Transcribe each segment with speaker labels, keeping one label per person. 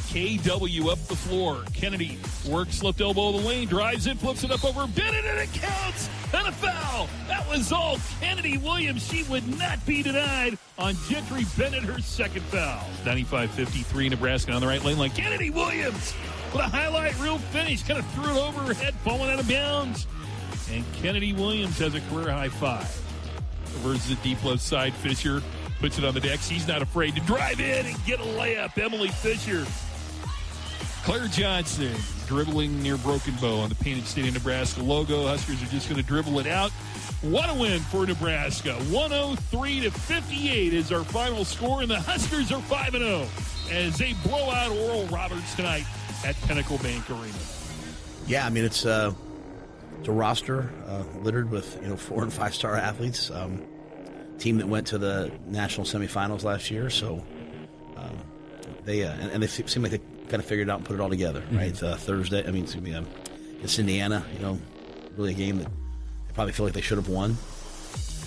Speaker 1: KW up the floor. Kennedy works left elbow of the lane, drives in, flips it up over Bennett, and it counts. And a foul. That was all Kennedy Williams. She would not be denied on Gentry Bennett, her second foul. 95-53, Nebraska on the right lane line. Kennedy Williams with a highlight reel finish. Kind of threw it over her head, falling out of bounds. And Kennedy Williams has a career-high 5. Versus the deep left side. Fisher puts it on the deck. She's not afraid to drive in and get a layup. Emily Fisher. Claire Johnson dribbling near Broken Bow on the Painted State of Nebraska logo. Huskers are just going to dribble it out. What a win for Nebraska. 103-58 is our final score, and the Huskers are 5-0 as they blow out Oral Roberts tonight at Pinnacle Bank Arena.
Speaker 2: Yeah, I mean, it's a roster littered with 4- and 5-star athletes. Team that went to the national semifinals last year, so they seem like they kind of figured it out and put it all together. Right, Thursday. I mean, it's Indiana. Really a game that they probably feel like they should have won.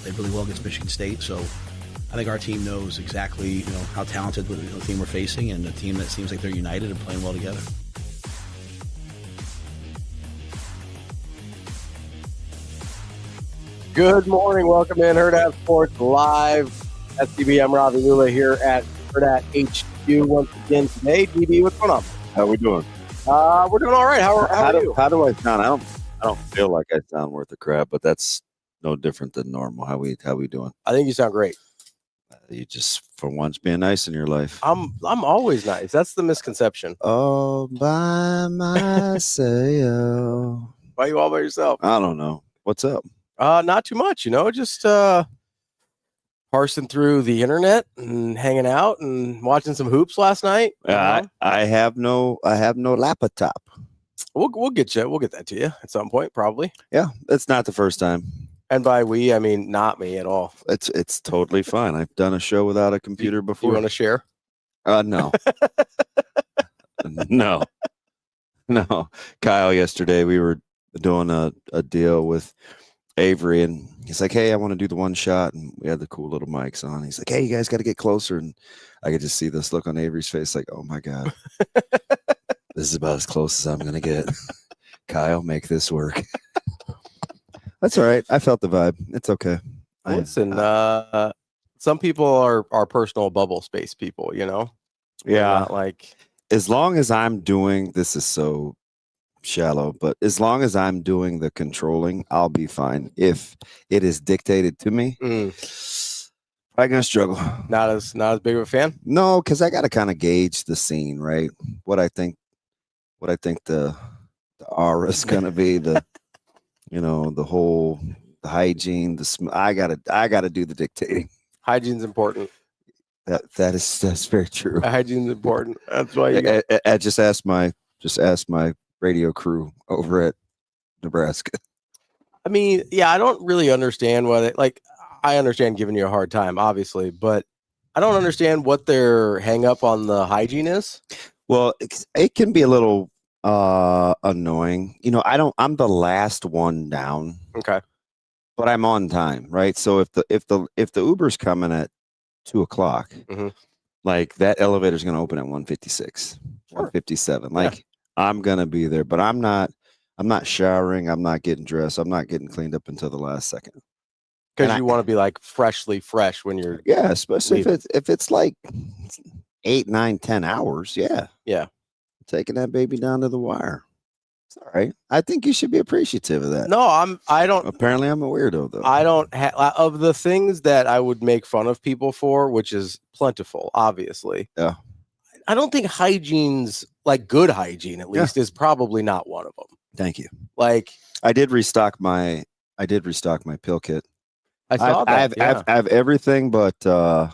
Speaker 2: They played really well against Michigan State, so I think our team knows exactly how talented the team we're facing, and a team that seems like they're united and playing well together.
Speaker 3: Good morning. Welcome in Hurrdat Sports Live. STB, I'm Ravi Lulla here at Hurrdat HQ once again today. DB, what's going on?
Speaker 4: How we doing?
Speaker 3: We're doing all right. How are you?
Speaker 4: How do I sound? I don't feel like I sound worth a crap, but that's no different than normal. How we doing?
Speaker 3: I think you sound great.
Speaker 4: You just for once being nice in your life.
Speaker 3: I'm always nice. That's the misconception.
Speaker 4: All by myself.
Speaker 3: Why are you all by yourself?
Speaker 4: I don't know. What's up?
Speaker 3: Not too much, just parsing through the internet and hanging out and watching some hoops last night.
Speaker 4: I have no laptop.
Speaker 3: We'll get that to you at some point, probably.
Speaker 4: Yeah, it's not the first time.
Speaker 3: And by we, I mean not me at all.
Speaker 4: It's totally fine. I've done a show without a computer before.
Speaker 3: You want to share?
Speaker 4: No. No. Kyle, yesterday we were doing a deal with Avery, and he's like, hey, I want to do the one shot, and we had the cool little mics on. He's like, hey, you guys got to get closer, and I could just see this look on Avery's face like, oh my god, this is about as close as I'm gonna get. Kyle, make this work. That's all right. I felt the vibe. It's okay.
Speaker 3: Listen, some people are personal bubble space people, Yeah,
Speaker 4: not
Speaker 3: like
Speaker 4: as long as I'm doing this is so shallow, but as long as I'm doing the controlling, I'll be fine. If it is dictated to me, I'm gonna struggle.
Speaker 3: Not as big of a fan.
Speaker 4: No, because I got to kind of gauge the scene, right? What I think the aura is gonna be, the the whole the hygiene, I gotta do the dictating.
Speaker 3: Hygiene's important.
Speaker 4: That's very true.
Speaker 3: Hygiene's important. That's why
Speaker 4: I just asked my radio crew over at Nebraska.
Speaker 3: I mean, yeah, I don't really understand I understand giving you a hard time, obviously, but I don't understand what their hang up on the hygiene is.
Speaker 4: Well, it can be a little annoying. I'm the last one down.
Speaker 3: Okay.
Speaker 4: But I'm on time, right? So if the Uber's coming at 2:00, like that elevator's gonna open at 1:56, 1:57. Like, yeah. I'm gonna be there, but I'm not showering. I'm not getting dressed. I'm not getting cleaned up until the last second.
Speaker 3: Because you want to be like freshly fresh when you're
Speaker 4: especially if it's like 8, 9, 10 hours. Yeah. Taking that baby down to the wire. It's all right. I think you should be appreciative of that.
Speaker 3: No, I don't.
Speaker 4: Apparently, I'm a weirdo though.
Speaker 3: I don't of the things that I would make fun of people for, which is plentiful, obviously.
Speaker 4: Yeah.
Speaker 3: I don't think hygiene's like good hygiene, at least, is probably not one of them.
Speaker 4: Thank you.
Speaker 3: Like
Speaker 4: I did restock my pill kit.
Speaker 3: I saw that.
Speaker 4: I have everything, but I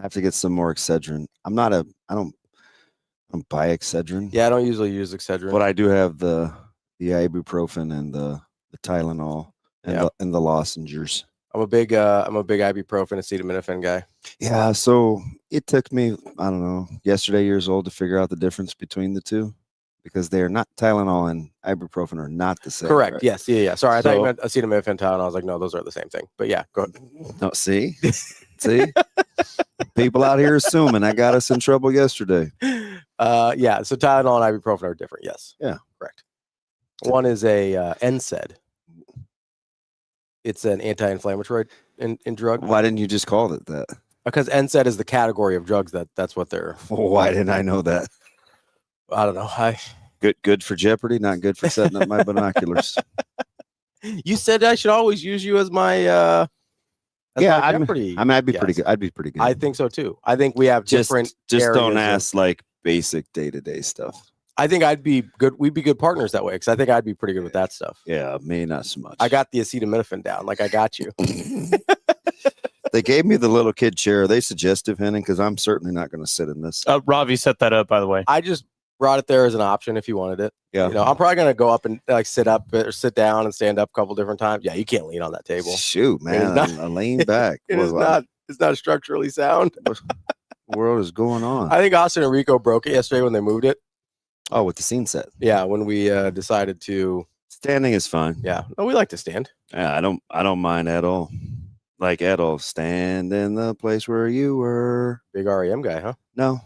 Speaker 4: have to get some more Excedrin. I don't buy Excedrin.
Speaker 3: Yeah, I don't usually use Excedrin.
Speaker 4: But I do have the ibuprofen and the Tylenol and the lozenges.
Speaker 3: I'm a big ibuprofen acetaminophen guy.
Speaker 4: Yeah, so it took me, I don't know, years old to figure out the difference between the two, because they are not, Tylenol and ibuprofen are not the same.
Speaker 3: Correct.
Speaker 4: Right?
Speaker 3: Yes. Yeah. Sorry, I thought you meant acetaminophen, Tylenol. I was like, no, those are the same thing. But yeah, go ahead.
Speaker 4: No, see, people out here assuming. I got us in trouble yesterday.
Speaker 3: Yeah. So Tylenol and ibuprofen are different. Yes.
Speaker 4: Yeah.
Speaker 3: Correct. One is a NSAID. It's an anti-inflammatory in drug.
Speaker 4: Why didn't you just call it that?
Speaker 3: Because NSAID is the category of drugs that's what they're.
Speaker 4: Well, why didn't I know that?
Speaker 3: I don't know.
Speaker 4: Good for Jeopardy, not good for setting up my binoculars.
Speaker 3: You said I should always use you as my. Jeopardy.
Speaker 4: I'd be pretty good. I'd be pretty good.
Speaker 3: I think so too. I think we have different.
Speaker 4: Just don't
Speaker 3: areas
Speaker 4: ask like basic day-to-day stuff.
Speaker 3: I think I'd be good. We'd be good partners that way because I think I'd be pretty good with that stuff.
Speaker 4: Yeah, me not so much.
Speaker 3: I got the acetaminophen down. Like I got you.
Speaker 4: They gave me the little kid chair. Are they suggestive, Henning? Because I'm certainly not going to sit in this.
Speaker 5: Ravi set that up, by the way.
Speaker 3: I just brought it there as an option if you wanted it.
Speaker 4: Yeah.
Speaker 3: You know, I'm probably going to go up and like sit up or sit down and stand up a couple different times. Yeah, you can't lean on that table.
Speaker 4: Shoot, man. I lean back.
Speaker 3: It's not structurally sound.
Speaker 4: What world is going on?
Speaker 3: I think Austin and Rico broke it yesterday when they moved it.
Speaker 4: Oh, with the scene set.
Speaker 3: Yeah, when we decided to.
Speaker 4: Standing is fine.
Speaker 3: Yeah. No, we like to stand.
Speaker 4: Yeah, I don't mind at all. Like at all. Stand in the place where you were.
Speaker 3: Big REM guy, huh?
Speaker 4: No,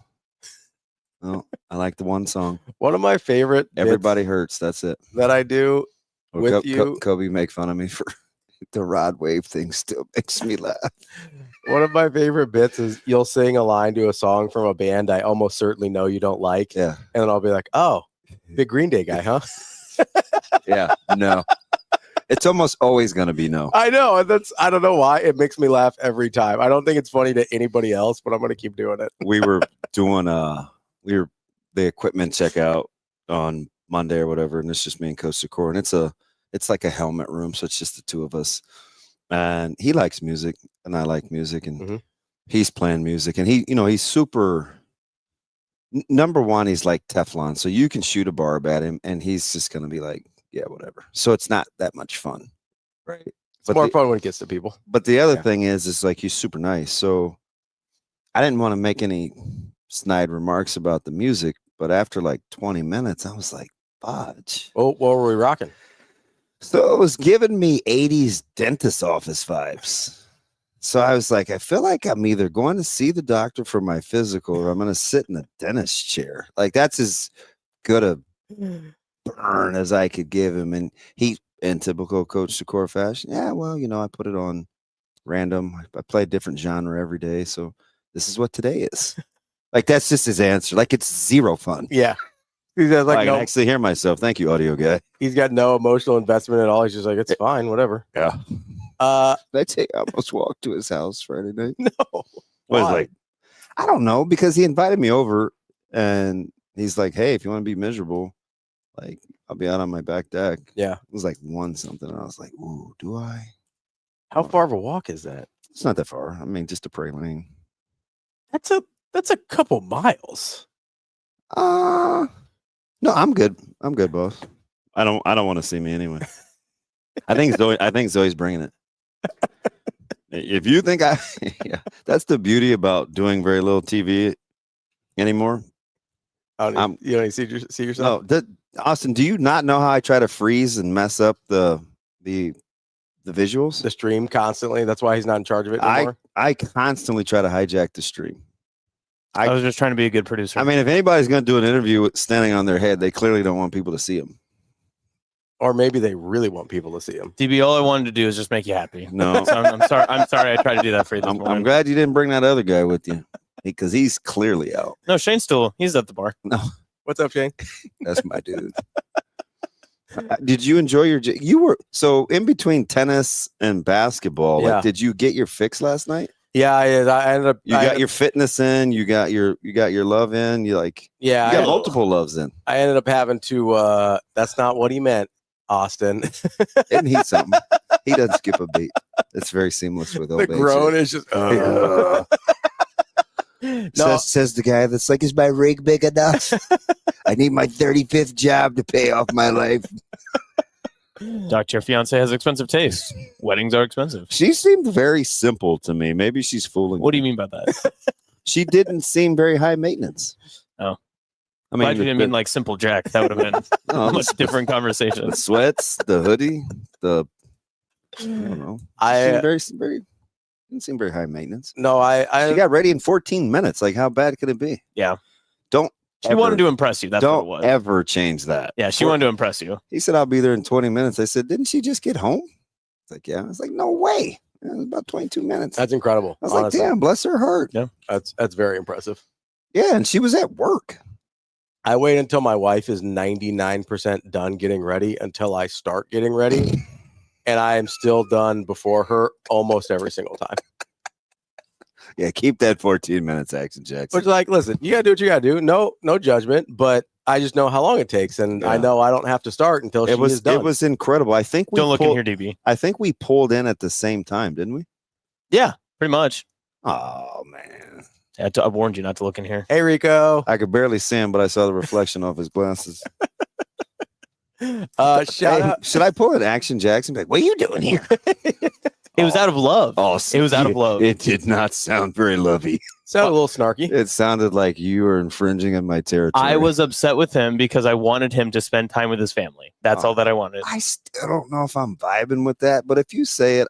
Speaker 4: I like the one song.
Speaker 3: One of my favorite.
Speaker 4: Everybody hurts. That's it.
Speaker 3: That I do with you.
Speaker 4: Kobe make fun of me for the rod wave thing. Still makes me laugh.
Speaker 3: One of my favorite bits is you'll sing a line to a song from a band I almost certainly know you don't like.
Speaker 4: Yeah.
Speaker 3: And then I'll be like, oh, big Green Day guy, huh?
Speaker 4: Yeah. No. It's almost always going to be no.
Speaker 3: I know. And I don't know why. It makes me laugh every time. I don't think it's funny to anybody else, but I'm going to keep doing it.
Speaker 4: We were doing the equipment checkout on Monday or whatever. And it's just me and Coach Secor. And it's like a helmet room. So it's just the two of us. And he likes music and I like music and he's playing music and he's super number one. He's like Teflon. So you can shoot a barb at him and he's just going to be like, yeah, whatever. So it's not that much fun. Right.
Speaker 3: It's more fun when it gets to people.
Speaker 4: But the other thing is like, he's super nice. So I didn't want to make any snide remarks about the music, but after like 20 minutes, I was like, fudge.
Speaker 3: Oh, what were we rocking?
Speaker 4: So it was giving me 80s dentist office vibes. So I was like, I feel like I'm either going to see the doctor for my physical or I'm going to sit in a dentist chair. Like that's as good a burn as I could give him. And he, in typical Coach Secor fashion, yeah, well, I put it on random. I play a different genre every day. So this is what today is. Like, that's just his answer. Like, it's zero fun.
Speaker 3: Yeah. He's got,
Speaker 4: I can actually hear myself. Thank you, audio guy.
Speaker 3: He's got no emotional investment at all. He's just like, it's fine, whatever.
Speaker 4: Yeah. I almost walked to his house Friday night.
Speaker 3: No.
Speaker 4: Was like, I don't know, because he invited me over and he's like, hey, if you want to be miserable, like, I'll be out on my back deck.
Speaker 3: Yeah.
Speaker 4: It was like 1 something. And I was like, ooh, do I?
Speaker 3: How far of a walk is that?
Speaker 4: It's not that far. I mean, just a prairie lane.
Speaker 3: That's a couple miles.
Speaker 4: No, I'm good. I'm good, boss. I don't want to see me anyway. I think Zoe's bringing it. If you think yeah, that's the beauty about doing very little TV anymore.
Speaker 3: You don't even see yourself?
Speaker 4: No, Austin, do you not know how I try to freeze and mess up the visuals?
Speaker 3: The stream constantly. That's why he's not in charge of it anymore.
Speaker 4: I constantly try to hijack the stream.
Speaker 5: I was just trying to be a good producer.
Speaker 4: I mean, if anybody's going to do an interview standing on their head, they clearly don't want people to see them.
Speaker 3: Or maybe they really want people to see them.
Speaker 5: DB, all I wanted to do is just make you happy.
Speaker 4: No,
Speaker 5: so I'm sorry. I'm sorry. I tried to do that for you.
Speaker 4: I'm glad you didn't bring that other guy with you because he's clearly out.
Speaker 5: No, Shane's he's at the bar.
Speaker 4: No,
Speaker 3: what's up, Shane?
Speaker 4: That's my dude. Did you enjoy you were so in between tennis and basketball?
Speaker 3: Yeah.
Speaker 4: Like, did you get your fix last night?
Speaker 3: Yeah, I ended up.
Speaker 4: You got your fitness in. You got your love in. You got multiple loves in.
Speaker 3: I ended up having to. That's not what he meant, Austin.
Speaker 4: Isn't he something? He doesn't skip a beat. It's very seamless with
Speaker 3: the groan is just.
Speaker 4: No. Says the guy that's like, is my rig big enough? I need my 35th job to pay off my life.
Speaker 5: Doctor, your fiance has expensive taste. Weddings are expensive.
Speaker 4: She seemed very simple to me. Maybe she's fooling.
Speaker 5: What do you mean by that?
Speaker 4: She didn't seem very high maintenance.
Speaker 5: Oh.
Speaker 4: I mean,
Speaker 5: glad you didn't mean like Simple Jack. That would have been a much different conversation.
Speaker 4: The sweats, the hoodie, I don't know. Didn't seem very high maintenance.
Speaker 3: No,
Speaker 4: she got ready in 14 minutes. Like, how bad could it be?
Speaker 5: Yeah. She wanted to impress you. That's what it
Speaker 4: Don't
Speaker 5: was.
Speaker 4: ever change that.
Speaker 5: Yeah, she wanted to impress you.
Speaker 4: He said, I'll be there in 20 minutes. I said, didn't she just get home? It's like, yeah. I was like, no way. It was about 22 minutes.
Speaker 3: That's incredible.
Speaker 4: I was
Speaker 3: honestly.
Speaker 4: like, damn, bless her heart.
Speaker 5: Yeah.
Speaker 3: That's very impressive.
Speaker 4: Yeah, and she was at work.
Speaker 3: I wait until my wife is 99% done getting ready until I start getting ready. And I am still done before her almost every single time.
Speaker 4: Yeah, keep that 14 minutes, Action Jackson.
Speaker 3: Which, like, listen, you gotta do what you gotta do. No judgment, but I just know how long it takes, and I know I don't have to start until she is done.
Speaker 4: It was incredible. I think we
Speaker 5: Don't look in here, DB.
Speaker 4: I think we pulled in at the same time, didn't we?
Speaker 5: Yeah, pretty much.
Speaker 4: Oh man,
Speaker 5: I warned you not to look in here.
Speaker 3: Hey, Rico.
Speaker 4: I could barely see him, but I saw the reflection off his glasses.
Speaker 3: Shout out.
Speaker 4: Should I pull an Action Jackson? Like, what are you doing here?
Speaker 5: It was out of love.
Speaker 4: Oh,
Speaker 5: it was out of love.
Speaker 4: It did not sound very lovey.
Speaker 3: Sounded a little snarky.
Speaker 4: It sounded like you were infringing on my territory.
Speaker 5: I was upset with him because I wanted him to spend time with his family. That's all that I wanted.
Speaker 4: I still don't know if I'm vibing with that, but if you say it,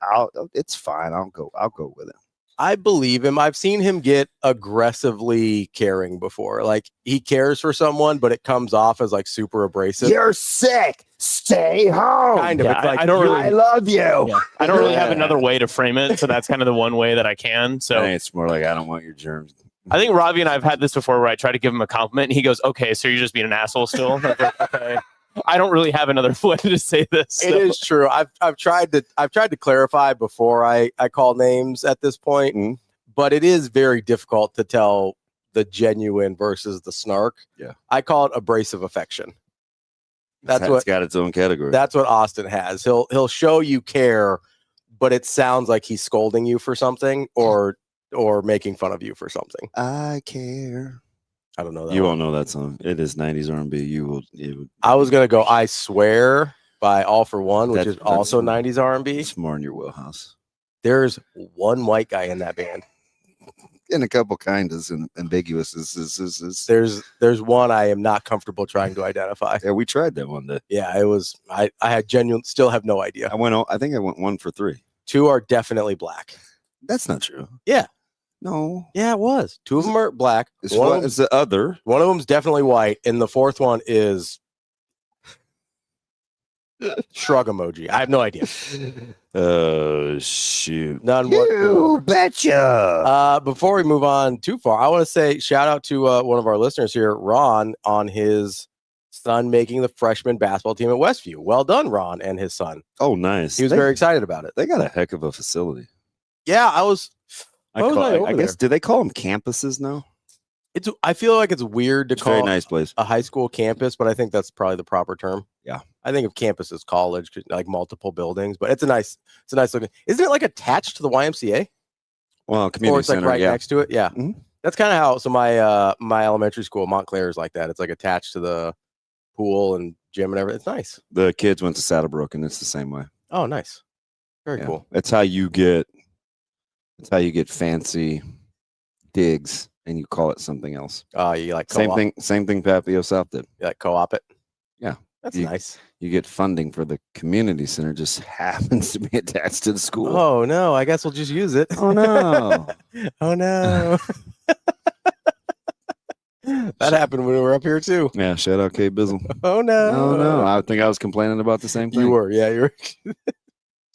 Speaker 4: it's fine. I'll go with it.
Speaker 3: I believe him. I've seen him get aggressively caring before. Like, he cares for someone, but it comes off as like super abrasive.
Speaker 4: You're sick. Stay home.
Speaker 3: Kind of.
Speaker 5: Yeah,
Speaker 3: It's like,
Speaker 5: I don't really.
Speaker 4: I love you.
Speaker 5: Yeah, I don't really have another way to frame it, so that's kind of the one way that I can. So
Speaker 4: it's more like I don't want your germs.
Speaker 5: I think Ravi and I have had this before, where I try to give him a compliment, and he goes, "Okay, so you're just being an asshole still." Okay. I don't really have another way to say this.
Speaker 3: It is true. I've tried to clarify before I call names at this point, but it is very difficult to tell the genuine versus the snark.
Speaker 4: Yeah,
Speaker 3: I call it abrasive affection.
Speaker 4: It's got its own category.
Speaker 3: That's what Austin has. He'll show you care, but it sounds like he's scolding you for something or making fun of you for something.
Speaker 4: I care.
Speaker 3: I don't know that.
Speaker 4: You
Speaker 3: one.
Speaker 4: won't know that song. It is 90s R&B. You will.
Speaker 3: I was gonna go "I Swear" by All for One, which is also 90s R&B.
Speaker 4: It's more in your wheelhouse.
Speaker 3: There's one white guy in that band.
Speaker 4: In a couple kinds and ambiguous.
Speaker 3: There's one I am not comfortable trying to identify.
Speaker 4: Yeah, we tried that one day.
Speaker 3: Yeah, it was. I had still have no idea.
Speaker 4: I think I went 1 for 3.
Speaker 3: 2 are definitely black.
Speaker 4: That's not true.
Speaker 3: Yeah.
Speaker 4: No.
Speaker 3: Yeah, it was. 2 of them are black.
Speaker 4: What is the other?
Speaker 3: One of them's definitely white, and the fourth one is shrug emoji. I have no idea.
Speaker 4: Shoot.
Speaker 3: None.
Speaker 4: You betcha.
Speaker 3: Before we move on too far, I want to say shout out to one of our listeners here, Ron, on his son making the freshman basketball team at Westview. Well done, Ron and his son.
Speaker 4: Oh, nice.
Speaker 3: He was very excited about it.
Speaker 4: They got a heck of a facility.
Speaker 3: Yeah, I was.
Speaker 4: I guess. Do they call them campuses now?
Speaker 3: I feel like it's weird to call
Speaker 4: very nice place.
Speaker 3: a high school campus, but I think that's probably the proper term.
Speaker 4: Yeah,
Speaker 3: I think of campus as college, like multiple buildings, but it's a nice looking. Isn't it like attached to the YMCA?
Speaker 4: Well, community
Speaker 3: or it's like
Speaker 4: center,
Speaker 3: right next to it. Yeah, that's kind of how. So my elementary school, Montclair, is like that. It's like attached to the pool and gym and everything. It's nice.
Speaker 4: The kids went to Saddlebrook, and it's the same way.
Speaker 3: Oh, nice. Very cool.
Speaker 4: That's how you get. That's how you get fancy digs, and you call it something else.
Speaker 3: You like co-op?
Speaker 4: Same thing. Papio South did.
Speaker 3: You like co-op it?
Speaker 4: Yeah,
Speaker 3: that's nice.
Speaker 4: You get funding for the community center, just happens to be attached to the school.
Speaker 3: Oh no! I guess we'll just use it.
Speaker 4: Oh no!
Speaker 3: Oh no! That happened when we were up here too.
Speaker 4: Yeah, shout out K Bizzle.
Speaker 3: Oh no!
Speaker 4: Oh no! I think I was complaining about the same thing.
Speaker 3: You were, yeah, you were.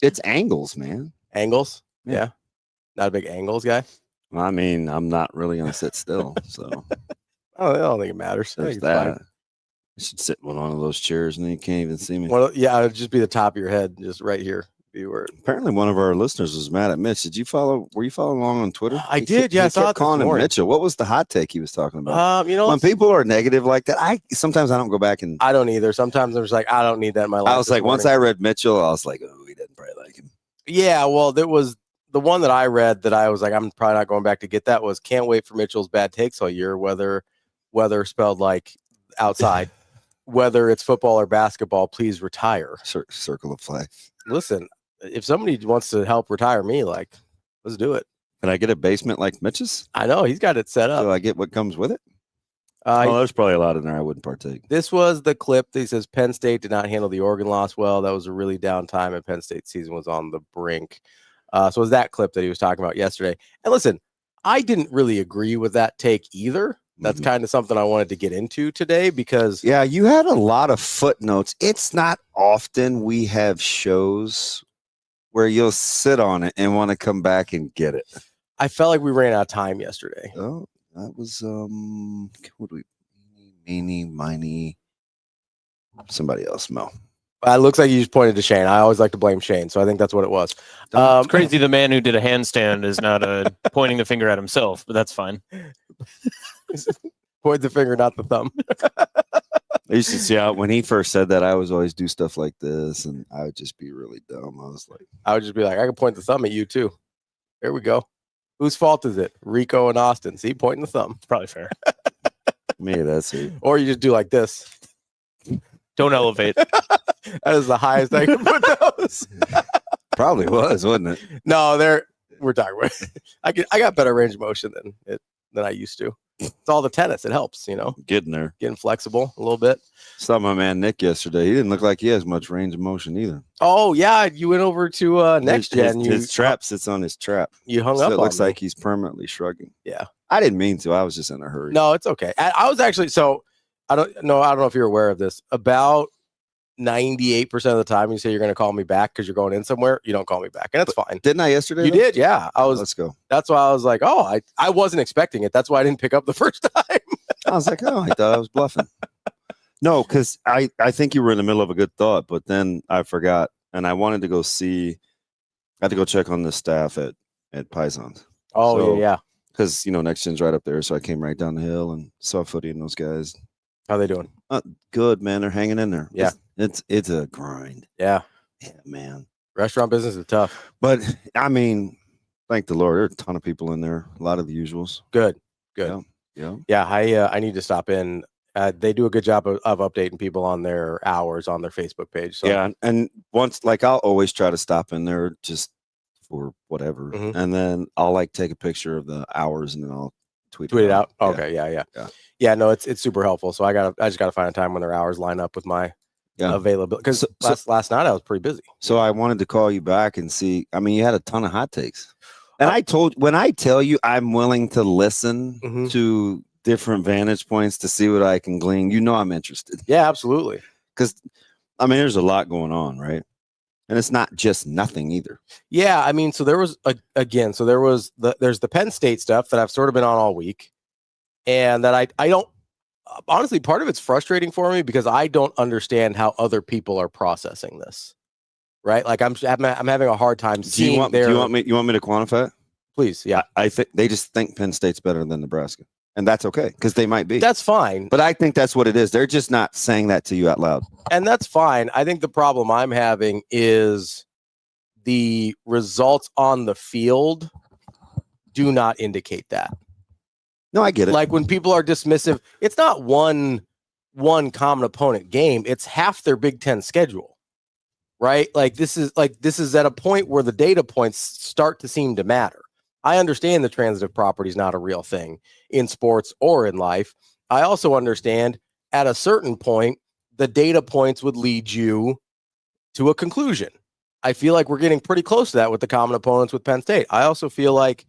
Speaker 4: It's angles, man.
Speaker 3: Angles? Yeah. Not a big angles guy.
Speaker 4: I mean, I'm not really gonna sit still, so
Speaker 3: I don't think it matters.
Speaker 4: There's that. I should sit in one of those chairs, and then you can't even see me.
Speaker 3: Well, yeah, it'd just be the top of your head, just right here.
Speaker 4: Apparently, one of our listeners was mad at Mitch. Did you follow? Were you following along on Twitter?
Speaker 3: I did. Yeah, I saw it
Speaker 4: calling him Mitchell. What was the hot take he was talking about?
Speaker 3: You know,
Speaker 4: when people are negative like that, sometimes I don't go back and
Speaker 3: I don't either. Sometimes I'm just like, I don't need that in my life.
Speaker 4: I was like, once I read Mitchell, I was like, oh, he doesn't probably like him.
Speaker 3: Yeah, well, there was the one that I read that I was like, I'm probably not going back to get that was can't wait for Mitchell's bad takes all year, whether spelled like outside, whether it's football or basketball, please retire.
Speaker 4: Circle of life.
Speaker 3: Listen, if somebody wants to help retire me, like, let's do it.
Speaker 4: Can I get a basement like Mitch's?
Speaker 3: I know he's got it set up.
Speaker 4: So I get what comes with it. There's probably a lot in there I wouldn't partake.
Speaker 3: This was the clip that says Penn State did not handle the Oregon loss well. That was a really down time, and Penn State season was on the brink. So it was that clip that he was talking about yesterday. And listen, I didn't really agree with that take either. That's kind of something I wanted to get into today because
Speaker 4: Yeah, you had a lot of footnotes. It's not often we have shows where you'll sit on it and want to come back and get it.
Speaker 3: I felt like we ran out of time yesterday.
Speaker 4: Oh, that was what do we meanie miny somebody else, Mel.
Speaker 3: It looks like you just pointed to Shane. I always like to blame Shane, so I think that's what it was.
Speaker 5: It's crazy the man who did a handstand is not pointing the finger at himself, but that's fine.
Speaker 3: Point the finger, not the thumb.
Speaker 4: I used to see out when he first said that I was always do stuff like this, and I would just be really dumb. I was like,
Speaker 3: I would just be like, I can point the thumb at you too. Here we go. Whose fault is it? Rico and Austin. See, pointing the thumb.
Speaker 5: It's probably fair.
Speaker 4: maybe that's it.
Speaker 3: Or you just do like this.
Speaker 5: Don't elevate.
Speaker 3: That is the highest I can put those.
Speaker 4: Probably was, wasn't it?
Speaker 3: No, we're talking about. I got better range of motion than I used to. It's all the tennis. It helps,
Speaker 4: Getting there.
Speaker 3: getting flexible a little bit.
Speaker 4: Saw my man Nick yesterday. He didn't look like he has much range of motion either.
Speaker 3: Oh yeah, you went over to next gen.
Speaker 4: His trap sits on his trap.
Speaker 3: You hung
Speaker 4: So
Speaker 3: up.
Speaker 4: it looks
Speaker 3: on me.
Speaker 4: like he's permanently shrugging.
Speaker 3: Yeah.
Speaker 4: I didn't mean to. I was just in a hurry.
Speaker 3: No, it's okay. I was actually I don't know if you're aware of this. About 98% of the time you say you're going to call me back because you're going in somewhere, you don't call me back, and that's fine.
Speaker 4: Didn't I yesterday?
Speaker 3: You
Speaker 4: though?
Speaker 3: did, yeah.
Speaker 4: Let's go.
Speaker 3: That's why I was like, oh, I wasn't expecting it. That's why I didn't pick up the first time.
Speaker 4: I was like, oh, I thought I was bluffing. No, because I think you were in the middle of a good thought, but then I forgot, and I wanted to go see. I had to go check on the staff at Pisons.
Speaker 3: Oh
Speaker 4: So-
Speaker 3: yeah.
Speaker 4: Because next gen's right up there, so I came right down the hill and saw Footy and those guys.
Speaker 3: How they doing?
Speaker 4: Good, man. They're hanging in there.
Speaker 3: Yeah.
Speaker 4: It's a grind.
Speaker 3: Yeah.
Speaker 4: Yeah, man.
Speaker 3: Restaurant business is tough.
Speaker 4: But I mean, thank the Lord, there are a ton of people in there. A lot of the usuals.
Speaker 3: Good.
Speaker 4: Yeah.
Speaker 3: Yeah, I need to stop in. They do a good job of updating people on their hours on their Facebook page. So
Speaker 4: Yeah, and once, I'll always try to stop in there just for whatever,
Speaker 3: Mhm.
Speaker 4: and then I'll take a picture of the hours and then I'll tweet
Speaker 3: it out.
Speaker 4: Yeah.
Speaker 3: Okay, yeah.
Speaker 4: Yeah.
Speaker 3: Yeah, no, it's super helpful. So I just gotta find a time when their hours line up with my availability. Because last night I was pretty busy.
Speaker 4: So I wanted to call you back and see. I mean, you had a ton of hot takes, and when I tell you I'm willing to listen
Speaker 3: Mhm.
Speaker 4: to different vantage points to see what I can glean. I'm interested
Speaker 3: Yeah, absolutely.
Speaker 4: because I mean, there's a lot going on, right? And it's not just nothing either.
Speaker 3: Yeah, I mean, so there was there's the Penn State stuff that I've sort of been on all week, and that I don't honestly, part of it's frustrating for me because I don't understand how other people are processing this. Right? Like I'm having a hard time seeing
Speaker 4: You want me to quantify it?
Speaker 3: Please, yeah.
Speaker 4: I think they just think Penn State's better than Nebraska, and that's okay because they might be.
Speaker 3: That's fine.
Speaker 4: But I think that's what it is. They're just not saying that to you out loud.
Speaker 3: And that's fine. I think the problem I'm having is the results on the field do not indicate that.
Speaker 4: No, I get it.
Speaker 3: Like when people are dismissive, it's not one common opponent game. It's half their Big Ten schedule, right? This is at a point where the data points start to seem to matter. I understand the transitive property is not a real thing in sports or in life. I also understand at a certain point, the data points would lead you to a conclusion. I feel like we're getting pretty close to that with the common opponents with Penn State. I also feel like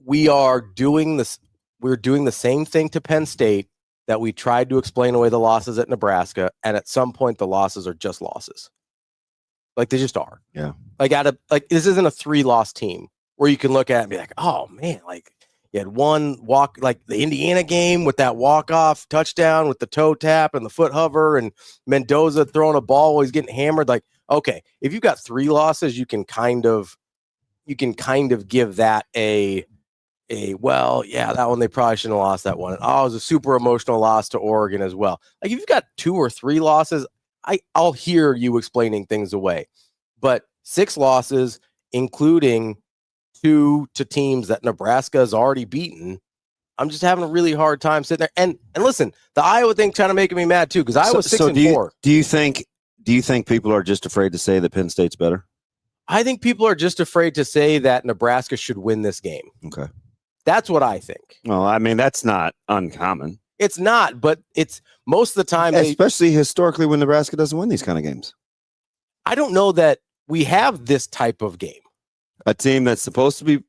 Speaker 3: we're doing the same thing to Penn State that we tried to explain away the losses at Nebraska, and at some point the losses are just losses. Like they just are.
Speaker 4: Yeah.
Speaker 3: This isn't a 3-loss team where you can look at it and be like, oh man, you had one walk, like the Indiana game with that walk-off touchdown with the toe tap and the foot hover, and Mendoza throwing a ball while he's getting hammered. Like, okay, if you've got 3 losses, you can kind of give that well, yeah, that one they probably shouldn't have lost that one. And, it was a super emotional loss to Oregon as well. Like if you've got 2 or 3 losses, I'll hear you explaining things away. But 6 losses, including 2 to teams that Nebraska has already beaten, I'm just having a really hard time sitting there. And listen, the Iowa thing kind of making me mad too, because Iowa 6-4.
Speaker 4: Do you think people are just afraid to say that Penn State's better?
Speaker 3: I think people are just afraid to say that Nebraska should win this game.
Speaker 4: Okay.
Speaker 3: That's what I think.
Speaker 4: Well, I mean, that's not uncommon.
Speaker 3: It's not, but it's most of the time.
Speaker 4: Especially historically when Nebraska doesn't win these kind of games.
Speaker 3: I don't know that we have this type of game.
Speaker 4: A team that's supposed to be.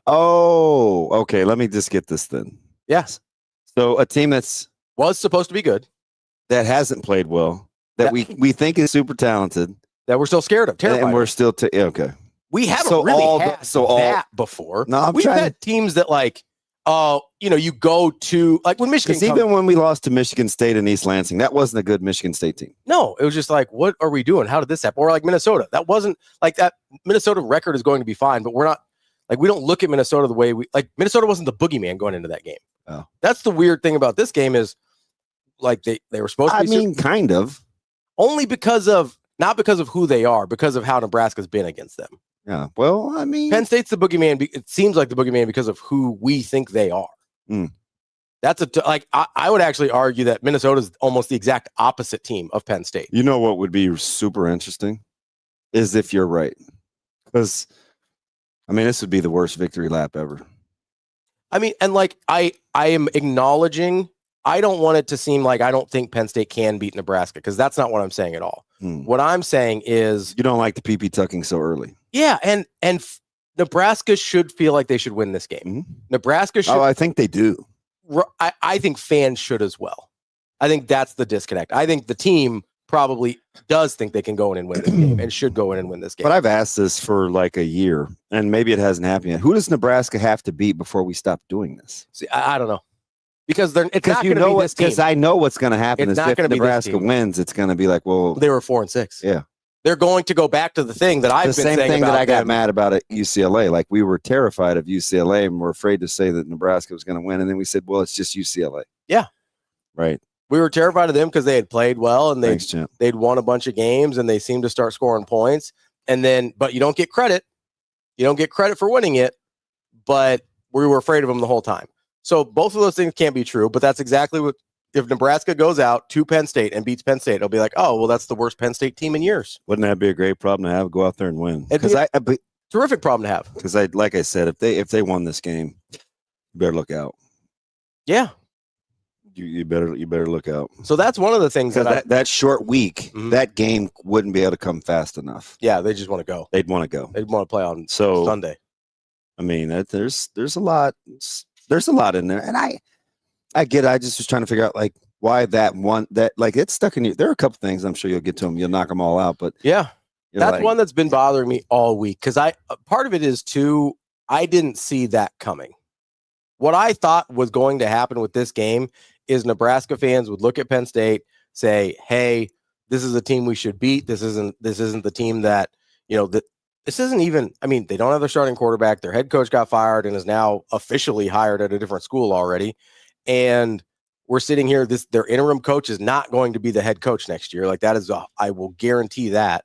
Speaker 4: Oh, okay. Let me just get this then.
Speaker 3: Yes.
Speaker 4: So a team was
Speaker 3: supposed to be good,
Speaker 4: that hasn't played well, that we think is super talented,
Speaker 3: that we're still scared of, terrified
Speaker 4: and we're
Speaker 3: of.
Speaker 4: still okay.
Speaker 3: We haven't
Speaker 4: So
Speaker 3: really
Speaker 4: all
Speaker 3: had that before.
Speaker 4: No,
Speaker 3: we've had teams that like, you go to like when Michigan.
Speaker 4: Even when we lost to Michigan State and East Lansing, that wasn't a good Michigan State team.
Speaker 3: No, it was just like, what are we doing? How did this happen? Or like Minnesota, that wasn't like that. Minnesota record is going to be fine, but we're not like we don't look at Minnesota the way we like. Minnesota wasn't the boogeyman going into that game.
Speaker 4: Oh,
Speaker 3: that's the weird thing about this game is like they were supposed to.
Speaker 4: I mean, kind of
Speaker 3: only because of not because of who they are, because of how Nebraska's been against them.
Speaker 4: Yeah, well, I mean,
Speaker 3: Penn State's the boogeyman. It seems like the boogeyman because of who we think they are.
Speaker 4: Mm.
Speaker 3: That's I would actually argue that Minnesota's almost the exact opposite team of Penn State.
Speaker 4: You know what would be super interesting is if you're right, because I mean this would be the worst victory lap ever.
Speaker 3: I mean, and like I am acknowledging. I don't want it to seem like I don't think Penn State can beat Nebraska because that's not what I'm saying at all. What I'm saying is
Speaker 4: you don't like the PP tucking so early.
Speaker 3: Yeah, and Nebraska should feel like they should win this game.
Speaker 4: Mm-hmm.
Speaker 3: Nebraska should.
Speaker 4: Oh, I think they do.
Speaker 3: I think fans should as well. I think that's the disconnect. I think the team probably does think they can go in and win this game and should go in and win this game.
Speaker 4: But I've asked this for like a year, and maybe it hasn't happened yet. Who does Nebraska have to beat before we stop doing this?
Speaker 3: See, I don't know. Because it's not going to be this team.
Speaker 4: Because I know what's going to happen is if Nebraska wins, it's going to be like, well,
Speaker 3: they were 4-6.
Speaker 4: Yeah.
Speaker 3: They're going to go back to the thing that I've been saying about
Speaker 4: the same thing that I got mad about at UCLA. Like we were terrified of UCLA and we're afraid to say that Nebraska was going to win. And then we said, well, it's just UCLA.
Speaker 3: Yeah.
Speaker 4: Right.
Speaker 3: We were terrified of them because they had played well and
Speaker 4: Thanks,
Speaker 3: they'd won a bunch of games and they seemed to start scoring points. And then, but you don't get credit. You don't get credit for winning it, but we were afraid of them the whole time. So both of those things can't be true, but that's exactly what, if Nebraska goes out to Penn State and beats Penn State, it'll be like, oh, well, that's the worst Penn State team in years.
Speaker 4: Wouldn't that be a great problem to have? Go out there and win.
Speaker 3: Because terrific problem to have.
Speaker 4: Because like I said, if they won this game, you better look out.
Speaker 3: Yeah.
Speaker 4: You better look out.
Speaker 3: So that's one of the things
Speaker 4: that short week, that game wouldn't be able to come fast enough.
Speaker 3: Yeah, they just want to go.
Speaker 4: They'd want to go.
Speaker 3: They'd want to play on Sunday.
Speaker 4: I mean, there's a lot. There's a lot in there, and I get it. I just was trying to figure out like why that it's stuck in you. There are a couple things I'm sure you'll get to them. You'll knock them all out, but
Speaker 3: yeah, that's one that's been bothering me all week because part of it is too. I didn't see that coming. What I thought was going to happen with this game is Nebraska fans would look at Penn State, say, "Hey, this is a team we should beat. This isn't the team that This isn't even, I mean, they don't have their starting quarterback. Their head coach got fired and is now officially hired at a different school already. And we're sitting here, their interim coach is not going to be the head coach next year. Like that is, I will guarantee that.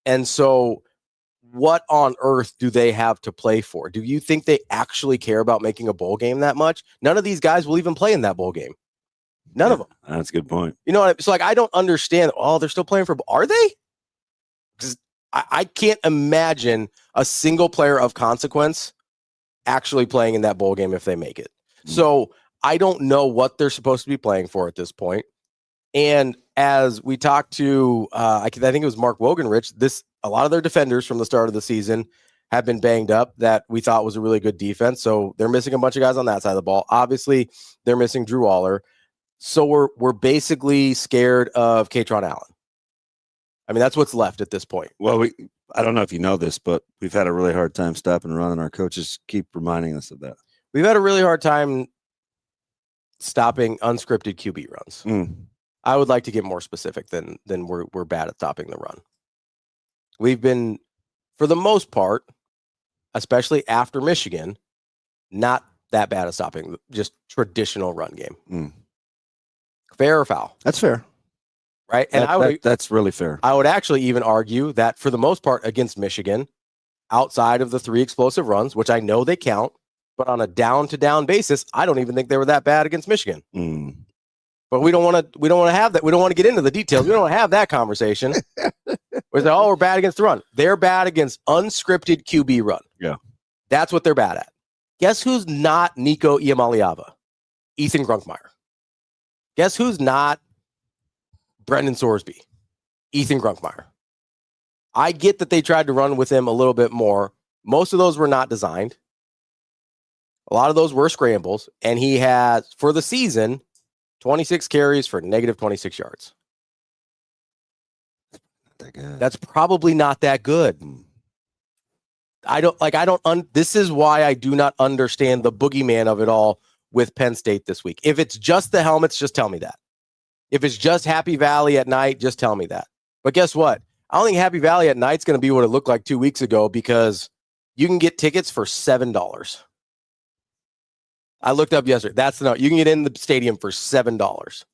Speaker 3: And so what on earth do they have to play for? Do you think they actually care about making a bowl game that much? None of these guys will even play in that bowl game. None of them.
Speaker 4: That's a good point.
Speaker 3: You know, so like, I don't understand. Oh, they're still playing for, are they? Because I can't imagine a single player of consequence actually playing in that bowl game if they make it. So I don't know what they're supposed to be playing for at this point. And as we talked to, I think it was Mark Wogenrich, a lot of their defenders from the start of the season have been banged up that we thought was a really good defense. So they're missing a bunch of guys on that side of the ball. Obviously, they're missing Drew Aller. So we're basically scared of Katron Allen. I mean, that's what's left at this point.
Speaker 4: Well, I don't know if you know this, but we've had a really hard time stopping running. Our coaches keep reminding us of that.
Speaker 3: We've had a really hard time stopping unscripted QB runs. I would like to get more specific than we're bad at stopping the run. We've been, for the most part, especially after Michigan, not that bad at stopping just traditional run game. Fair or foul?
Speaker 4: That's fair.
Speaker 3: Right. And
Speaker 4: that's really fair.
Speaker 3: I would actually even argue that for the most part against Michigan, outside of the 3 explosive runs, which I know they count, but on a down to down basis, I don't even think they were that bad against Michigan. But we don't want to have that. We don't want to get into the details. We don't want to have that conversation. We say, oh, we're bad against the run. They're bad against unscripted QB run.
Speaker 4: Yeah.
Speaker 3: That's what they're bad at. Guess who's not Nico Iamaleava? Ethan Grunkmeyer. Guess who's not Brendan Sorsby? Ethan Grunkmeyer. I get that they tried to run with him a little bit more. Most of those were not designed. A lot of those were scrambles, and he has, for the season, 26 carries for negative 26 yards. That's probably not that good. This is why I do not understand the boogeyman of it all with Penn State this week. If it's just the helmets, just tell me that. If it's just Happy Valley at night, just tell me that. But guess what? I don't think Happy Valley at night's going to be what it looked like 2 weeks ago, because you can get tickets for $7. I looked up yesterday. That's no. You can get in the stadium for $7.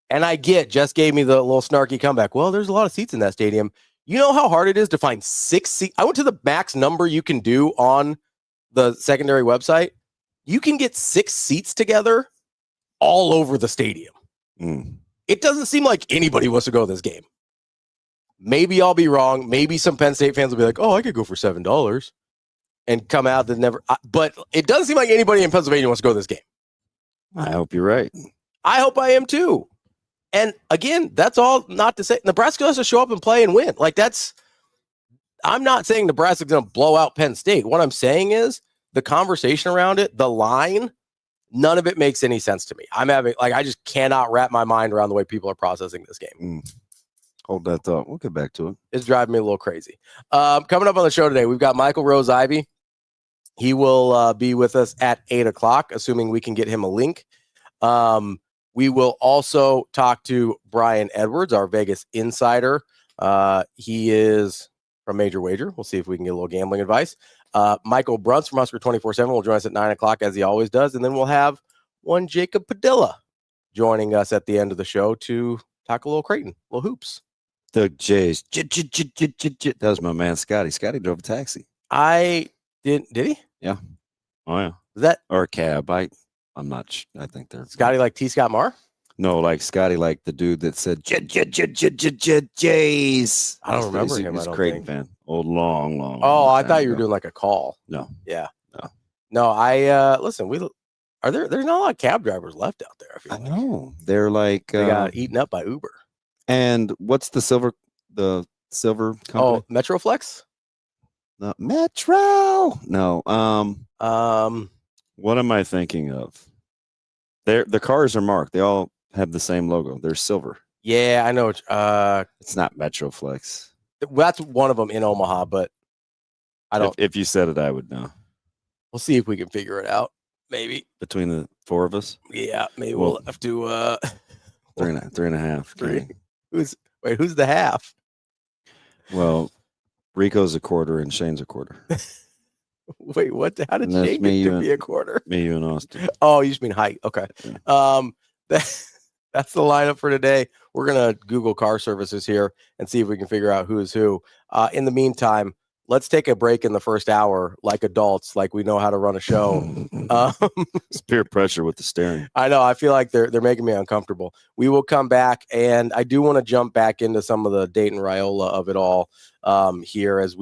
Speaker 3: And I just gave me the little snarky comeback. Well, there's a lot of seats in that stadium. You know how hard it is to find 6 seats? I went to the max number you can do on the secondary website. You can get 6 seats together all over the stadium. It doesn't seem like anybody wants to go to this game. Maybe I'll be wrong. Maybe some Penn State fans will be like, oh, I could go for $7 and come out that never. But it doesn't seem like anybody in Pennsylvania wants to go to this game.
Speaker 4: I hope you're right.
Speaker 3: I hope I am too. And again, that's all not to say Nebraska has to show up and play and win. I'm not saying Nebraska's going to blow out Penn State. What I'm saying is the conversation around it, the line, none of it makes any sense to me. I just cannot wrap my mind around the way people are processing this game.
Speaker 4: Hold that thought. We'll get back to it.
Speaker 3: It's driving me a little crazy. Coming up on the show today, we've got Michael Rose-Ivy. He will be with us at 8 o'clock, assuming we can get him a link. We will also talk to Brian Edwards, our Vegas insider. He is from Major Wager. We'll see if we can get a little gambling advice. Michael Bruntz from Husker 24/7 will join us at 9 o'clock, as he always does. And then we'll have one Jacob Padilla joining us at the end of the show to talk a little Creighton, a little hoops.
Speaker 4: The Jays. That was my man, Scotty. Scotty drove a taxi.
Speaker 3: Did he?
Speaker 4: Yeah. Oh, yeah.
Speaker 3: Is that
Speaker 4: or a cab? I'm not. I think they're
Speaker 3: Scotty like T. Scott Marr?
Speaker 4: No, like Scotty, like the dude that said Jays.
Speaker 3: I don't remember him.
Speaker 4: He's a Creighton fan. Old, long.
Speaker 3: Oh, I thought you were doing like a call.
Speaker 4: No.
Speaker 3: Yeah. No. I listen. There's not a lot of cab drivers left out there.
Speaker 4: I know. They're like
Speaker 3: they got eaten up by Uber.
Speaker 4: And what's the silver company?
Speaker 3: Oh, Metroflex.
Speaker 4: No, Metro. No. What am I thinking of? The cars are marked. They all have the same logo. They're silver.
Speaker 3: Yeah, I know.
Speaker 4: It's not Metroflex.
Speaker 3: That's one of them in Omaha, but I don't.
Speaker 4: If you said it, I would know.
Speaker 3: We'll see if we can figure it out. Maybe
Speaker 4: between the four of us.
Speaker 3: Yeah, maybe we'll have to.
Speaker 4: Three and a half.
Speaker 3: Three. Who's the half?
Speaker 4: Well, Rico's a quarter and Shane's a quarter.
Speaker 3: Wait, what? How did Shane get to be a quarter?
Speaker 4: Me, you, and Austin.
Speaker 3: Oh, you just mean height. Okay. Yeah. That's the lineup for today. We're gonna Google car services here and see if we can figure out who is who. In the meantime, let's take a break in the first hour, like adults, like we know how to run a show.
Speaker 4: It's peer pressure with the steering.
Speaker 3: I know. I feel like they're making me uncomfortable. We will come back, and I do want to jump back into some of the Dayton Raiola of it all here, as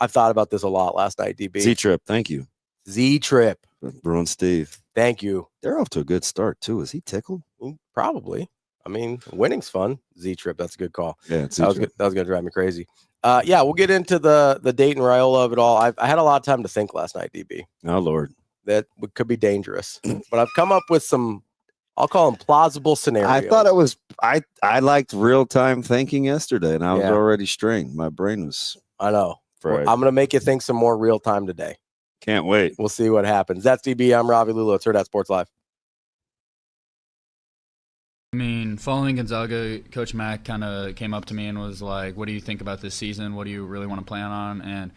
Speaker 3: I've thought about this a lot last night, DB.
Speaker 4: Z-Trip, thank you.
Speaker 3: Z-Trip.
Speaker 4: Bruin Steve.
Speaker 3: Thank you.
Speaker 4: They're off to a good start, too. Is he tickled?
Speaker 3: Probably. I mean, winning's fun. Z-Trip, that's a good call.
Speaker 4: Yeah,
Speaker 3: that was going to drive me crazy. Yeah, we'll get into the Dayton Raiola of it all. I had a lot of time to think last night, DB.
Speaker 4: Oh, Lord.
Speaker 3: That could be dangerous. But I've come up with some, I'll call them plausible scenarios.
Speaker 4: I thought it was, I liked real-time thinking yesterday, and I was already strained. My brain was
Speaker 3: I know.
Speaker 4: fried.
Speaker 3: I'm going to make you think some more real-time today.
Speaker 4: Can't wait.
Speaker 3: We'll see what happens. That's DB. I'm Ravi Lulla. It's Hurrdat Sports Live.
Speaker 6: I mean, following Gonzaga, Coach Mack kind of came up to me and was like, what do you think about this season? What do you really want to plan on? And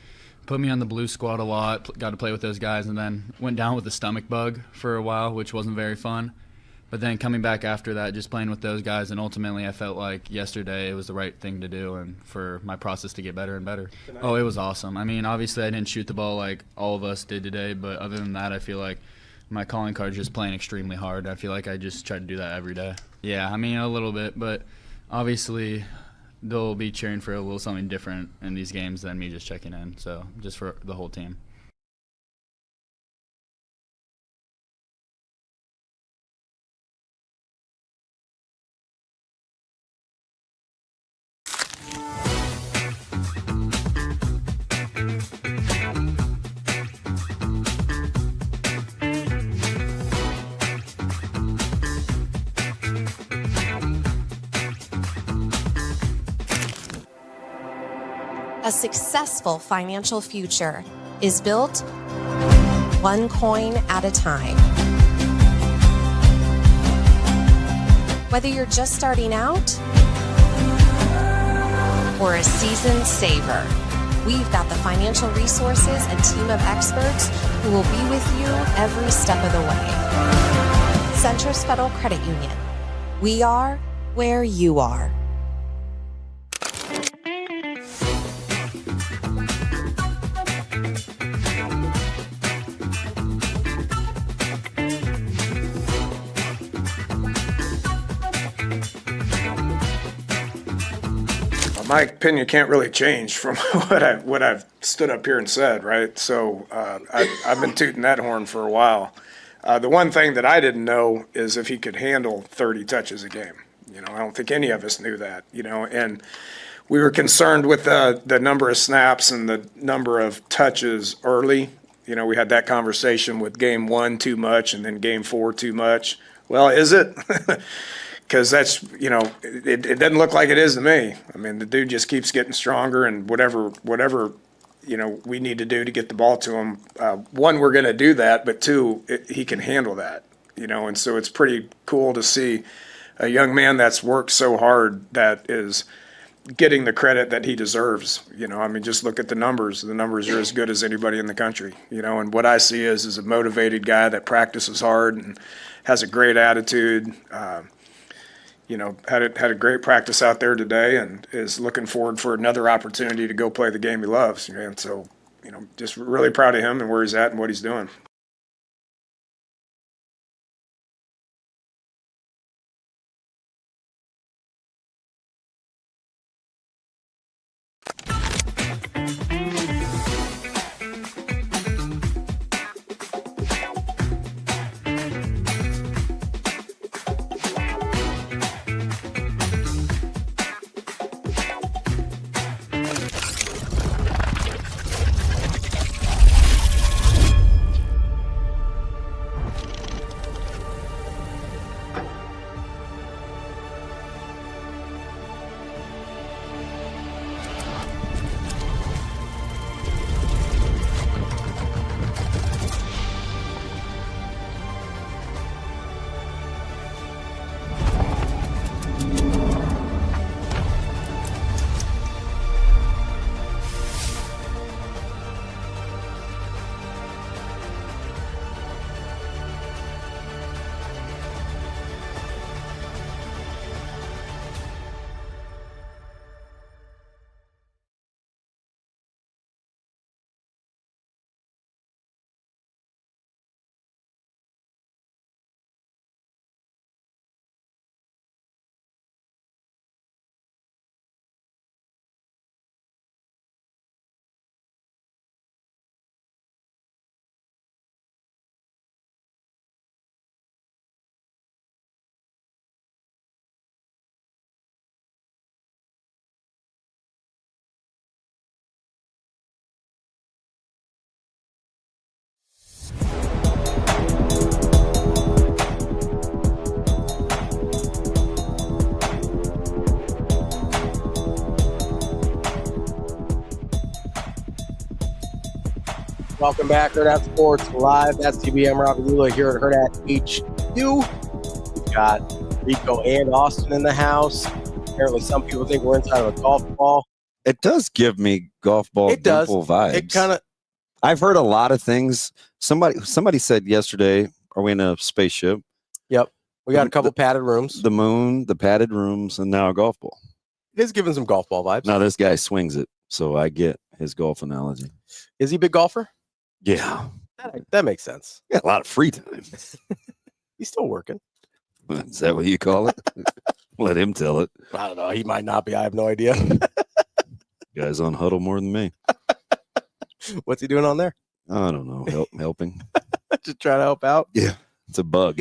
Speaker 6: put me on the blue squad a lot, got to play with those guys, and then went down with a stomach bug for a while, which wasn't very fun. But then coming back after that, just playing with those guys, and ultimately I felt like yesterday it was the right thing to do and for my process to get better and better. Oh, it was awesome. I mean, obviously I didn't shoot the ball like all of us did today, but other than that, I feel like my calling card is just playing extremely hard. I feel like I just try to do that every day. Yeah, I mean, a little bit, but obviously they'll be cheering for a little something different in these games than me just checking in, so just for the whole team.
Speaker 7: successful financial future is built one coin at a time. Whether you're just starting out or a seasoned saver, we've got the financial resources and team of experts who will be with you every step of the way. Centris Federal Credit Union. We are where you are.
Speaker 8: My opinion can't really change from what I've stood up here and said, right? So I've been tooting that horn for a while. The one thing that I didn't know is if he could handle 30 touches a game. I don't think any of us knew that. And we were concerned with the number of snaps and the number of touches early. We had that conversation with game 1 too much and then game 4 too much. Well, is it? Because that's, it doesn't look like it is to me. I mean, the dude just keeps getting stronger, and whatever, we need to do to get the ball to him. One, we're going to do that, but two, he can handle that, and so it's pretty cool to see a young man that's worked so hard that is getting the credit that he deserves. I mean, just look at the numbers. The numbers are as good as anybody in the country, and what I see is a motivated guy that practices hard and has a great attitude. Had a great practice out there today and is looking forward for another opportunity to go play the game he loves. And so, just really proud of him and where he's at and what he's doing.
Speaker 3: Welcome back, Hurrdat Sports Live. That's TBM Ravi Lulla here at Hurrdat HQ. We've got Rico and Austin in the house. Apparently, some people think we're inside of a golf ball.
Speaker 4: It does give me golf ball dimple vibes.
Speaker 3: It kind of.
Speaker 4: I've heard a lot of things. Somebody said yesterday, are we in a spaceship?
Speaker 3: Yep. We got a couple padded rooms.
Speaker 4: The moon, the padded rooms, and now a golf ball.
Speaker 3: It is giving some golf ball vibes.
Speaker 4: Now this guy swings it, so I get his golf analogy.
Speaker 3: Is he a big golfer?
Speaker 4: Yeah.
Speaker 3: That makes sense.
Speaker 4: Got a lot of free time.
Speaker 3: He's still working.
Speaker 4: Is that what you call it? Let him tell it.
Speaker 3: I don't know. He might not be. I have no idea.
Speaker 4: Guy's on huddle more than me.
Speaker 3: What's he doing on there?
Speaker 4: I don't know. Helping.
Speaker 3: Just trying to help out.
Speaker 4: Yeah. It's a bug.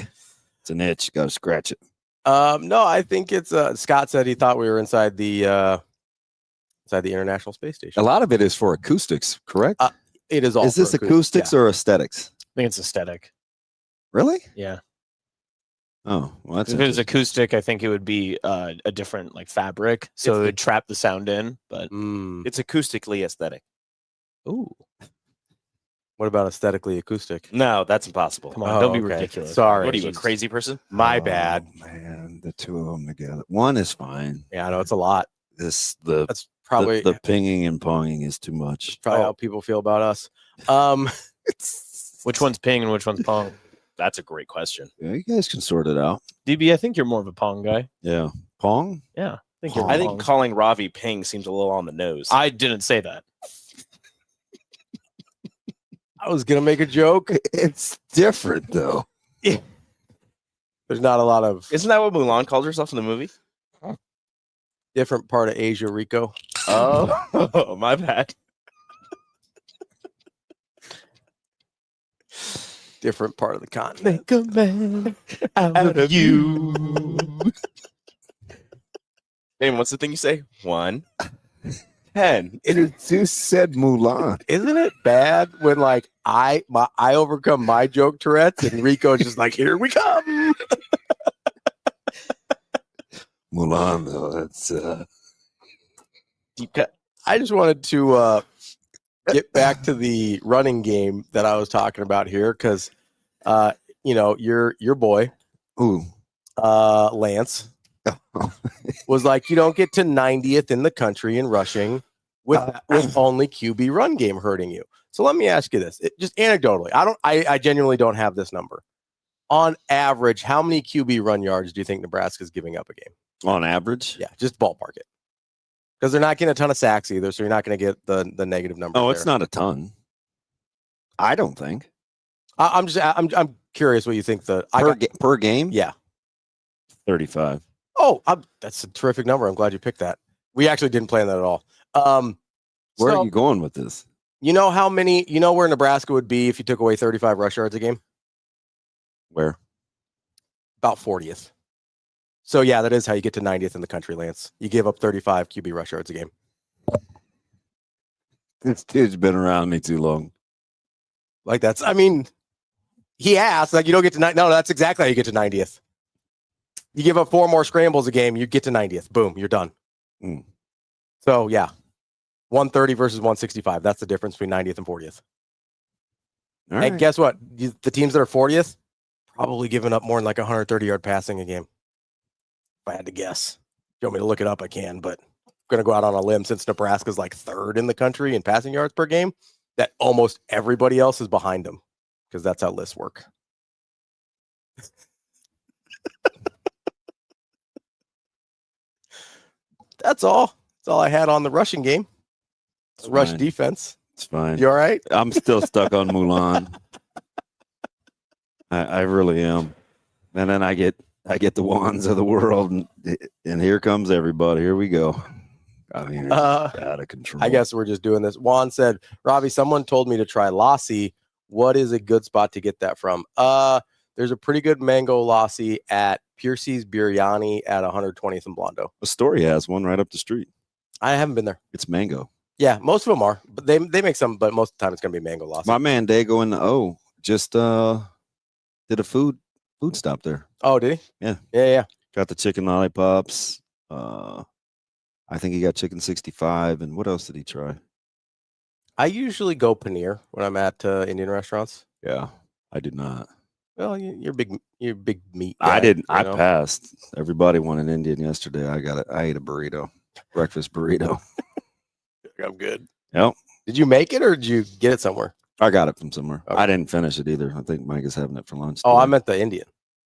Speaker 4: It's an itch. Got to scratch it.
Speaker 3: No, I think it's Scott said he thought we were inside the International Space Station.
Speaker 4: A lot of it is for acoustics, correct?
Speaker 3: It is all.
Speaker 4: Is this acoustics or aesthetics?
Speaker 5: I think it's aesthetic.
Speaker 4: Really?
Speaker 5: Yeah.
Speaker 4: Oh, well, that's
Speaker 5: If it was
Speaker 4: interesting.
Speaker 5: acoustic, I think it would be a different like fabric, so it would trap the sound in. But
Speaker 3: Mm.
Speaker 9: It's acoustically aesthetic.
Speaker 5: ooh,
Speaker 3: What about aesthetically acoustic?
Speaker 9: No, that's impossible.
Speaker 5: come on, don't be
Speaker 3: okay.
Speaker 5: ridiculous.
Speaker 3: Sorry.
Speaker 9: What are you, a crazy person?
Speaker 3: My
Speaker 4: Oh,
Speaker 3: bad.
Speaker 4: Man, the two of them together. One is fine.
Speaker 3: Yeah, I know it's a lot.
Speaker 4: The
Speaker 3: That's probably
Speaker 4: the pinging and ponging is too much.
Speaker 3: probably how people feel about us.
Speaker 5: Which one's ping and which one's pong?
Speaker 9: That's a great question.
Speaker 4: Yeah, you guys can sort it out.
Speaker 5: DB, I think you're more of a pong guy.
Speaker 4: Yeah, pong.
Speaker 5: Yeah, I think you're.
Speaker 9: I
Speaker 5: a
Speaker 9: think
Speaker 5: pong.
Speaker 9: calling Ravi ping seems a little on the nose.
Speaker 5: I didn't say that.
Speaker 3: I was gonna make a joke.
Speaker 4: It's different though.
Speaker 3: There's not a lot of
Speaker 9: Isn't that what Mulan calls herself in the movie?
Speaker 3: different part of Asia, Rico.
Speaker 9: Oh, my bad.
Speaker 3: Different part of the continent.
Speaker 5: Make a man out of you.
Speaker 9: Damon, what's the thing you say? 1, 10.
Speaker 4: It just said Mulan.
Speaker 3: Isn't it bad when like I overcome my joke Tourette's and Rico's just like, here we come.
Speaker 4: Mulan though. That's
Speaker 9: Deep cut.
Speaker 3: I just wanted to get back to the running game that I was talking about here because your boy
Speaker 4: ooh.
Speaker 3: Lance was like, you don't get to 90th in the country in rushing with only QB run game hurting you. So let me ask you this, just anecdotally. I genuinely don't have this number. On average, how many QB run yards do you think Nebraska's giving up a game?
Speaker 4: On average.
Speaker 3: Yeah, just ballpark it. Because they're not getting a ton of sacks either, so you're not going to get the negative number.
Speaker 4: Oh, it's not a ton. I don't think
Speaker 3: I'm curious what you think
Speaker 4: per game.
Speaker 3: Yeah.
Speaker 4: 35.
Speaker 3: Oh, that's a terrific number. I'm glad you picked that. We actually didn't plan that at all.
Speaker 4: Where
Speaker 3: so,
Speaker 4: are you going with this?
Speaker 3: You know how many? You know where Nebraska would be if you took away 35 rush yards a game?
Speaker 4: Where?
Speaker 3: About 40th. So yeah, that is how you get to 90th in the country, Lance. You give up 35 QB rush yards a game.
Speaker 4: This dude's been around me too long.
Speaker 3: Like he asked, like you don't get to no, that's exactly how you get to 90th. You give up 4 more scrambles a game, you get to 90th. Boom, you're done.
Speaker 4: Mm.
Speaker 3: So yeah, 130 versus 165. That's the difference between 90th and 40th.
Speaker 4: All
Speaker 3: And
Speaker 4: right.
Speaker 3: guess what? The teams that are 40th probably giving up more than like 130-yard passing a game. If I had to guess. If you want me to look it up, I can, but I'm going to go out on a limb since Nebraska's like 3rd in the country in passing yards per game, that almost everybody else is behind them because that's how lists work. That's all. That's all I had on the rushing game.
Speaker 4: It's
Speaker 3: Rush
Speaker 4: fine.
Speaker 3: defense.
Speaker 4: It's fine.
Speaker 3: You all right?
Speaker 4: I'm still stuck on Mulan. I really am. And then I get the wands of the world, and here comes everybody. Here we go. I mean, it's out of control.
Speaker 3: I guess we're just doing this. Juan said, Ravi, someone told me to try lassi. What is a good spot to get that from? There's a pretty good mango lassi at Piercy's Biryani at 120th and Blondo.
Speaker 4: Astoria has one right up the street.
Speaker 3: I haven't been there.
Speaker 4: It's mango.
Speaker 3: Yeah, most of them are, but they make some, but most of the time it's going to be mango lassi.
Speaker 4: My man Dago in the O just did a food stop there.
Speaker 3: Oh, did he?
Speaker 4: Yeah. Got the chicken lollipops. I think he got chicken 65. And what else did he try?
Speaker 3: I usually go paneer when I'm at Indian restaurants.
Speaker 4: Yeah, I did not.
Speaker 3: Well, you're big meat guy,
Speaker 4: I didn't. I
Speaker 3: know?
Speaker 4: passed. Everybody wanted Indian yesterday. I ate a burrito, breakfast burrito.
Speaker 3: I'm good.
Speaker 4: Yep.
Speaker 3: Did you make it or did you get it somewhere?
Speaker 4: I got it from somewhere.
Speaker 3: Okay.
Speaker 4: I didn't finish it either. I think Mike is having it for lunch.
Speaker 3: Oh, I
Speaker 4: today.
Speaker 3: meant the Indian.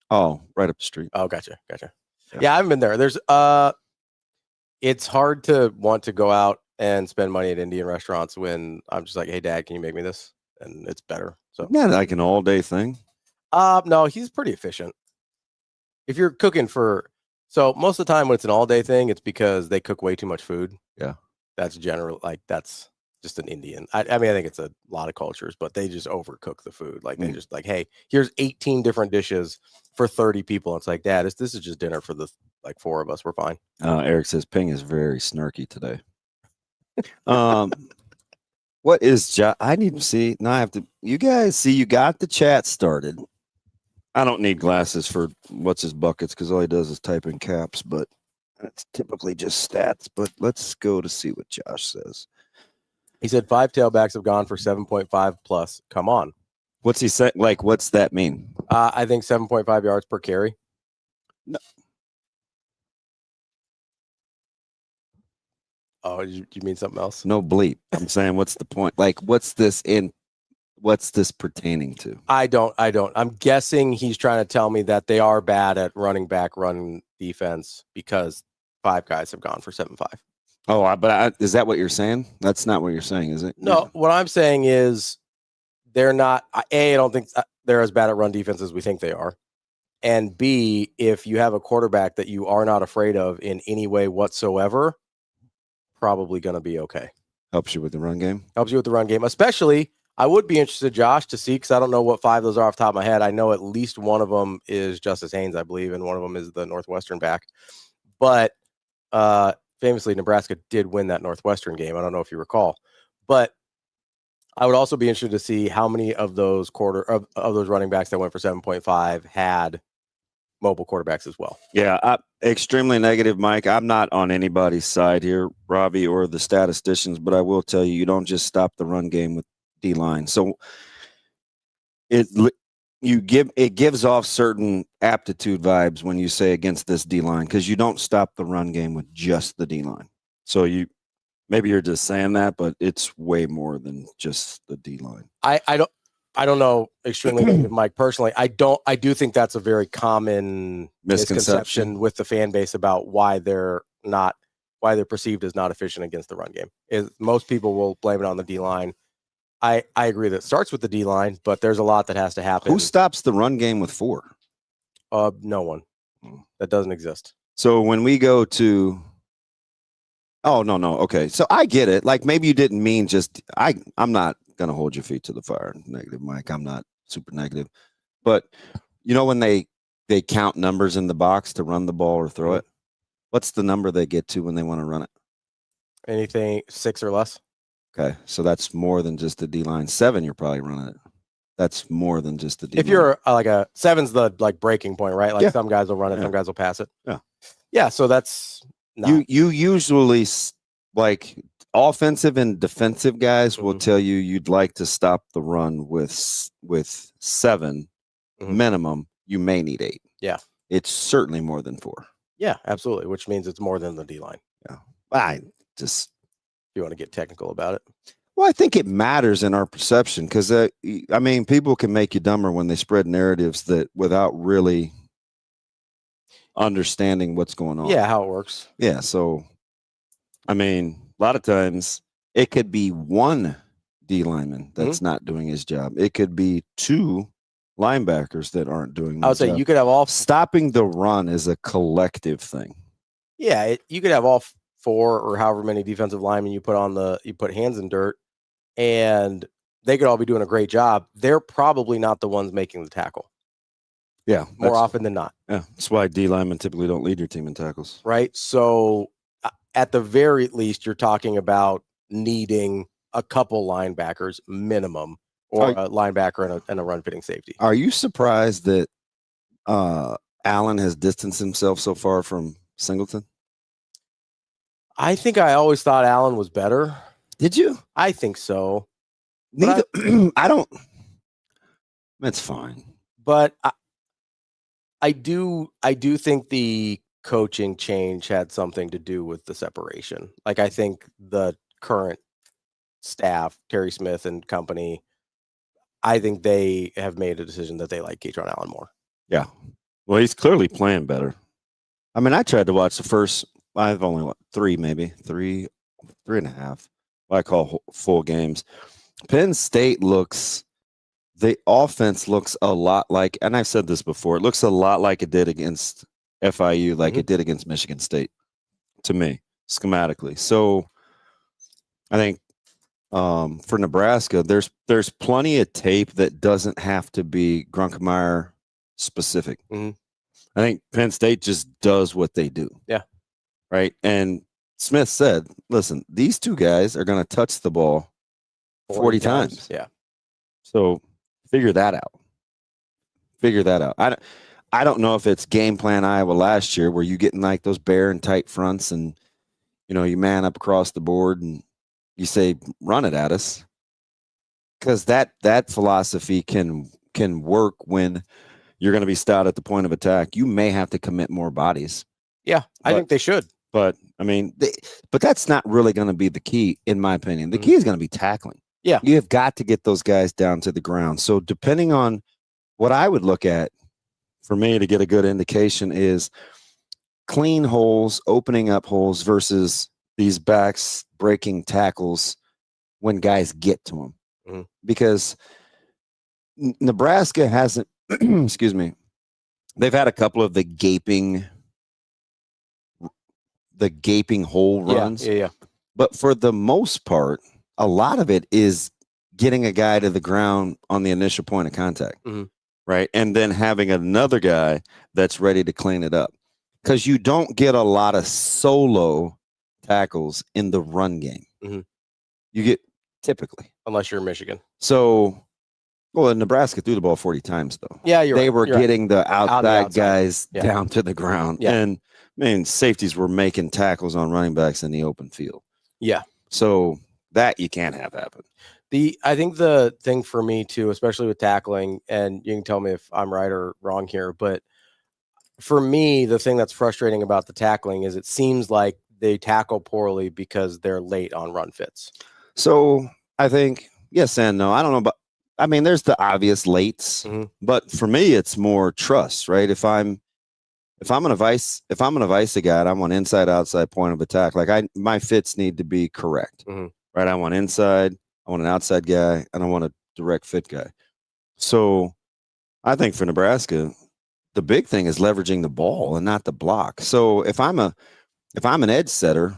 Speaker 4: Oh, right up the street.
Speaker 3: Oh, gotcha.
Speaker 4: Yeah.
Speaker 3: Yeah, I haven't been there. There's it's hard to want to go out and spend money at Indian restaurants when I'm just like, hey Dad, can you make me this? And it's better. So
Speaker 4: Not like an all day thing.
Speaker 3: no, he's pretty efficient. If you're cooking so most of the time when it's an all day thing, it's because they cook way too much food.
Speaker 4: Yeah.
Speaker 3: That's that's just an Indian. I mean, I think it's a lot of cultures, but they just overcook the food. Like they just like, hey, here's 18 different dishes for 30 people. It's like, Dad, this is just dinner for the 4 of us. We're fine.
Speaker 4: Eric says Ping is very snarky today. What is I need to see. Now I have to. You guys see, you got the chat started. I don't need glasses for what's his buckets because all he does is type in caps, but that's typically just stats. But let's go to see what Josh says.
Speaker 3: He said 5 tailbacks have gone for 7.5 plus. Come on.
Speaker 4: What's he say? Like, what's that mean?
Speaker 3: I think 7.5 yards per carry.
Speaker 4: No.
Speaker 3: Oh, you mean something else?
Speaker 4: No bleep. I'm saying, what's the point? Like, what's this pertaining to?
Speaker 3: I don't. I'm guessing he's trying to tell me that they are bad at running back, run defense because 5 guys have gone for 7.5.
Speaker 4: Oh, but is that what you're saying? That's not what you're saying, is it?
Speaker 3: No, what I'm saying is they're not. I don't think they're as bad at run defense as we think they are. And B, if you have a quarterback that you are not afraid of in any way whatsoever, probably going to be okay.
Speaker 4: Helps you with the run game?
Speaker 3: Helps you with the run game. Especially, I would be interested, Josh, to see, because I don't know what 5 those are off the top of my head. I know at least one of them is Justice Haynes, I believe, and one of them is the Northwestern back. But famously, Nebraska did win that Northwestern game. I don't know if you recall. But I would also be interested to see how many of those of those running backs that went for 7.5 had mobile quarterbacks as well.
Speaker 4: Yeah, extremely negative, Mike. I'm not on anybody's side here, Ravi, or the statisticians, but I will tell you don't just stop the run game with D-line. So it gives off certain aptitude vibes when you say against this D-line because you don't stop the run game with just the D-line. So maybe you're just saying that, but it's way more than just the D-line.
Speaker 3: I don't know extremely negative, Mike, personally. I do think that's a very misconception with the fan base about why they're perceived as not efficient against the run game. Most people will blame it on the D-line. I agree that it starts with the D-line, but there's a lot that has to happen.
Speaker 4: Who stops the run game with 4?
Speaker 3: No one. That doesn't exist.
Speaker 4: So when we go to oh, no. Okay. So I get it. Like maybe you didn't mean just I'm not going to hold your feet to the fire. Negative, Mike. I'm not super negative. But you know when they count numbers in the box to run the ball or throw it, what's the number they get to when they want to run it?
Speaker 3: Anything 6 or less.
Speaker 4: Okay. So that's more than just the D-line. 7, you're probably running it. That's more than just the D-line.
Speaker 3: If you're like 7's the breaking point, right? Like some guys will run it, some guys will pass it.
Speaker 4: Yeah.
Speaker 3: Yeah. So that's
Speaker 4: you usually like offensive and defensive guys will tell you you'd like to stop the run with 7 minimum. You may need 8.
Speaker 3: Yeah.
Speaker 4: It's certainly more than 4.
Speaker 3: Yeah, absolutely. Which means it's more than the D-line.
Speaker 4: Yeah.
Speaker 3: If you want to get technical about it.
Speaker 4: Well, I think it matters in our perception because, people can make you dumber when they spread narratives that without really understanding what's going on.
Speaker 3: Yeah, how it works.
Speaker 4: Yeah, so, a lot of times it could be 1 D lineman that's not doing his job. It could be 2 linebackers that aren't doing their job.
Speaker 3: I would say you could have all...
Speaker 4: Stopping the run is a collective thing.
Speaker 3: Yeah, you could have all 4 or however many defensive linemen you put hands in dirt, and they could all be doing a great job. They're probably not the ones making the tackle.
Speaker 4: Yeah.
Speaker 3: More often than not.
Speaker 4: Yeah. That's why D linemen typically don't lead your team in tackles.
Speaker 3: Right. So at the very least, you're talking about needing a couple linebackers minimum, or a linebacker and a run fitting safety.
Speaker 4: Are you surprised that Allen has distanced himself so far from Singleton?
Speaker 3: I think I always thought Allen was better.
Speaker 4: Did you?
Speaker 3: I think so.
Speaker 4: Neither. I don't. That's fine.
Speaker 3: But I do think the coaching change had something to do with the separation. Like I think the current staff, Terry Smith and company, I think they have made a decision that they like Kaytron Allen more.
Speaker 4: Yeah. Well, he's clearly playing better. I tried to watch the first. I've only 3 and a half. What I call full games. Penn State the offense looks a lot like, and I've said this before, it looks a lot like it did against FIU, like it did against Michigan State, to me, schematically. So I think for Nebraska, there's plenty of tape that doesn't have to be Grunkemeyer specific. I think Penn State just does what they do.
Speaker 3: Yeah.
Speaker 4: Right. And Smith said, listen, these 2 guys are going to touch the ball 40 times.
Speaker 3: Yeah.
Speaker 4: So figure that out. figure that out. I don't know if it's game plan Iowa last year where you getting like those bare and tight fronts and, you man up across the board and you say, run it at us. Because that philosophy can work when you're going to be stout at the point of attack. You may have to commit more bodies.
Speaker 3: Yeah, I think they should.
Speaker 4: But, I mean, but that's not really going to be the key, in my opinion. The key is going to be tackling.
Speaker 3: Yeah.
Speaker 4: You have got to get those guys down to the ground. So depending on what I would look at, for me to get a good indication is clean holes, opening up holes versus these backs breaking tackles when guys get to them.
Speaker 3: Mm-hmm.
Speaker 4: Because Nebraska hasn't, excuse me, they've had a couple of the gaping hole runs.
Speaker 3: Yeah.
Speaker 4: But for the most part, a lot of it is getting a guy to the ground on the initial point of contact.
Speaker 3: Mm-hmm.
Speaker 4: Right. And then having another guy that's ready to clean it up. Because you don't get a lot of solo tackles in the run game.
Speaker 3: Mm-hmm.
Speaker 4: You get typically.
Speaker 3: Unless you're in Michigan.
Speaker 4: So, well, Nebraska threw the ball 40 times, though.
Speaker 3: Yeah,
Speaker 4: they were
Speaker 3: you're
Speaker 4: getting the outside guys
Speaker 3: Yeah.
Speaker 4: down to the ground.
Speaker 3: Yeah.
Speaker 4: And, safeties were making tackles on running backs in the open field.
Speaker 3: Yeah.
Speaker 4: So that you can't have happen.
Speaker 3: I think the thing for me too, especially with tackling, and you can tell me if I'm right or wrong here, but for me, the thing that's frustrating about the tackling is it seems like they tackle poorly because they're late on run fits. So
Speaker 4: I think yes and no. I don't know, but there's the obvious lates, but for me, it's more trust, right? If I'm gonna vice a guy, I want inside outside point of attack. Like my fits need to be correct, right? I want inside. I want an outside guy, and I want a direct fit guy. So I think for Nebraska, the big thing is leveraging the ball and not the block. So if I'm an edge setter,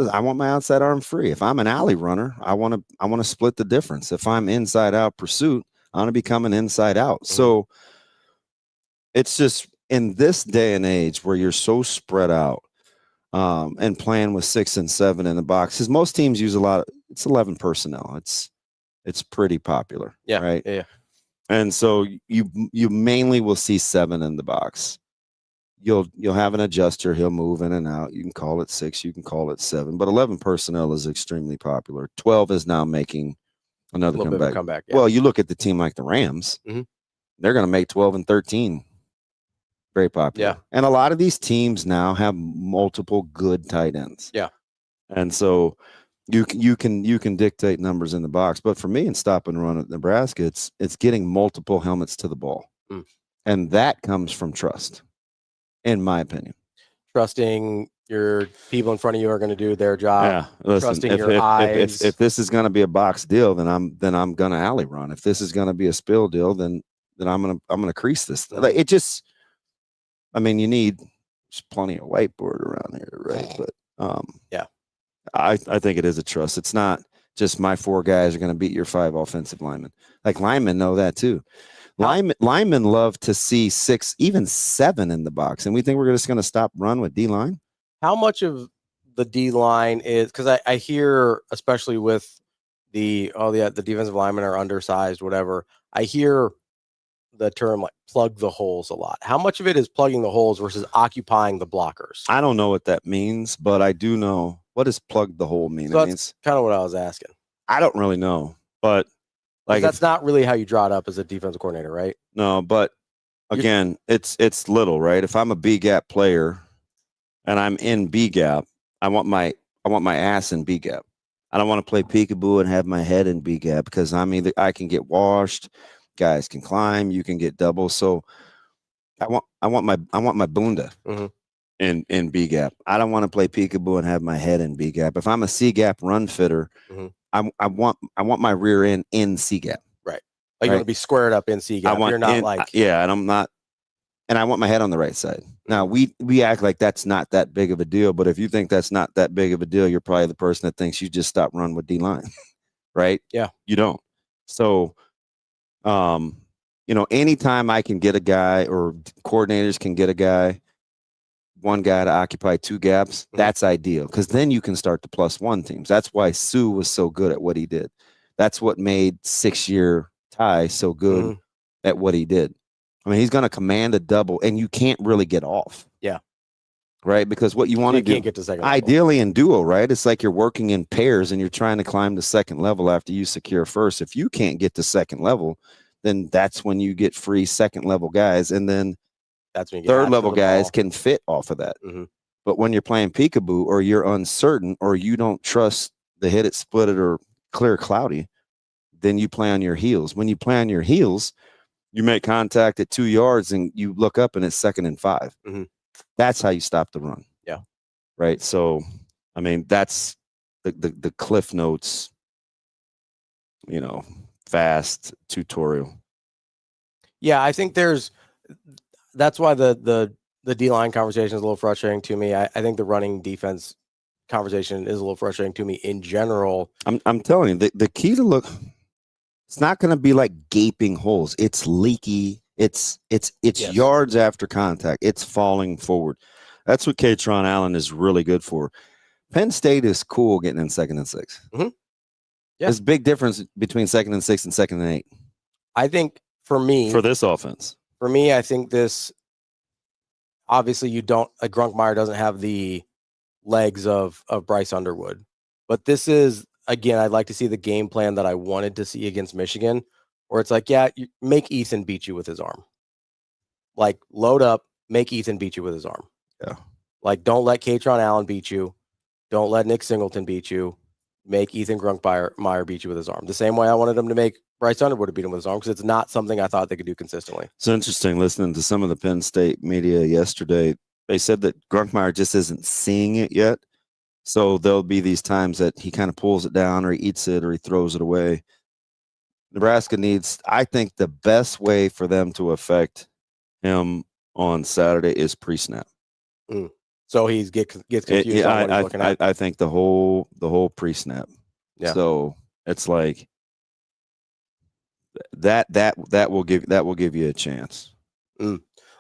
Speaker 4: I want my outside arm free. If I'm an alley runner, I want to split the difference. If I'm inside out pursuit, I want to become an inside out. So it's just in this day and age where you're so spread out and playing with 6 and 7 in the box, because most teams use it's 11 personnel. It's pretty popular.
Speaker 3: Yeah.
Speaker 4: Right.
Speaker 3: Yeah.
Speaker 4: And so you mainly will see 7 in the box. You'll have an adjuster. He'll move in and out. You can call it 6. You can call it 7. But 11 personnel is extremely popular. 12 is now making another comeback.
Speaker 3: Yeah.
Speaker 4: Well, you look at the team like the Rams. They're going to make 12 and 13 very popular.
Speaker 3: Yeah.
Speaker 4: And a lot of these teams now have multiple good tight ends.
Speaker 3: Yeah.
Speaker 4: And so you can dictate numbers in the box. But for me in stop and run at Nebraska, it's getting multiple helmets to the ball. And that comes from trust, in my opinion.
Speaker 3: Trusting your people in front of you are going to do their job.
Speaker 4: Yeah. Listen,
Speaker 3: trusting your eyes.
Speaker 4: If this is going to be a box deal, then I'm going to alley run. If this is going to be a spill deal, then I'm going to crease this. Like, it just, you need plenty of whiteboard around here, right? But
Speaker 3: yeah.
Speaker 4: I think it is a trust. It's not just my 4 guys are going to beat your 5 offensive linemen. Like linemen know that too. Linemen love to see 6, even 7 in the box. And we think we're just going to stop run with D-line.
Speaker 3: How much of the D-line is, because I hear, especially with the defensive linemen are undersized, whatever. I hear the term like plug the holes a lot. How much of it is plugging the holes versus occupying the blockers?
Speaker 4: I don't know what that means, but I do know. What does plug the hole mean?
Speaker 3: So
Speaker 4: it means
Speaker 3: kind of what I was asking.
Speaker 4: I don't really know, but
Speaker 3: that's not really how you draw it up as a defensive coordinator, right?
Speaker 4: No, but again, it's little, right? If I'm a B gap player and I'm in B gap, I want my ass in B gap. I don't want to play peekaboo and have my head in B gap because I can get washed, guys can climb, you can get double. So I want my bunda in B gap. I don't want to play peekaboo and have my head in B gap. If I'm a C gap run fitter, I want my rear end in C gap.
Speaker 3: Right. Like you want to be squared up in C gap. You're not
Speaker 4: and I want my head on the right side. Now we act like that's not that big of a deal, but if you think that's not that big of a deal, you're probably the person that thinks you just stop running with D line, right?
Speaker 3: Yeah.
Speaker 4: You don't. So, anytime I can get a guy or coordinators can get one guy to occupy 2 gaps, that's ideal because then you can start the +1 teams. That's why Sue was so good at what he did. That's what made 6-year Ty so good at what he did. I mean, he's going to command a double, and you can't really get off.
Speaker 3: Yeah.
Speaker 4: Right? Because what you want to do,
Speaker 3: can't get to second level.
Speaker 4: ideally in duo, right? It's like you're working in pairs and you're trying to climb the second level after you secure first. If you can't get to second level, then that's when you get free second level guys. And then
Speaker 3: that's when you get
Speaker 4: third level guys
Speaker 3: ball.
Speaker 4: can fit off of that.
Speaker 3: Mm-hmm.
Speaker 4: But when you're playing peekaboo or you're uncertain or you don't trust the hit it, split it, or clear cloudy, then you play on your heels. When you play on your heels, you make contact at 2 yards and you look up and it's 2nd and 5.
Speaker 3: Mm-hmm.
Speaker 4: That's how you stop the run.
Speaker 3: Yeah.
Speaker 4: Right. So, I mean, that's the Cliff Notes, fast tutorial.
Speaker 3: Yeah, I think that's why the D-line conversation is a little frustrating to me. I think the running defense conversation is a little frustrating to me in general.
Speaker 4: I'm telling you, the key to look, it's not going to be like gaping holes. It's leaky. It's yes. Yards after contact. It's falling forward. That's what Katron Allen is really good for. Penn State is cool getting in 2nd and 6.
Speaker 3: Mm-hmm. Yeah.
Speaker 4: There's a big difference between 2nd and 6 and 2nd and 8.
Speaker 3: I think for this
Speaker 4: offense,
Speaker 3: I think this, obviously Grunkmeyer doesn't have the legs of Bryce Underwood, but this is, again, I'd like to see the game plan that I wanted to see against Michigan, where it's like, yeah, you make Ethan beat you with his arm. Like, load up, make Ethan beat you with his arm.
Speaker 4: Yeah.
Speaker 3: Like, don't let Katron Allen beat you. Don't let Nick Singleton beat you. Make Ethan Grunkmeyer beat you with his arm. The same way I wanted him to make Bryce Underwood beat him with his arm, because it's not something I thought they could do consistently.
Speaker 4: It's interesting listening to some of the Penn State media yesterday. They said that Grunkmeyer just isn't seeing it yet. So there'll be these times that he kind of pulls it down or he eats it or he throws it away. Nebraska needs, I think the best way for them to affect him on Saturday is pre-snap.
Speaker 3: So he gets confused on what he's looking at.
Speaker 4: I think the whole pre-snap.
Speaker 3: Yeah.
Speaker 4: So it's like that will give you a chance.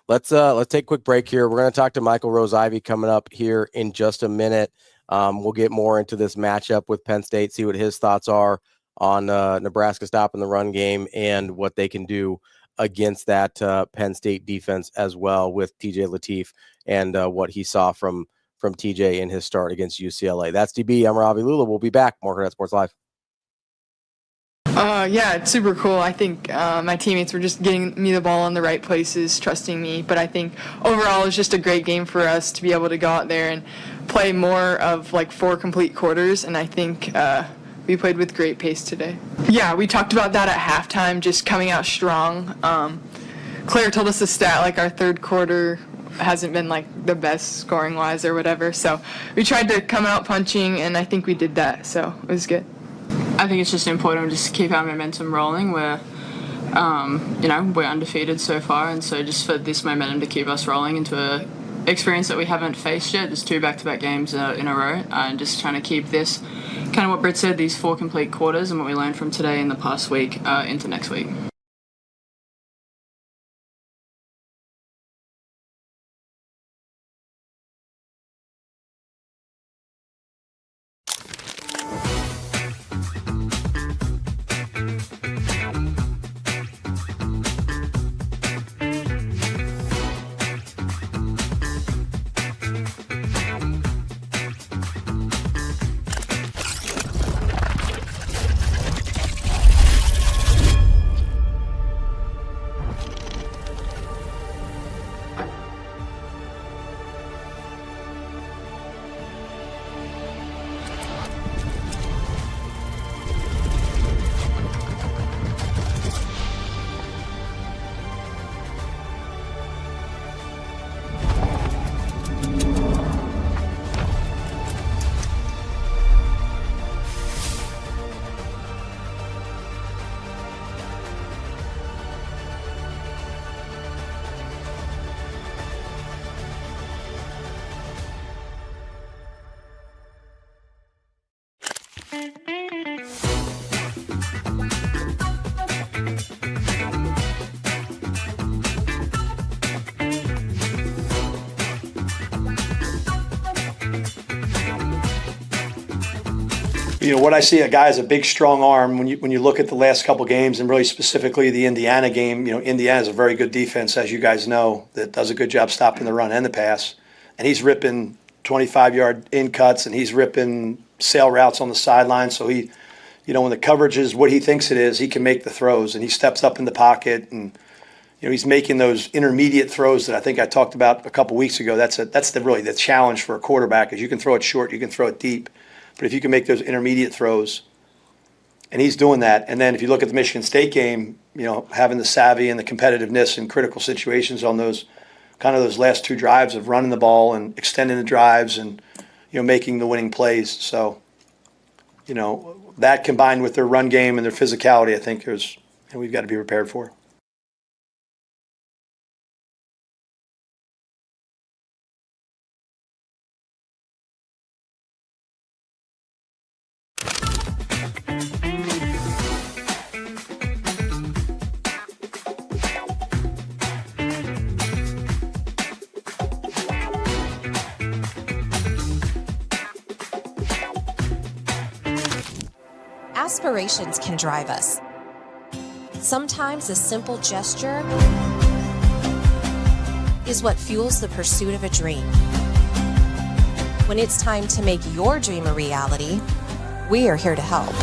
Speaker 3: Let's take a quick break here. We're going to talk to Michael Rose-Ivy coming up here in just a minute. We'll get more into this matchup with Penn State, see what his thoughts are on Nebraska stopping the run game and what they can do against that Penn State defense as well with TJ Lateef and what he saw from TJ in his start against UCLA. That's DB. I'm Ravi. Lulla. We'll be back. More Hurrdat Sports Live.
Speaker 10: Yeah, it's super cool. I think my teammates were just getting me the ball in the right places, trusting me. But I think overall it's just a great game for us to be able to go out there and play more of like 4 complete quarters. And I think we played with great pace today. Yeah, we talked about that at halftime, just coming out strong. Claire told us the stat, like our third quarter hasn't been like the best scoring wise or whatever. So we tried to come out punching, and I think we did that. So it was good.
Speaker 11: I think it's just important to just keep our momentum rolling. We're undefeated so far, and so just for this momentum to keep us rolling into a experience that we haven't faced yet. There's 2 back-to-back games in a row, and just trying to keep this, kind of what Britt said, these 4 complete quarters and what we learned from today and the past week into next week.
Speaker 12: What I see, a guy has a big, strong arm. When you look at the last couple games, and really specifically the Indiana game, Indiana is a very good defense, as you guys know, that does a good job stopping the run and the pass. And he's ripping 25-yard in cuts, and he's ripping sail routes on the sideline. So he, when the coverage is what he thinks it is, he can make the throws, and he steps up in the pocket, and he's making those intermediate throws that I think I talked about a couple weeks ago. That's really the challenge for a quarterback, is you can throw it short, you can throw it deep. But if you can make those intermediate throws, and he's doing that. And then if you look at the Michigan State game, having the savvy and the competitiveness in critical situations on those last two drives of running the ball and extending the drives and, making the winning plays. So, that combined with their run game and their physicality, I think we've got to be prepared for.
Speaker 7: Aspirations can drive us. Sometimes a simple gesture is what fuels the pursuit of a dream. When it's time to make your dream a reality, we are here to help.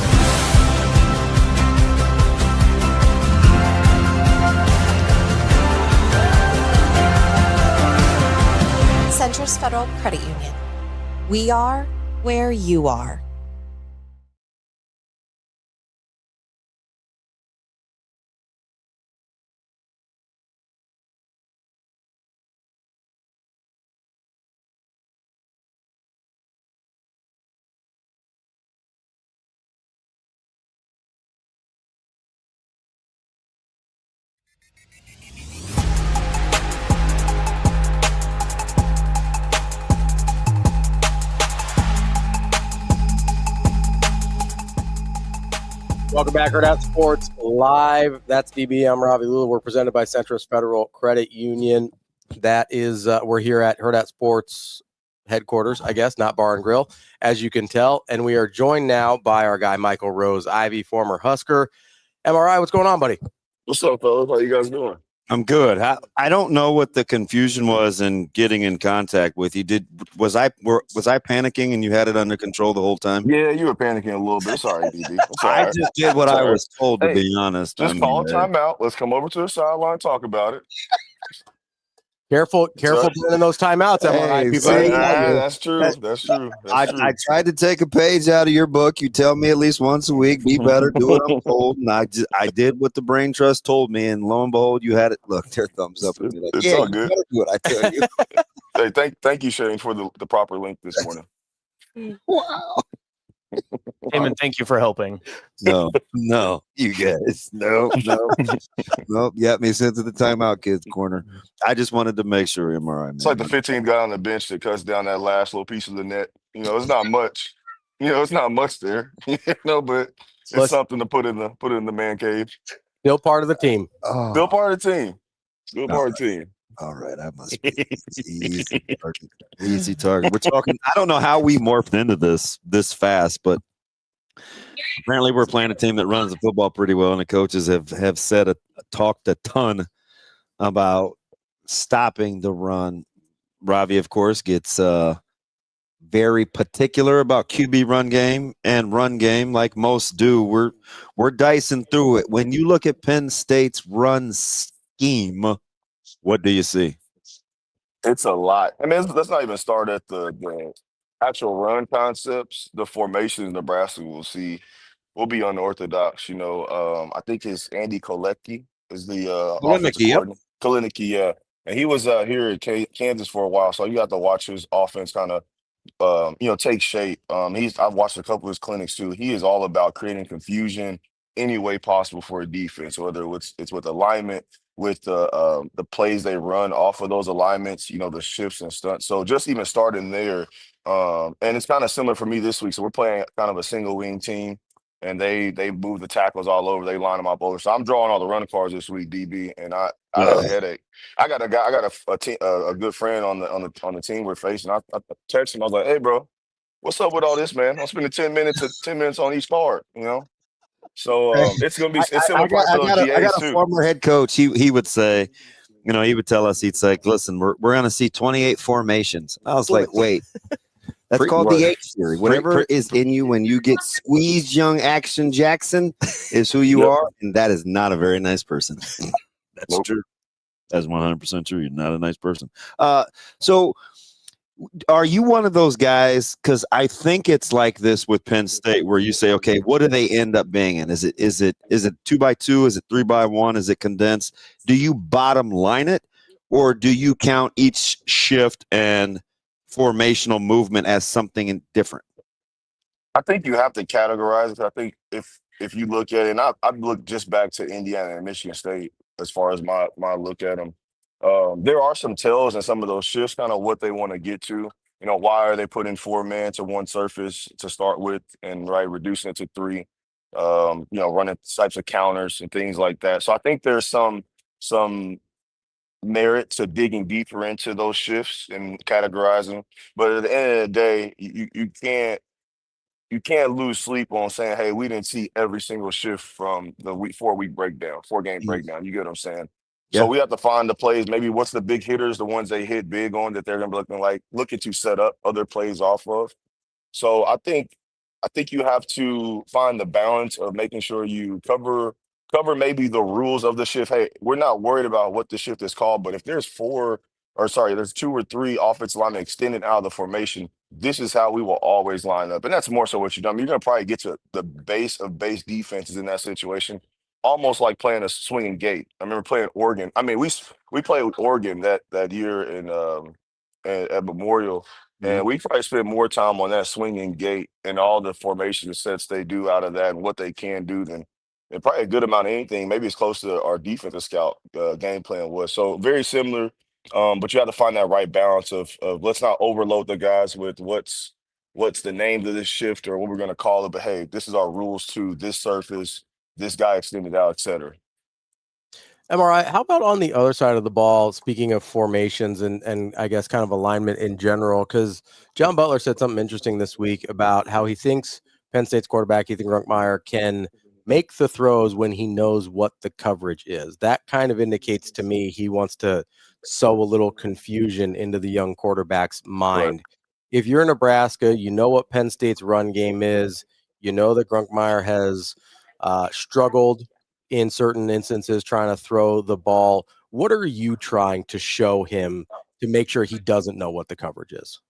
Speaker 7: Centris Federal Credit Union. We are where you are.
Speaker 3: Welcome back, Hurrdat Sports Live. That's DB. I'm Ravi. Lulla. We're presented by Centris Federal Credit Union. That is, we're here at Hurrdat Sports headquarters, I guess, not bar and grill, as you can tell. And we are joined now by our guy, Michael Rose-Ivy, former Husker. MRI, what's going on, buddy?
Speaker 13: What's up, fellas? How you guys doing?
Speaker 4: I'm good. I don't know what the confusion was in getting in contact with you. Was I panicking and you had it under control the whole time?
Speaker 13: Yeah, you were panicking a little bit. Sorry, DB.
Speaker 4: I just did what I was told, to be honest.
Speaker 13: Just call a timeout. Let's come over to the sideline and talk about it.
Speaker 3: Careful in those timeouts, MRI.
Speaker 13: That's true. That's true.
Speaker 4: I tried to take a page out of your book. You tell me at least once a week, be better, do what I'm told. And I did what the brain trust told me, and lo and behold, you had it. Look, their thumbs up. Like,
Speaker 13: it's all good.
Speaker 4: Do what I tell you.
Speaker 13: Hey, thank you, Shane, for the proper link this morning.
Speaker 4: Wow.
Speaker 5: Damon, thank you for helping.
Speaker 4: No, you guys. No. You got me sent to the timeout kids corner. I just wanted to make sure, MRI.
Speaker 13: It's like the 15th guy on the bench that cuts down that last little piece of the net. It's not much. It's not much there. But it's something to put in the man cave.
Speaker 3: Still part of the team.
Speaker 4: Oh.
Speaker 13: Still part of the team. Still part of the team.
Speaker 4: All right, I must be easy target. We're talking. I don't know how we morphed into this fast, but apparently we're playing a team that runs the football pretty well, and the coaches have talked a ton about stopping the run. Ravi, of course, gets very particular about QB run game, like most do. We're dicing through it. When you look at Penn State's run scheme, what do you see?
Speaker 13: It's a lot. I mean, let's not even start at the actual run concepts. The formations Nebraska will be unorthodox. I think it's Andy Kolecki is the offensive coordinator. Kolecki, yeah. And he was here at Kansas for a while, so you got to watch his offense kind of take shape. I've watched a couple of his clinics too. He is all about creating confusion any way possible for a defense, whether it's with alignment, with the plays they run off of those alignments, the shifts and stunts. So just even starting there, and it's kind of similar for me this week. So we're playing kind of a single wing team, and they move the tackles all over. They line them up over. So I'm drawing all the running cards this week, DB, and I have a headache. I got a good friend on the team we're facing. I texted him. I was like, "Hey, bro, what's up with all this, man? I'm spending 10 minutes on each card, you know? So it's gonna be it's similar process on
Speaker 4: I
Speaker 13: GAs
Speaker 4: got a
Speaker 13: too.
Speaker 4: former head coach. He would say, he would tell us, he'd say, listen, we're going to see 28 formations. I was like, wait, that's called the H theory. Whatever is in you when you get squeezed, young Action Jackson is who you are. And that is not a very nice person. That's true. That's 100% true. You're not a nice person. So are you one of those guys? Because I think it's like this with Penn State, where you say, okay, what do they end up being in? Is it 2x2? Is it 3x1? Is it condensed? Do you bottom line it, or do you count each shift and formational movement as something different?
Speaker 13: I think you have to categorize it. I think if you look at it, and I've looked just back to Indiana and Michigan State as far as my look at them. There are some tells in some of those shifts, kind of what they want to get to. Why are they putting 4 man to one surface to start with, and reducing it to 3? Running types of counters and things like that. So I think there's some merit to digging deeper into those shifts and categorizing. But at the end of the day, you can't lose sleep on saying, hey, we didn't see every single shift from the 4-week breakdown, 4-game breakdown. You get what I'm saying?
Speaker 4: Yeah.
Speaker 13: So we have to find the plays. Maybe what's the big hitters, the ones they hit big on that they're going to be looking to set up other plays off of. So I think you have to find the balance of making sure you cover maybe the rules of the shift. Hey, we're not worried about what the shift is called, but if there's 2 or 3 offensive linemen extended out of the formation, this is how we will always line up. And that's more so what you've done. You're going to probably get to the base of base defenses in that situation, almost like playing a swinging gate. I remember playing Oregon. I mean, we played with Oregon that year at Memorial, and we probably spent more time on that swinging gate and all the formation sets they do out of that and what they can do than probably a good amount of anything. Maybe it's close to our defensive scout game plan was. So very similar. But you have to find that right balance of let's not overload the guys with what's the name of this shift or what we're going to call it. But hey, this is our rules to this surface, this guy extended out, et cetera.
Speaker 3: MRI, how about on the other side of the ball, speaking of formations and I guess kind of alignment in general? Because John Butler said something interesting this week about how he thinks Penn State's quarterback, Ethan Runkmeyer, can make the throws when he knows what the coverage is. That kind of indicates to me he wants to sow a little confusion into the young quarterback's mind. Right. If you're in Nebraska, you know what Penn State's run game is. You know that Runkmeyer has struggled in certain instances trying to throw the ball. What are you trying to show him to make sure he doesn't know what the coverage is?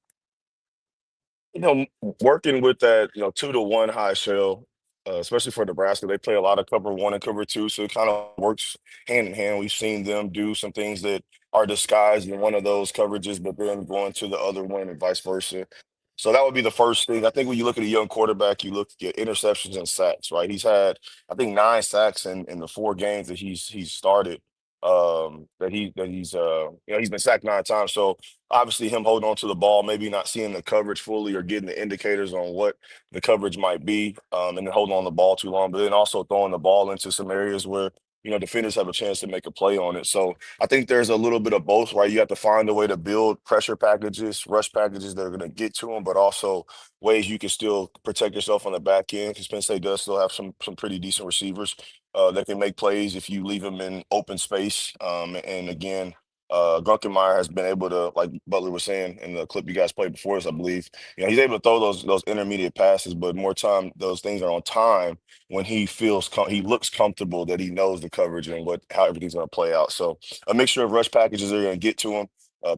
Speaker 13: Working with that, 2-to-1 high shell, especially for Nebraska, they play a lot of cover 1 and cover 2, so it kind of works hand in hand. We've seen them do some things that are disguised in one of those coverages, but then going to the other one and vice versa. So that would be the first thing. I think when you look at a young quarterback, you look at interceptions and sacks, right? He's had, I think, 9 sacks in the 4 games that he's started. He's been sacked 9 times. So obviously him holding on to the ball, maybe not seeing the coverage fully or getting the indicators on what the coverage might be, and then holding on the ball too long, but then also throwing the ball into some areas where defenders have a chance to make a play on it. So I think there's a little bit of both, right? You have to find a way to build pressure packages, rush packages that are going to get to them, but also ways you can still protect yourself on the back end, because Penn State does still have some pretty decent receivers that can make plays if you leave them in open space. And again, Grunkenmeyer has been able to, like Butler was saying in the clip you guys played before us, I believe, he's able to throw those intermediate passes, but more time, those things are on time when he feels, he looks comfortable that he knows the coverage and how everything's going to play out. So a mixture of rush packages are going to get to him.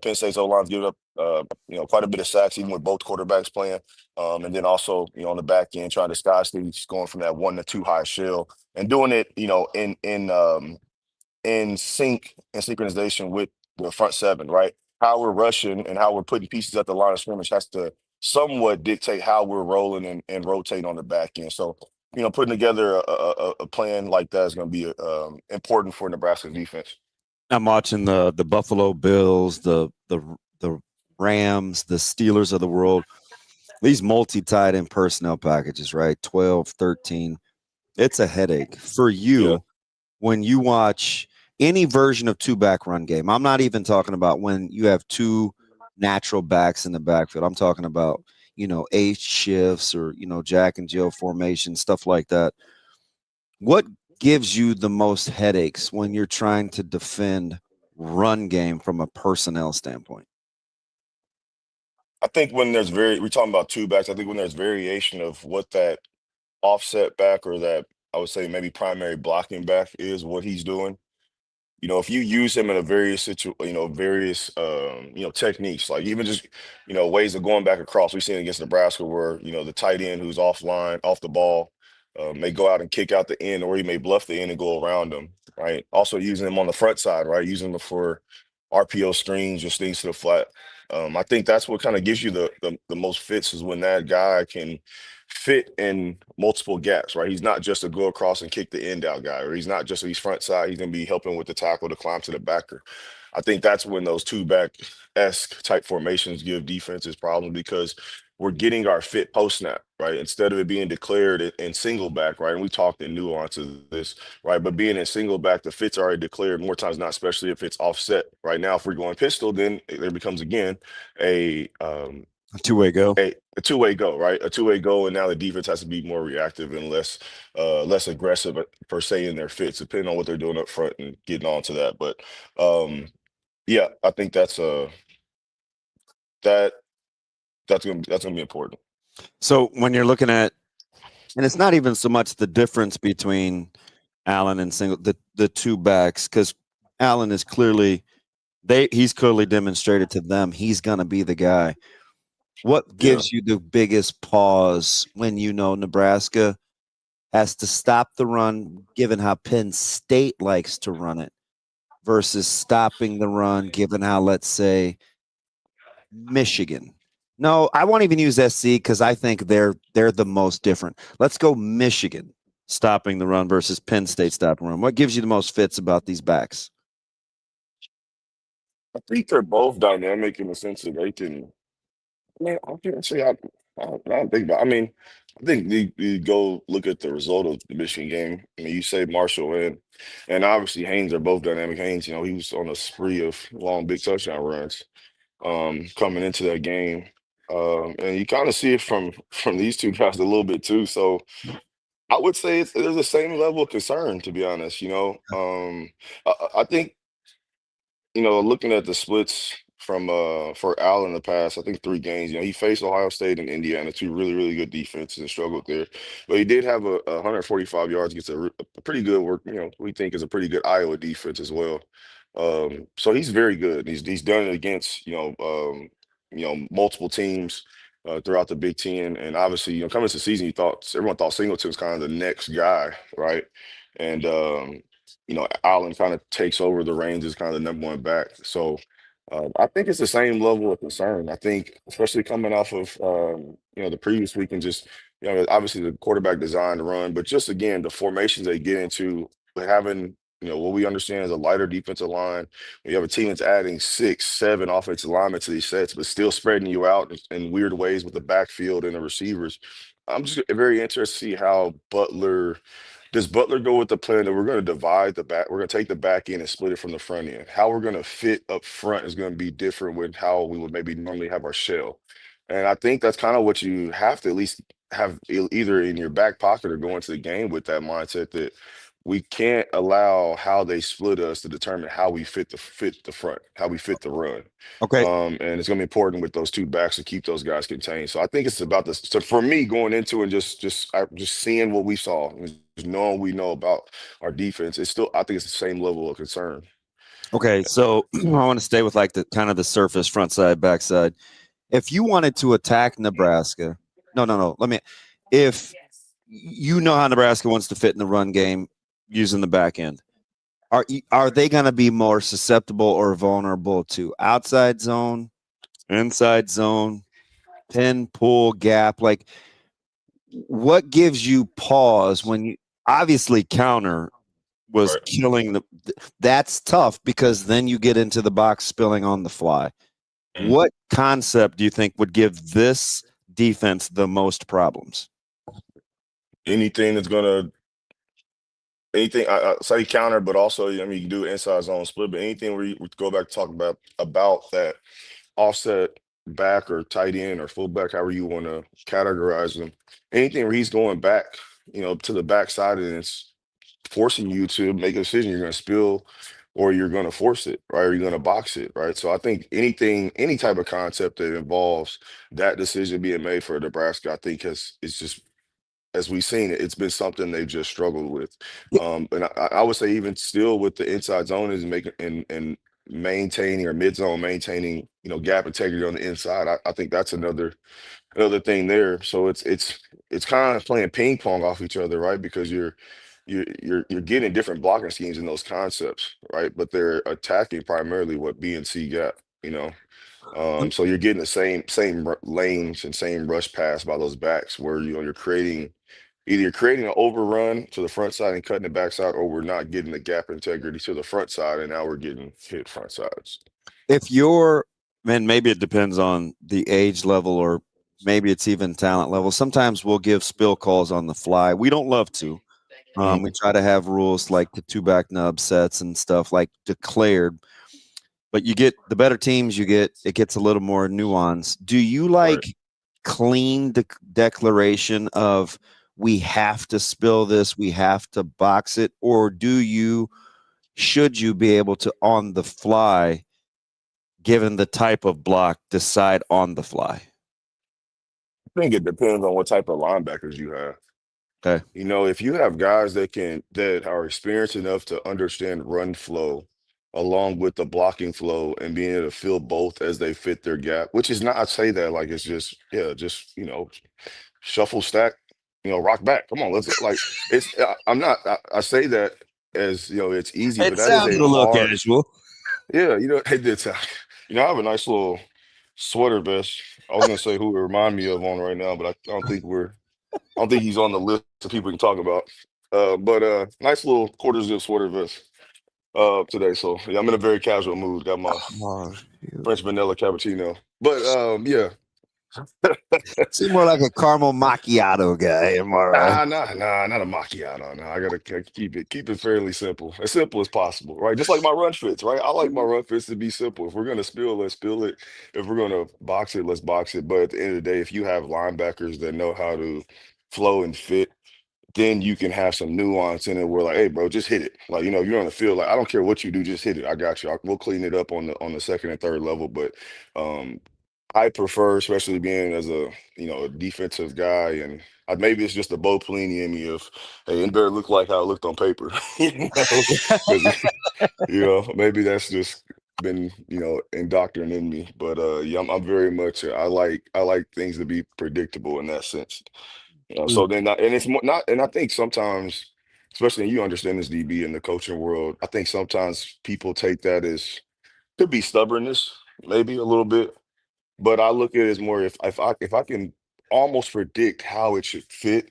Speaker 13: Penn State's O-line's given up, quite a bit of sacks, even with both quarterbacks playing. And then also, on the back end, trying to disguise things, going from that 1 to 2 high shell and doing it, in sync and synchronization with the front 7, right? How we're rushing and how we're putting pieces at the line of scrimmage has to somewhat dictate how we're rolling and rotating on the back end. So, putting together a plan like that is going to be important for Nebraska defense.
Speaker 4: I'm watching the Buffalo Bills, the Rams, the Steelers of the world. These multi-tight end personnel packages, right? 12, 13. It's a headache for you when you watch any version of 2-back run game. I'm not even talking about when you have 2 natural backs in the backfield. I'm talking about H shifts or, Jack and Jill formation, stuff like that. What gives you the most headaches when you're trying to defend run game from a personnel standpoint?
Speaker 13: I think when we're talking about two backs, I think when there's variation of what that offset back or that I would say maybe primary blocking back is, what he's doing. If you use him in a various techniques, like even just, ways of going back across. We've seen against Nebraska where, the tight end who's offline, off the ball, may go out and kick out the end, or he may bluff the end and go around him, right? Also using him on the front side, right? Using him for RPO screens or things to the flat. I think that's what kind of gives you the most fits, is when that guy can fit in multiple gaps, right? He's not just a go across and kick the end out guy, or he's not just he's front side. He's going to be helping with the tackle to climb to the backer. I think that's when those two back-esque type formations give defenses problems, because we're getting our fit post snap, right? Instead of it being declared in single back, right? And we talked in nuance of this, right? But being in single back, the fit's already declared more times not, especially if it's offset. Right now, if we're going pistol, then there becomes again a
Speaker 4: two-way go.
Speaker 13: A two-way go, right? A two-way go, and now the defense has to be more reactive and less aggressive per se in their fits, depending on what they're doing up front and getting on to that. But yeah, I think that's gonna be important.
Speaker 4: So when you're looking at, and it's not even so much the difference between Allen and the two backs, because Allen is he's clearly demonstrated to them he's gonna be the guy. What gives you the biggest pause when Nebraska has to stop the run, given how Penn State likes to run it, versus stopping the run, given how, let's say, Michigan? No, I won't even use SC because I think they're the most different. Let's go Michigan stopping the run versus Penn State stopping the run. What gives you the most fits about these backs?
Speaker 13: I think they're both dynamic in the sense that they can. I mean, I can't say I don't think about. I mean, I think you go look at the result of the Michigan game. I mean, you say Marshall and obviously Haynes are both dynamic. Haynes, he was on a spree of long big touchdown runs coming into that game, and you kind of see it from these two guys a little bit too. So I would say there's the same level of concern, to be honest. I think looking at the splits from for Allen in the past, I think 3 games. He faced Ohio State and Indiana, two really, really good defenses, and struggled there. But he did have a 145 yards against a pretty good work. We think is a pretty good Iowa defense as well. So he's very good. He's done it against multiple teams throughout the Big Ten, and obviously coming into the season, everyone thought Singleton was kind of the next guy, right? And Allen kind of takes over the reins as kind of the #1 back. So I think it's the same level of concern. I think, especially coming off of the previous week, and just obviously the quarterback design to run, but just again the formations they get into, having what we understand is a lighter defensive line. We have a team that's adding 6, 7 offensive linemen to these sets, but still spreading you out in weird ways with the backfield and the receivers. I'm just very interested to see how does Butler go with the plan that we're going to divide the back? We're going to take the back end and split it from the front end. How we're going to fit up front is going to be different with how we would maybe normally have our shell. And I think that's kind of what you have to at least have either in your back pocket or go into the game with that mindset that we can't allow how they split us to determine how we fit the front, how we fit the run.
Speaker 4: Okay.
Speaker 13: And it's going to be important with those two backs to keep those guys contained. So I think it's about this. So for me, going into and just seeing what we saw, just knowing we know about our defense, I think it's the same level of concern.
Speaker 4: Okay, so I want to stay with like the kind of the surface, front side, back side. If you wanted to attack Nebraska, no. If how Nebraska wants to fit in the run game using the back end, are they going to be more susceptible or vulnerable to outside zone, inside zone, pin, pull, gap? Like, what gives you pause when you obviously counter was
Speaker 13: Right.
Speaker 4: killing that's tough because then you get into the box spilling on the fly.
Speaker 13: Mhm.
Speaker 4: What concept do you think would give this defense the most problems?
Speaker 13: Anything that's going to I say counter, but also you can do inside zone split, but anything where you go back to talk about that offset back or tight end or fullback, however you want to categorize him, anything where he's going back, to the backside and it's forcing you to make a decision. You're going to spill or you're going to force it, right? Or you're going to box it, right? So I think any type of concept that involves that decision being made for Nebraska, I think it's just, as we've seen it, it's been something they've just struggled with. And I would say even still with the inside zone is making and maintaining or mid zone maintaining, gap integrity on the inside. I think that's another thing there. So it's kind of playing ping pong off each other, right? Because you're getting different blocking schemes in those concepts, right? But they're attacking primarily what B and C gap, so you're getting the same lanes and same rush pass by those backs where you're creating an overrun to the front side and cutting the backside, or we're not getting the gap integrity to the front side, and now we're getting hit front sides.
Speaker 4: If you're, man, maybe it depends on the age level or maybe it's even talent level. Sometimes we'll give spill calls on the fly. We don't love to. We try to have rules like the 2-back nub sets and stuff like declared. But you get the better teams, it gets a little more nuance. Do you like clean declaration of we have to spill this, we have to box it, or should you be able to on the fly, given the type of block, decide on the fly?
Speaker 13: I think it depends on what type of linebackers you have.
Speaker 4: Okay.
Speaker 13: If you have guys that are experienced enough to understand run flow along with the blocking flow and being able to fill both as they fit their gap, which is not, I say that like it's just shuffle stack, rock back. Come on, let's like it's I'm not I say that as it's easy, but that is a hard
Speaker 4: casual.
Speaker 13: Yeah, it did sound. I have a nice little sweater vest. I was gonna say who it remind me of on right now, but I don't think he's on the list of people we can talk about. But nice little quarter zip sweater vest today. So yeah, I'm in a very casual mood. Got my French vanilla cappuccino. But yeah.
Speaker 4: Seem more like a caramel macchiato guy, am I right?
Speaker 13: Nah, not a macchiato. No, I gotta keep it fairly simple as possible, right? Just like my run fits, right? I like my run fits to be simple. If we're gonna spill, let's spill it. If we're gonna box it, let's box it. But at the end of the day, if you have linebackers that know how to flow and fit, then you can have some nuance in it where like, hey, bro, just hit it. Like, you're on the field, like, I don't care what you do, just hit it. I got you. We'll clean it up on the second and third level. But I prefer, especially being as a defensive guy, and maybe it's just the Bo Pelini in me of, hey, it better look like how it looked on paper, maybe that's just been indoctrinated in me. But yeah, I'm very much I like things to be predictable in that sense. So then, and it's more not, and I think sometimes, especially you understand this DB in the coaching world, I think sometimes people take that as could be stubbornness, maybe a little bit. But I look at it as more if I can almost predict how it should fit,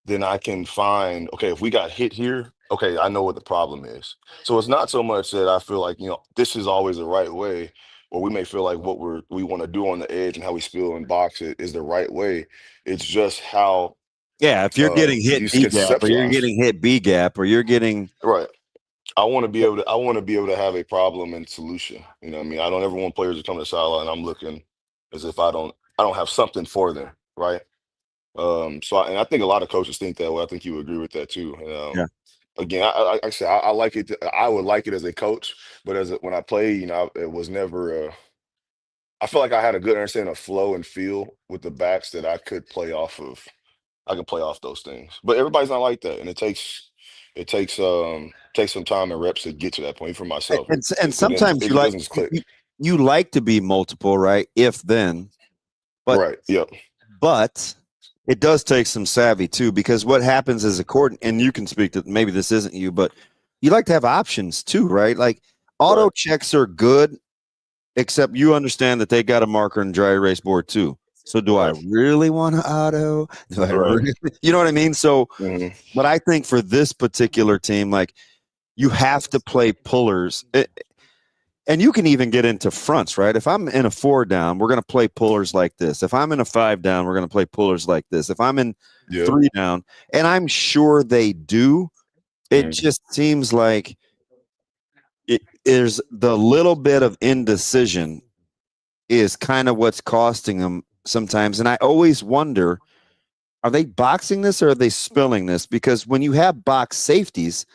Speaker 13: then I can find, okay, if we got hit here, okay, I know what the problem is. So it's not so much that I feel like, this is always the right way, or we may feel like what we want to do on the edge and how we spill and box it is the right way. It's just how
Speaker 4: if you're getting hit B gap or you're getting hit B gap or you're getting
Speaker 13: right. I want to be able to have a problem and solution. I don't ever want players to come to the sideline and I'm looking as if I don't have something for them, right? And I think a lot of coaches think that way. I think you would agree with that too. Again, I say I like it. I would like it as a coach, but when I play, it was never. I feel like I had a good understanding of flow and feel with the backs that I could play off of. I can play off those things, but everybody's not like that, and it takes some time and reps to get to that point. For myself,
Speaker 4: and sometimes you like to be multiple, right? If then, but
Speaker 13: right, yep.
Speaker 4: But it does take some savvy too, because what happens is and you can speak to, maybe this isn't you, but you like to have options too, right? Like auto checks are good, except you understand that they got a marker and dry erase board too. So do I really want to auto? Do I really, you know what I mean? So, but I think for this particular team, like you have to play pullers. And you can even get into fronts, right? If I'm in a 4 down, we're going to play pullers like this. If I'm in a 5 down, we're going to play pullers like this. If I'm in 3 down, and I'm sure they do, it just seems like there's the little bit of indecision is kind of what's costing them sometimes. And I always wonder, are they boxing this or are they spilling this? Because when you have box safeties,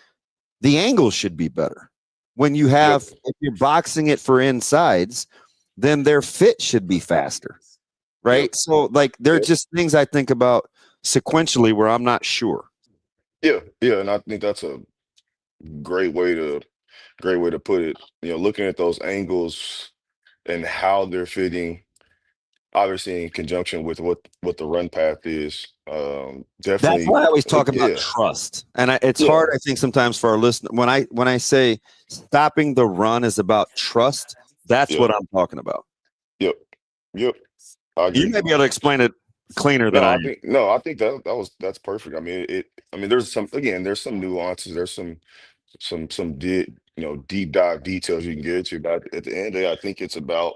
Speaker 4: the angles should be better. When you have, if you're boxing it for insides, then their fit should be faster, right? So, like, they're just things I think about sequentially where I'm not sure.
Speaker 13: Yeah, and I think that's a great way to put it. Looking at those angles and how they're fitting, obviously in conjunction with what the run path is.
Speaker 4: That's
Speaker 13: Definitely.
Speaker 4: why I always talk about trust, and it's hard, I think, sometimes for our listener when I say stopping the run is about trust. That's what I'm talking about.
Speaker 13: Yep. I agree.
Speaker 4: You may be able to explain it cleaner than I am.
Speaker 13: I think that's perfect. I mean, there's some nuances. There's some deep dive details you can get into, but at the end of the day, I think it's about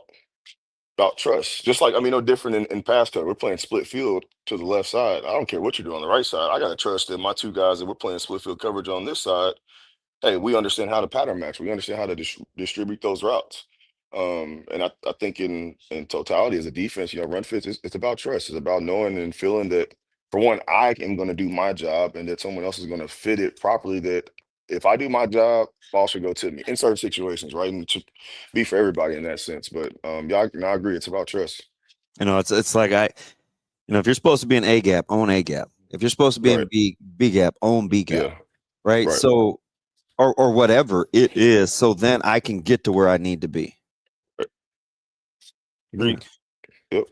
Speaker 13: trust. Just like, no different in pass coverage. We're playing split field to the left side. I don't care what you're doing on the right side. I got to trust that my two guys that we're playing split field coverage on this side, hey, we understand how to pattern match. We understand how to distribute those routes. And I think in totality as a defense, run fits, it's about trust. It's about knowing and feeling that, for one, I am going to do my job and that someone else is going to fit it properly, that if I do my job, ball should go to me in certain situations, right? And to be for everybody in that sense. But I agree. It's about trust.
Speaker 4: It's like if you're supposed to be an A gap, own A gap. If you're supposed to be in B gap, own B gap. Right? So, or whatever it is. So then I can get to where I need to be.
Speaker 13: Agreed. Yep.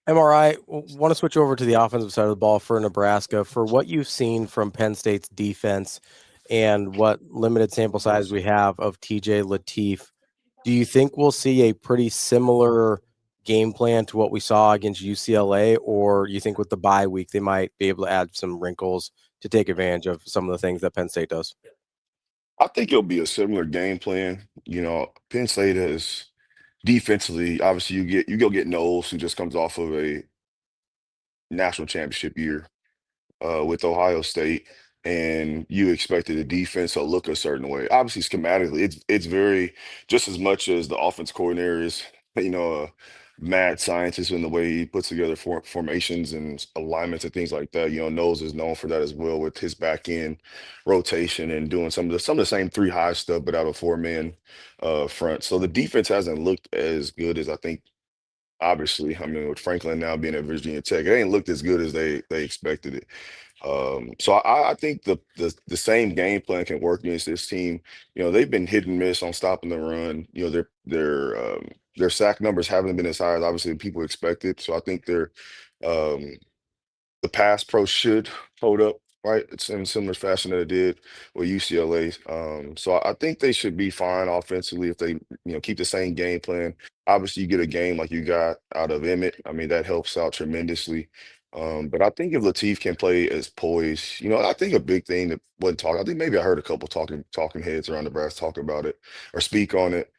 Speaker 3: MRI, want to switch over to the offensive side of the ball for Nebraska. For what you've seen from Penn State's defense and what limited sample size we have of TJ Lateef, do you think we'll see a pretty similar game plan to what we saw against UCLA, or you think with the bye week they might be able to add some wrinkles to take advantage of some of the things that Penn State does?
Speaker 13: I think it'll be a similar game plan. Penn State has defensively, obviously you go get Knowles, who just comes off of a national championship year with Ohio State, and you expected the defense to look a certain way. Obviously, schematically, it's very, just as much as the offense coordinator is, a mad scientist in the way he puts together formations and alignments and things like that. Knowles is known for that as well, with his back end rotation and doing some of the same 3 high stuff, but out of 4-man front. So the defense hasn't looked as good as I think. Obviously, with Franklin now being at Virginia Tech, it ain't looked as good as they expected it. So I think the same game plan can work against this team. They've been hit and miss on stopping the run. Their sack numbers haven't been as high as obviously people expected. So I think the pass pro should hold up, right? It's in similar fashion that it did with UCLA. So I think they should be fine offensively if they keep the same game plan. Obviously, you get a game like you got out of Emmett. That helps out tremendously. But I think if Lateef can play as poised, I think a big thing that wasn't talking. I think maybe I heard a couple talking heads around Nebraska talk about it or speak on it.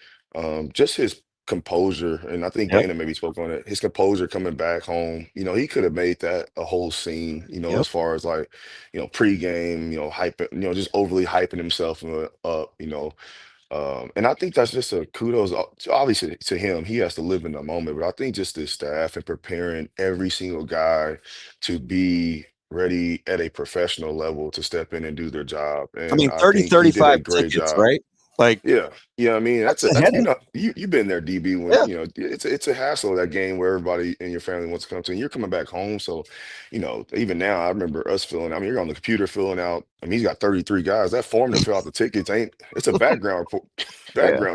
Speaker 13: Just his composure, and I think Dana maybe spoke on it. His composure coming back home. He could have made that a whole scene. As far as like, pregame, hyping, just overly hyping himself up. And I think that's just a kudos, obviously, to him. He has to live in the moment, but I think just the staff and preparing every single guy to be ready at a professional level to step in and do their job. And
Speaker 4: 35 tickets, right? Like,
Speaker 13: that's you've been there, DB, when it's a hassle, that game where everybody in your family wants to come to, and you're coming back home. So, even now, I remember us filling. You're on the computer filling out. He's got 33 guys. That form to fill out the tickets it's a background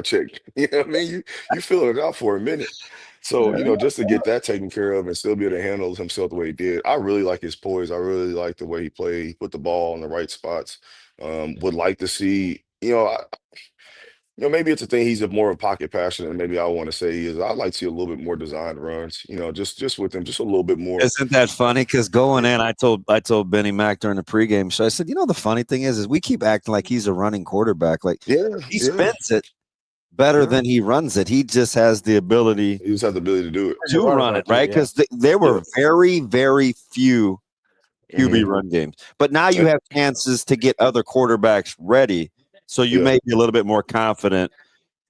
Speaker 13: check. You fill it out for a minute. So, just to get that taken care of and still be able to handle himself the way he did. I really like his poise. I really like the way he played. He put the ball in the right spots. Would like to see, maybe it's a thing. He's more of a pocket passer than maybe I want to say he is. I'd like to see a little bit more designed runs, just with him, just a little bit more.
Speaker 4: Isn't that funny? Because going in, I told Benny Mack during the pregame show, I said, the funny thing is we keep acting like he's a running quarterback. Like, he spins it better than he runs it. He just has the ability.
Speaker 13: He just has the ability to do it.
Speaker 4: To run it, right? Because there were very, very few QB run games. But now you have chances to get other quarterbacks ready. So you may be a little bit more confident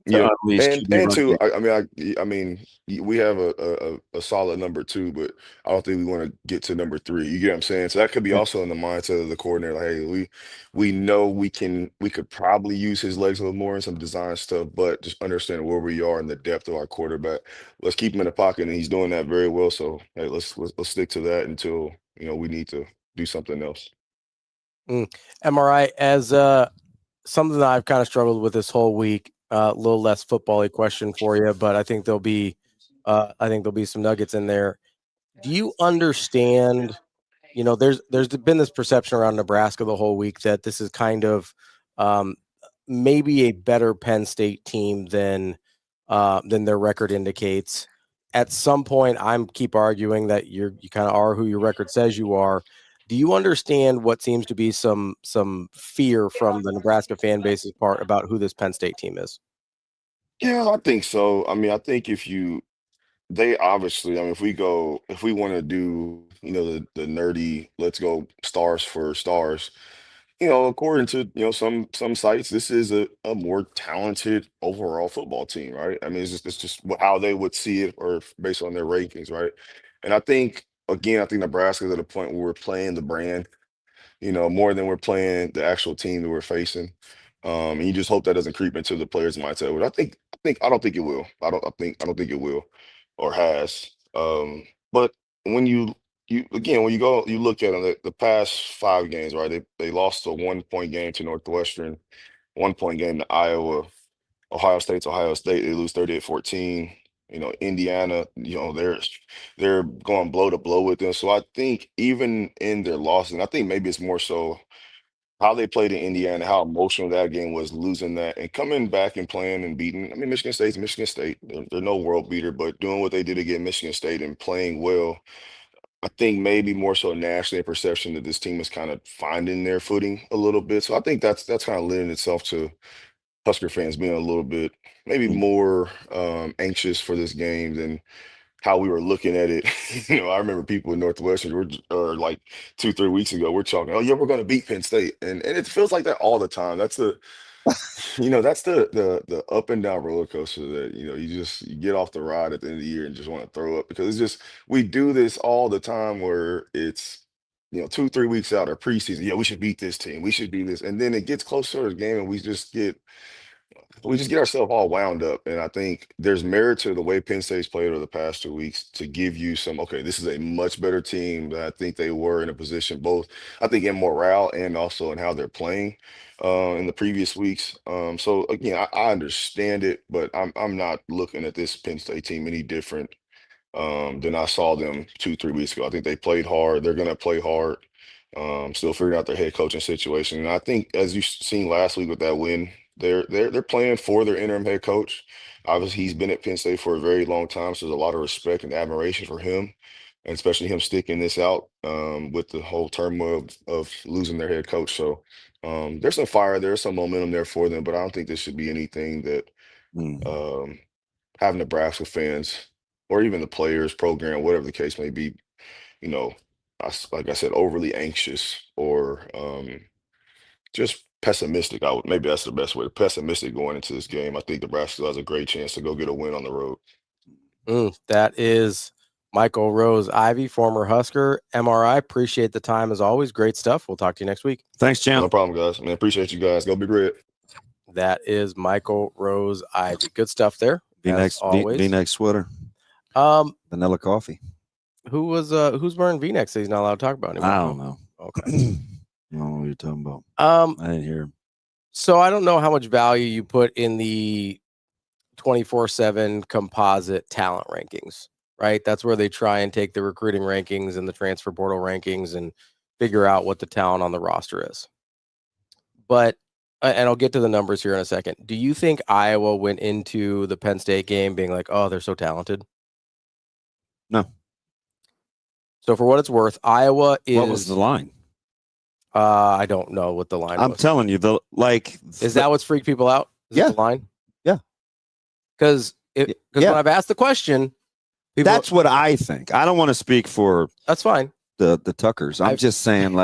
Speaker 13: Yeah,
Speaker 4: unleash
Speaker 13: and
Speaker 4: run
Speaker 13: two,
Speaker 4: game.
Speaker 13: I mean, we have a solid number two, but I don't think we want to get to number three. You get what I'm saying? So that could be also in the mindset of the coordinator. Like, hey, we know we could probably use his legs a little more in some design stuff, but just understand where we are and the depth of our quarterback. Let's keep him in the pocket, and he's doing that very well. So hey, let's stick to that until we need to do something else.
Speaker 3: MRI, as something that I've kind of struggled with this whole week. A little less football-y question for you, but I think there'll be some nuggets in there. Do you understand? There's been this perception around Nebraska the whole week that this is kind of maybe a better Penn State team than their record indicates. At some point, keep arguing that you kind of are who your record says you are. Do you understand what seems to be some fear from the Nebraska fan base's part about who this Penn State team is?
Speaker 13: Yeah, I think so. I mean, I think they obviously, if we want to do, the nerdy, let's go stars for stars, according to, some sites, this is a more talented overall football team, right? I mean, it's just how they would see it or based on their rankings, right? And I think, again, Nebraska's at a point where we're playing the brand, more than we're playing the actual team that we're facing. And you just hope that doesn't creep into the players' mindset. But I don't think it will. I don't think it will or has. But when you look at them, the past 5 games, right? They lost a 1-point game to Northwestern, 1-point game to Iowa, Ohio State, they lose 38-14. Indiana, they're going blow to blow with them. So I think even in their losses, and I think maybe it's more so how they played in Indiana, how emotional that game was, losing that and coming back and playing and beating. I mean, Michigan State's Michigan State. They're no world beater, but doing what they did against Michigan State and playing well, I think maybe more so nationally a perception that this team is kind of finding their footing a little bit. So I think that's kind of lending itself to Husker fans being a little bit maybe more anxious for this game than how we were looking at it. I remember people in Northwestern or like 2-3 weeks ago, we're talking, oh yeah, we're going to beat Penn State. And it feels like that all the time. That's the up and down roller coaster that, you get off the ride at the end of the year and just want to throw up because it's just, we do this all the time where it's, 2-3 weeks out or preseason. Yeah, we should beat this team. We should do this. And then it gets closer to the game and we just get ourselves all wound up. And I think there's merit to the way Penn State's played over the past 2 weeks to give you okay, this is a much better team than I think they were in a position, both I think in morale and also in how they're playing in the previous weeks. So again, I understand it, but I'm not looking at this Penn State team any different than I saw them 2-3 weeks ago. I think they played hard. They're going to play hard. Still figuring out their head coaching situation. And I think, as you've seen last week with that win, they're playing for their interim head coach. Obviously, he's been at Penn State for a very long time, so there's a lot of respect and admiration for him, and especially him sticking this out with the whole turmoil of losing their head coach. So there's some fire, there's some momentum there for them, but I don't think this should be anything that have Nebraska fans or even the players, program, whatever the case may be, like I said, overly anxious or just pessimistic. Maybe that's the best way. Pessimistic going into this game. I think Nebraska still has a great chance to go get a win on the road.
Speaker 3: That is Michael Rose Ivy, former Husker. MRI, appreciate the time as always. Great stuff. We'll talk to you next week.
Speaker 4: Thanks, champ.
Speaker 13: No problem, guys. Man, appreciate you guys. Go Big Red.
Speaker 3: That is Michael Rose Ivy. Good stuff there.
Speaker 4: V-neck sweater. Vanilla coffee.
Speaker 3: Who's wearing V-necks that he's not allowed to talk about anymore?
Speaker 4: I don't know.
Speaker 3: Okay.
Speaker 4: I don't know what you're talking about. I didn't hear him.
Speaker 3: So I don't know how much value you put in the 24/7 composite talent rankings, right? That's where they try and take the recruiting rankings and the transfer portal rankings and figure out what the talent on the roster is. But, and I'll get to the numbers here in a second. Do you think Iowa went into the Penn State game being like, oh, they're so talented?
Speaker 4: No.
Speaker 3: So for what it's worth, Iowa is.
Speaker 4: What was the line?
Speaker 3: I don't know what the line was.
Speaker 4: I'm telling you,
Speaker 3: is that what's freaked people out? Is it the line?
Speaker 4: Yeah.
Speaker 3: Because when I've asked the question,
Speaker 4: that's what I think. I don't want to speak for.
Speaker 3: That's fine.
Speaker 4: The Tuckers. I'm just saying,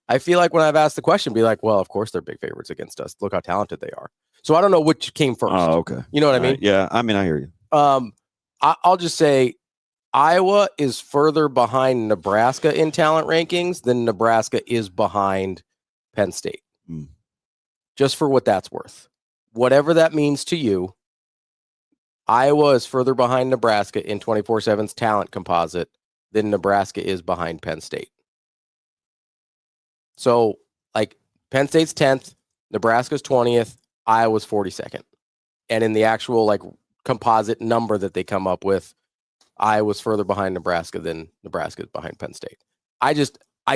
Speaker 3: I feel like when I've asked the question, be like, well, of course they're big favorites against us. Look how talented they are. So I don't know which came first.
Speaker 4: Oh, okay.
Speaker 3: You know what I mean?
Speaker 4: Yeah. I mean, I hear you.
Speaker 3: I'll just say Iowa is further behind Nebraska in talent rankings than Nebraska is behind Penn State. Just for what that's worth. Whatever that means to you, Iowa is further behind Nebraska in 24/7's talent composite than Nebraska is behind Penn State. So, like, Penn State's 10th, Nebraska's 20th, Iowa's 42nd. And in the actual, like, composite number that they come up with, Iowa's further behind Nebraska than Nebraska's behind Penn State. I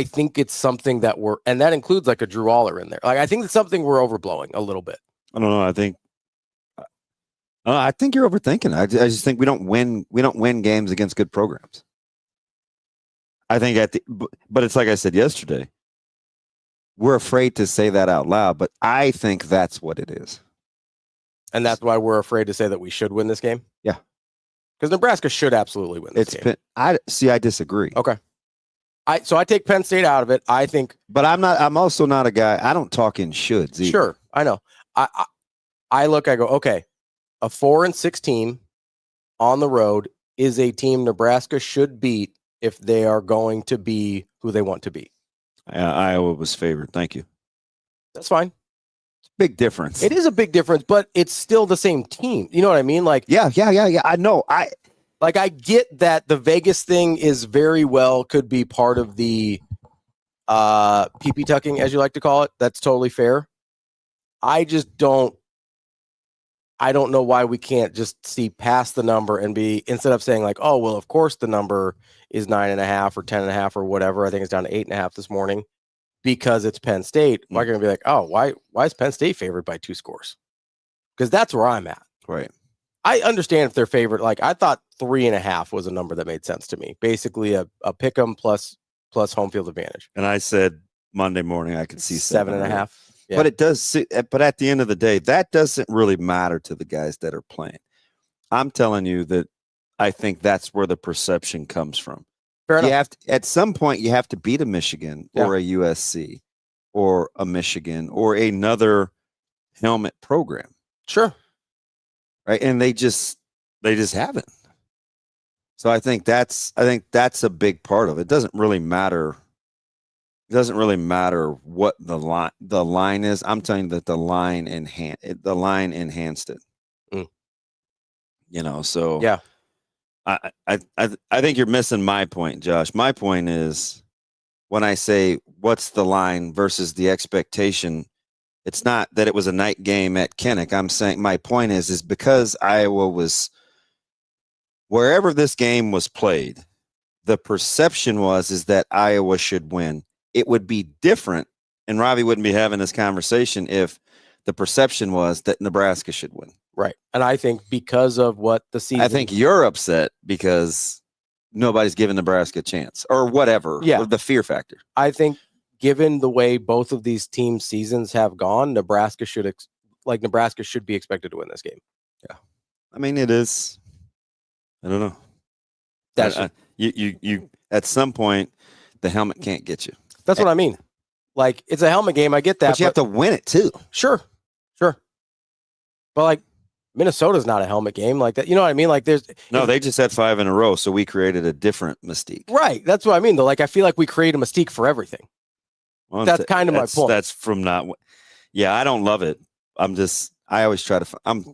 Speaker 3: think it's something that and that includes like a Drew Aller in there. Like, I think it's something we're overblowing a little bit.
Speaker 4: I don't know. I think you're overthinking. I just think we don't win games against good programs. I think but it's like I said yesterday. We're afraid to say that out loud, but I think that's what it is.
Speaker 3: And that's why we're afraid to say that we should win this game?
Speaker 4: Yeah.
Speaker 3: Because Nebraska should absolutely win this game.
Speaker 4: I disagree.
Speaker 3: Okay. So I take Penn State out of it. I think,
Speaker 4: but I'm also not a guy. I don't talk in shoulds either.
Speaker 3: Sure, I know. I go, okay, a 4-6 team on the road is a team Nebraska should beat if they are going to be who they want to be.
Speaker 4: Iowa was favored. Thank you.
Speaker 3: That's fine.
Speaker 4: It's a big difference.
Speaker 3: It is a big difference, but it's still the same team. You know what I mean? Like,
Speaker 4: yeah. I know.
Speaker 3: I get that the Vegas thing is very well could be part of the pee-pee tucking, as you like to call it. That's totally fair. I don't know why we can't just see past the number and be, instead of saying like, oh, well, of course the number is 9.5 or 10.5 or whatever. I think it's down to 8.5 this morning because it's Penn State. We're going to be like, oh, why is Penn State favored by 2 scores? Because that's where I'm at.
Speaker 4: Right.
Speaker 3: I understand if they're favored. Like, I thought 3.5 was a number that made sense to me. Basically a pick 'em plus home field advantage.
Speaker 4: And I said Monday morning I could see
Speaker 3: 7.5. Yeah.
Speaker 4: But it does. But at the end of the day, that doesn't really matter to the guys that are playing. I'm telling you that I think that's where the perception comes from.
Speaker 3: Fair enough.
Speaker 4: At some point, you have to beat a Michigan or a USC or a Michigan or another helmet program.
Speaker 3: Sure.
Speaker 4: Right. And they just haven't. So I think that's a big part of it. It doesn't really matter. It doesn't really matter what the line is. I'm telling you that the line enhanced it. You know, so
Speaker 3: yeah.
Speaker 4: I think you're missing my point, Josh. My point is when I say what's the line versus the expectation, it's not that it was a night game at Kinnick. I'm saying my point is because Iowa was wherever this game was played, the perception is that Iowa should win. It would be different, and Ravi wouldn't be having this conversation if the perception was that Nebraska should win.
Speaker 3: Right. And I think because of what the season...
Speaker 4: I think you're upset because nobody's giving Nebraska a chance or whatever, or the fear factor.
Speaker 3: I think given the way both of these teams' seasons have gone, Nebraska should be expected to win this game.
Speaker 4: Yeah. I mean, it is. I don't know. You at some point, the helmet can't get you.
Speaker 3: That's what I mean. Like, it's a helmet game. I get that.
Speaker 4: But you have to win it too.
Speaker 3: Sure. But like, Minnesota's not a helmet game like that. You know what I mean? Like,
Speaker 4: they just had 5 in a row, so we created a different mystique.
Speaker 3: Right. That's what I mean, though. Like, I feel like we create a mystique for everything.
Speaker 4: Well,
Speaker 3: that's kind of my point.
Speaker 4: That's from not. Yeah, I don't love it. I always try to.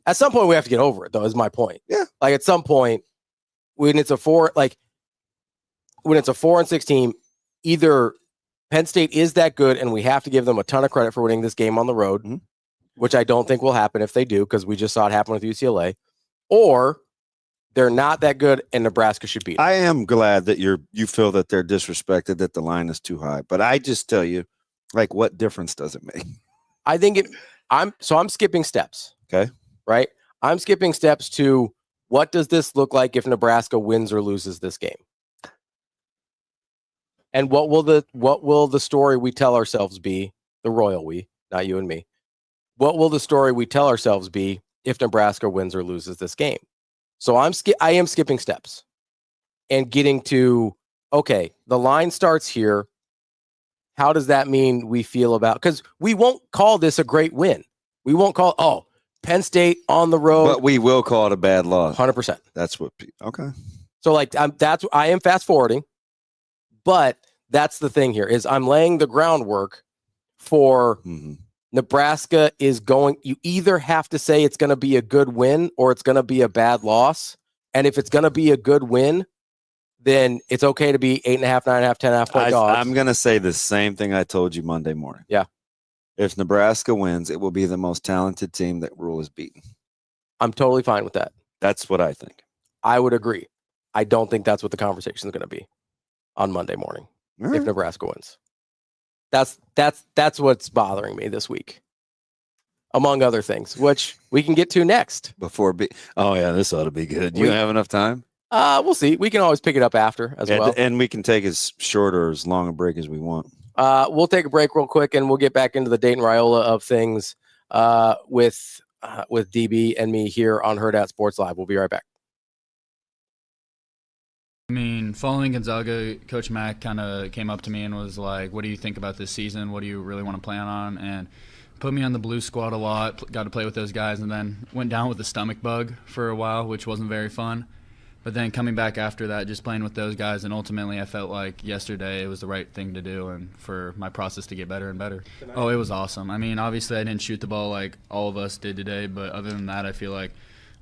Speaker 3: At some point, we have to get over it, though. Is my point.
Speaker 4: Yeah.
Speaker 3: Like, at some point, when it's a 4-6 team, either Penn State is that good, and we have to give them a ton of credit for winning this game on the road, which I don't think will happen if they do, because we just saw it happen with UCLA, or they're not that good, and Nebraska should beat them.
Speaker 4: I am glad that you feel that they're disrespected, that the line is too high, but I just tell you, like, what difference does it make?
Speaker 3: I think I'm skipping steps.
Speaker 4: Okay.
Speaker 3: Right? I'm skipping steps to what does this look like if Nebraska wins or loses this game? And what will the story we tell ourselves be, the royal we, not you and me, what will the story we tell ourselves be if Nebraska wins or loses this game? So I am skipping steps and getting to, okay, the line starts here. How does that mean we feel about, because we won't call this a great win. We won't call, Penn State on the road.
Speaker 4: But we will call it a bad loss.
Speaker 3: 100%.
Speaker 4: That's what. Okay.
Speaker 3: So I am fast forwarding, but that's the thing here is I'm laying the groundwork for Nebraska is going. You either have to say it's going to be a good win or it's going to be a bad loss. And if it's going to be a good win, then it's okay to be 8.5, 9.5, 10.5 point dogs.
Speaker 4: I'm going to say the same thing I told you Monday morning.
Speaker 3: Yeah.
Speaker 4: If Nebraska wins, it will be the most talented team that Rule has beaten.
Speaker 3: I'm totally fine with that. That's
Speaker 4: what I think.
Speaker 3: I would agree. I don't think that's what the conversation is going to be on Monday morning if Nebraska wins. That's what's bothering me this week, among other things, which we can get to next.
Speaker 4: Oh yeah, this ought to be good. You have enough time?
Speaker 3: We'll see. We can always pick it up after as well,
Speaker 4: and we can take as short or as long a break as we want.
Speaker 3: We'll take a break real quick, and we'll get back into the Dayton Raiola of things with DB and me here on Hurrdat Sports Live. We'll be right back.
Speaker 6: I mean, following Gonzaga, Coach Mack kind of came up to me and was like, what do you think about this season? What do you really want to plan on? And put me on the blue squad a lot, got to play with those guys, and then went down with the stomach bug for a while, which wasn't very fun. But then coming back after that, just playing with those guys, and ultimately I felt like yesterday it was the right thing to do and for my process to get better and better. Oh, it was awesome. I mean, obviously I didn't shoot the ball like all of us did today, but other than that, I feel like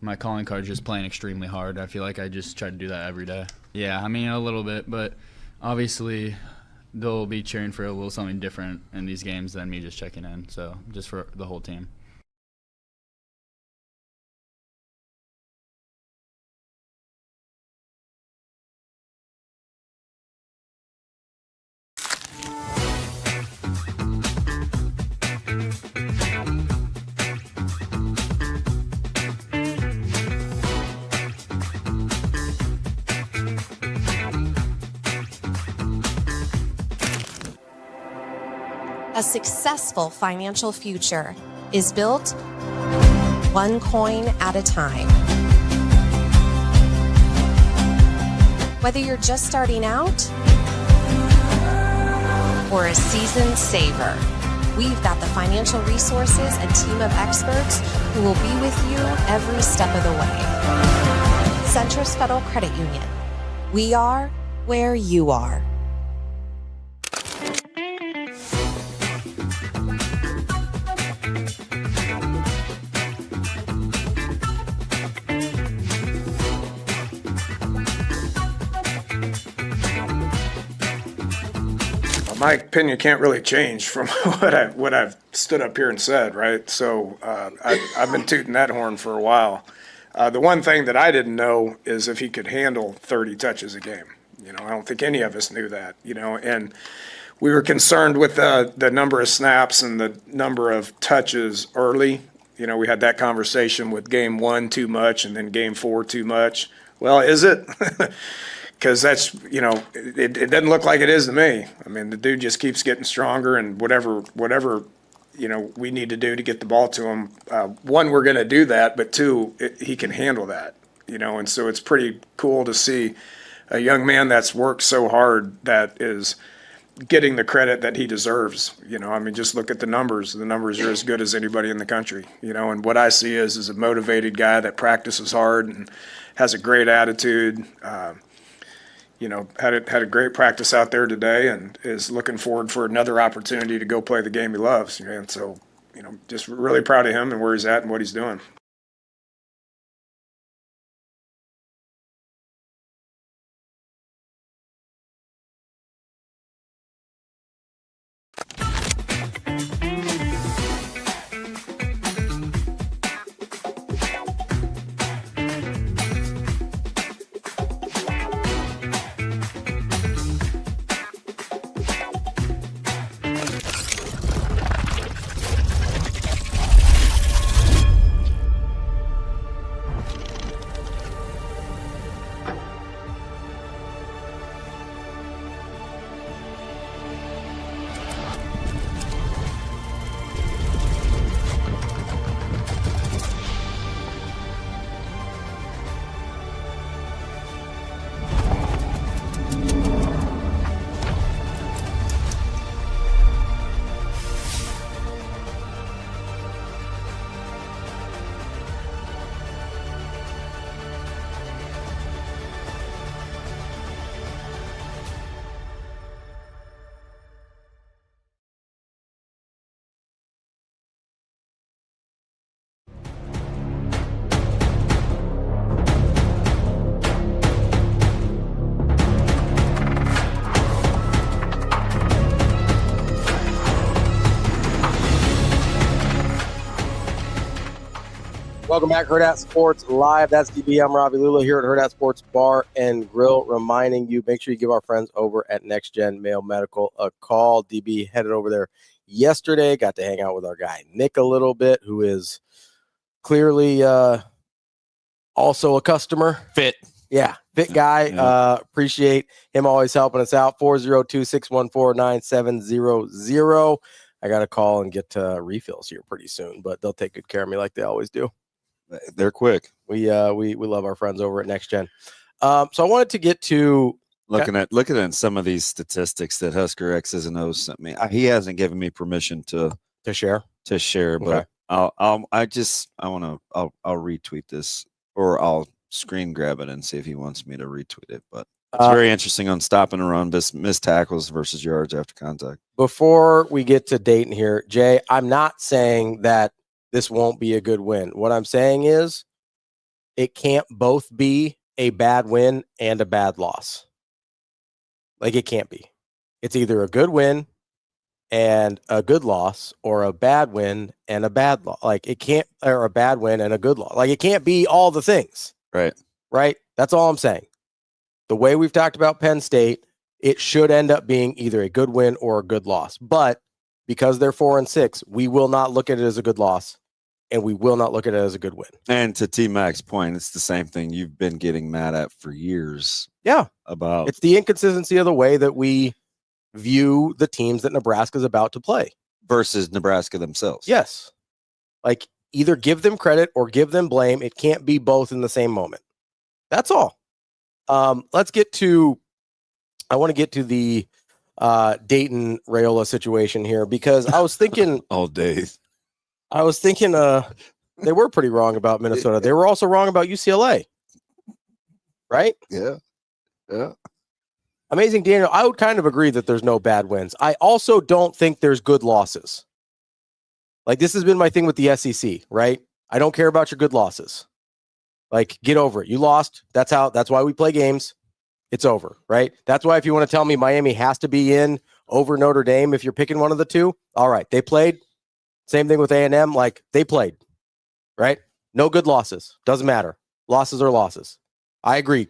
Speaker 6: my calling card is just playing extremely hard. I feel like I just try to do that every day. Yeah, I mean, a little bit, but obviously they'll be cheering for a little something different in these games than me just checking in, so just for the whole team.
Speaker 7: A successful financial future is built one coin at a time. Whether you're just starting out or a seasoned saver, we've got the financial resources and team of experts who will be with you every step of the way. Centris Federal Credit Union. We are where you are.
Speaker 8: My opinion can't really change from what I've stood up here and said, right? So I've been tooting that horn for a while. The one thing that I didn't know is if he could handle 30 touches a game. You know, I don't think any of us knew that, you know, and we were concerned with the number of snaps and the number of touches early. You know, we had that conversation with game 1 too much and then game 4 too much. Well, is it? Because that's, you know, it doesn't look like it is to me. I mean, the dude just keeps getting stronger, and whatever, you know, we need to do to get the ball to him. One, we're going to do that, but two, he can handle that, you know, and so it's pretty cool to see a young man that's worked so hard that is getting the credit that he deserves. You know, I mean, just look at the numbers. The numbers are as good as anybody in the country, you know, and what I see is a motivated guy that practices hard and has a great attitude. You know, had a great practice out there today and is looking forward for another opportunity to go play the game he loves. And so, you know, just really proud of him and where he's at and what he's doing.
Speaker 3: Welcome back, Hurrdat Sports Live. That's DB. I'm Ravi Lulla here at Hurrdat Sports Bar and Grill, reminding you, make sure you give our friends over at Next Gen Male Medical a call. DB headed over there yesterday, got to hang out with our guy Nick a little bit, who is clearly also a customer.
Speaker 4: Fit
Speaker 3: Guy.
Speaker 4: Yeah.
Speaker 3: Appreciate him always helping us out. 402-614-9700. I got to call and get refills here pretty soon, but they'll take good care of me like they always do.
Speaker 4: They're quick.
Speaker 3: We love our friends over at Next Gen. So I wanted to get to
Speaker 4: looking at some of these statistics that Husker X's and O's sent me. He hasn't given me permission to
Speaker 3: share,
Speaker 4: but I'll retweet this, or I'll screen grab it and see if he wants me to retweet it. But it's very interesting on stop and run, missed tackles versus yards after contact.
Speaker 3: Before we get to Dayton here, Jay, I'm not saying that this won't be a good win. What I'm saying is it can't both be a bad win and a bad loss. Like, it can't be. It's either a good win and a good loss, or a bad win and a bad loss. Like, it can't, or a bad win and a good loss. Like, it can't be all the things.
Speaker 4: Right.
Speaker 3: That's all I'm saying. The way we've talked about Penn State, it should end up being either a good win or a good loss. But because they're 4-6, we will not look at it as a good loss, and we will not look at it as a good win.
Speaker 4: And to T-Mac's point, it's the same thing you've been getting mad at for years.
Speaker 3: Yeah.
Speaker 4: About
Speaker 3: it's the inconsistency of the way that we view the teams that Nebraska's about to play.
Speaker 4: Versus Nebraska themselves.
Speaker 3: Yes. Like, either give them credit or give them blame. It can't be both in the same moment. That's all. I want to get to the Dayton Raiola situation here, because I was thinking
Speaker 4: all days.
Speaker 3: I was thinking they were pretty wrong about Minnesota. They were also wrong about UCLA. Right?
Speaker 4: Yeah.
Speaker 3: Amazing, Daniel. I would kind of agree that there's no bad wins. I also don't think there's good losses. Like, this has been my thing with the SEC, right? I don't care about your good losses. Like, get over it. You lost. That's why we play games. It's over, right? That's why if you want to tell me Miami has to be in over Notre Dame, if you're picking one of the two, all right, they played. Same thing with A&M. Like, they played, right? No good losses. Doesn't matter. Losses are losses. I agree.